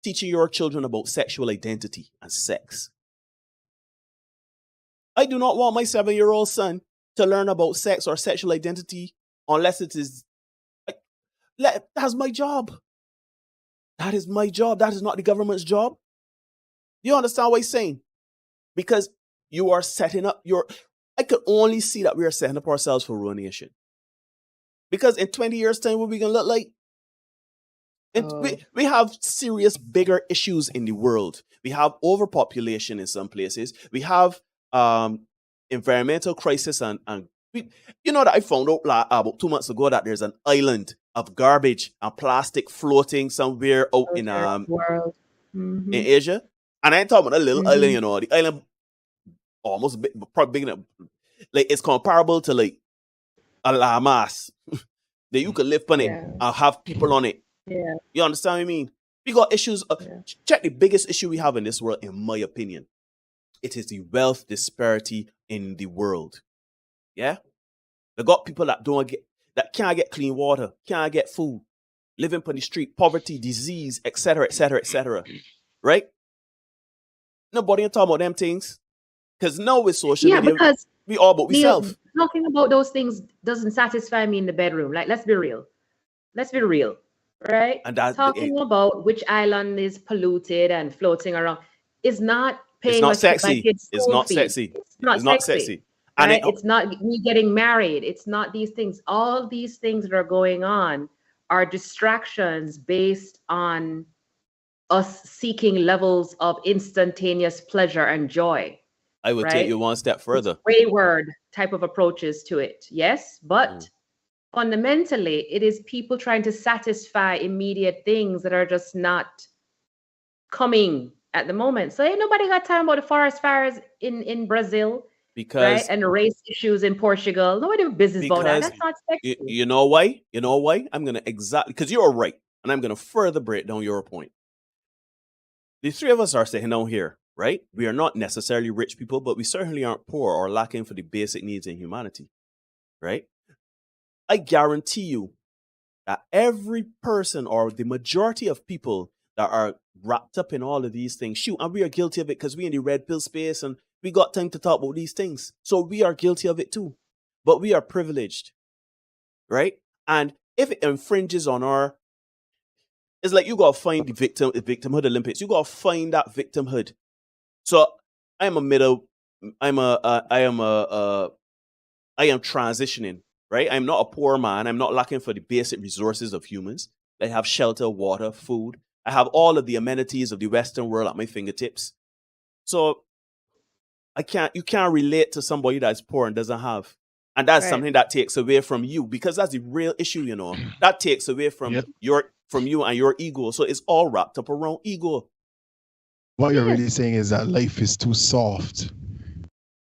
teaching your children about sexual identity and sex. I do not want my 7-year-old son to learn about sex or sexual identity unless it is, that's my job. That is my job. That is not the government's job. You understand what I'm saying? Because you are setting up I could only see that we are setting up ourselves for ruination. Because in 20 years' time, what are we going to look like? We have serious, bigger issues in the world. We have overpopulation in some places. We have environmental crisis, and you know that I found out about 2 months ago that there's an island of garbage and plastic floating somewhere out in world. In Asia. And I ain't talking about a little island, you know. The island almost probably big enough. Like, it's comparable to like a La Mas that you could live on it and have people on it. Yeah. You understand what I mean? We got issues. Check the biggest issue we have in this world, in my opinion. It is the wealth disparity in the world. Yeah? They got people that can't get clean water, can't get food, living on the street, poverty, disease, etc., etc., etc. Right? Nobody ain't talking about them things. Because now with social media, because we all about ourselves. Talking about those things doesn't satisfy me in the bedroom. Like, let's be real. Right? And talking about which island is polluted and floating around is not paying. It's not my sexy. kids' It's school not fee. sexy. It's not sexy. And right? It's not me getting married. It's not these things. All these things that are going on are distractions based on us seeking levels of instantaneous pleasure and joy. I would take you one step further. It's wayward type of approaches to it. Yes, but fundamentally, it is people trying to satisfy immediate things that are just not coming at the moment. So ain't nobody got time about the forest fires in Brazil, because right? And the race issues in Portugal. Nobody have business about that. That's not sexy. You know why? You know why? I'm gonna because you're right, and I'm gonna further break down your point. The three of us are sitting down here, right? We are not necessarily rich people, but we certainly aren't poor or lacking for the basic needs in humanity, right? I guarantee you that every person, or the majority of people that are wrapped up in all of these things, and we are guilty of it because we in the red pill space and we got time to talk about these things. So we are guilty of it too, but we are privileged, right? And if it infringes on it's like you got to find the victimhood Olympics. You got to find that victimhood. So I am transitioning. Right? I'm not a poor man. I'm not lacking for the basic resources of humans. I have shelter, water, food. I have all of the amenities of the Western world at my fingertips. So you can't relate to somebody that's poor and doesn't have. And that's something that takes away from you, because that's the real issue, you know. That takes away from you and your ego. So it's all wrapped up around ego. What you're really saying is that life is too soft.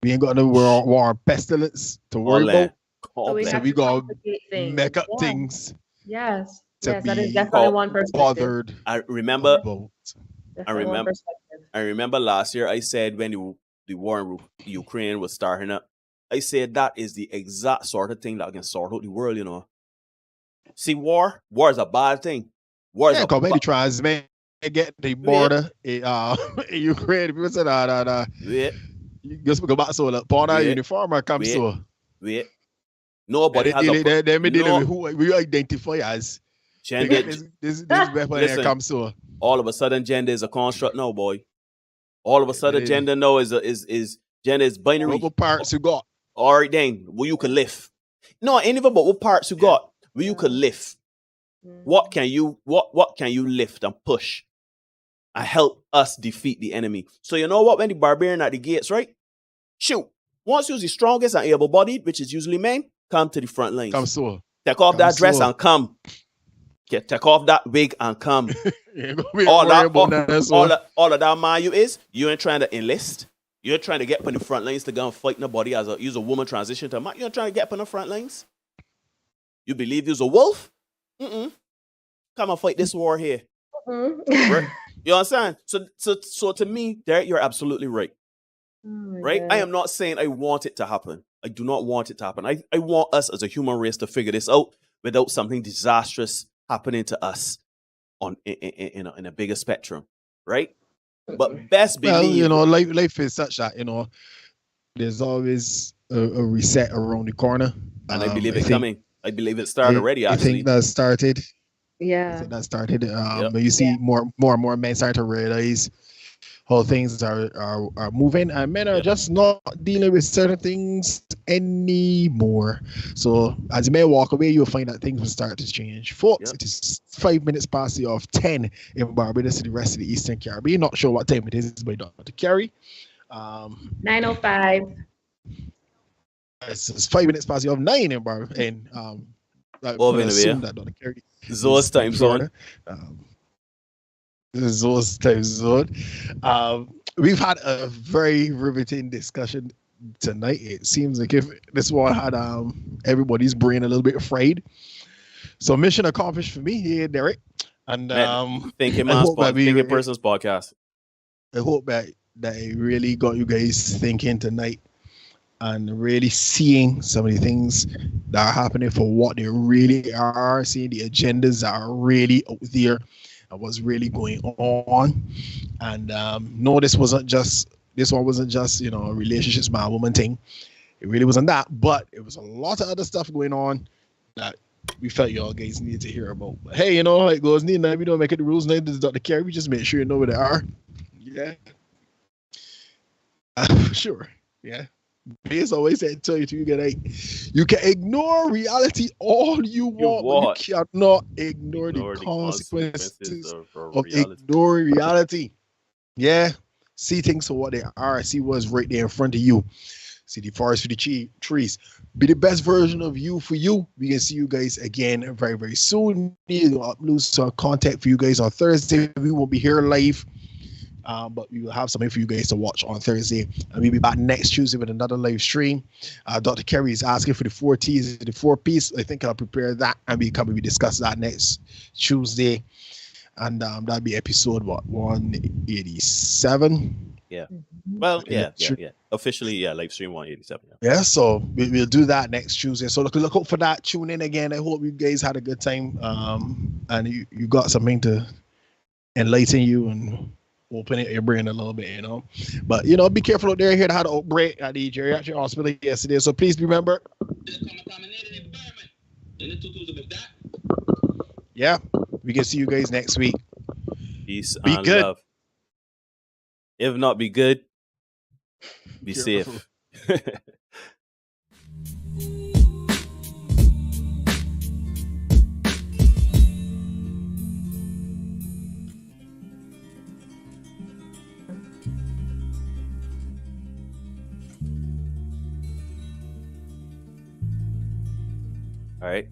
We ain't got no war pestilence to worry about. So we got to make up things. Yes. Yes, that is definitely one perspective. Bothered. I remember last year I said when the war in Ukraine was starting up, I said that is the exact sort of thing that can sort out the world, you know. See, war is a bad thing. War is because when you transmit get the border in Ukraine, people say you just go back so border uniform or come so. Wait. Nobody has who we identify as gender. This weapon comes so. All of a sudden, gender is a construct now, boy. All of a sudden, gender now is gender is binary. What parts you got? All right, then, where you can live. No, ain't even about what parts you got. Where you can live. What can you lift and push and help us defeat the enemy? So you know what? When the barbarian at the gates, right? Shoot. Once you're the strongest and able-bodied, which is usually men, come to the front lines. Come so. Take off that dress and come. Take off that wig and come. all of that man you ain't trying to enlist. You ain't trying to get up in the front lines to go and fight nobody as use a woman transition to a man. You ain't trying to get up in the front lines. You believe you're a wolf? Come and fight this war here. Right? You understand? So to me, Derek, you're absolutely right. Right? God. I am not saying I want it to happen. I do not want it to happen. I want us as a human race to figure this out without something disastrous happening to us in a bigger spectrum, right? But best believe, life is such that there's always a reset around the corner, and I believe it's coming. I believe it started already. Actually, I think that started. Yeah, I think that started. But you see more and more men start to realize how things are moving, and men are just not dealing with certain things anymore. So as you may walk away, you'll find that things will start to change. Folks, it is 5 minutes past the hour of 10 in Barbados and the rest of the Eastern Caribbean. Not sure what time it is by Dr. Carey. 9:05. It's 5 minutes past the hour of 9 in Barbados. And that Dr. Carey Zoe's time zone. Zoe's time zone. We've had a very riveting discussion tonight. It seems like if this one had everybody's brain a little bit afraid. So mission accomplished for me here, Derek. And thinking person's podcast. I hope that it really got you guys thinking tonight and really seeing some of the things that are happening for what they really are, seeing the agendas that are really out there and what's really going on. And no, this one wasn't just relationships man woman thing. It really wasn't that, but it was a lot of other stuff going on that we felt y'all guys needed to hear about. But hey, how it goes. We don't make it the rules. Neither does Dr. Carey. We just make sure you know where they are. Yeah. Sure. Yeah. Base always said to you you can ignore reality all you want, but you cannot ignore the consequences of ignoring reality. Yeah. See things for what they are. See what's right there in front of you. See the forest for the trees. Be the best version of you for you. We can see you guys again very, very soon. We'll upload some content for you guys on Thursday. We won't be here live. But we will have something for you guys to watch on Thursday. And we'll be back next Tuesday with another live stream. Dr. Carey is asking for the 4 T's, the 4 piece. I think I'll prepare that and we discuss that next Tuesday. And that'll be episode 187. Yeah. Well, yeah. Officially, live stream 187. Yeah, so we'll do that next Tuesday. So look out for that. Tune in again. I hope you guys had a good time. And you got something to enlighten you and open your brain a little bit, But be careful out there. Here had an outbreak at the geriatric hospital yesterday. So please remember. Yeah, we can see you guys next week. Peace and good. Love. If not, be good. Be safe. All right.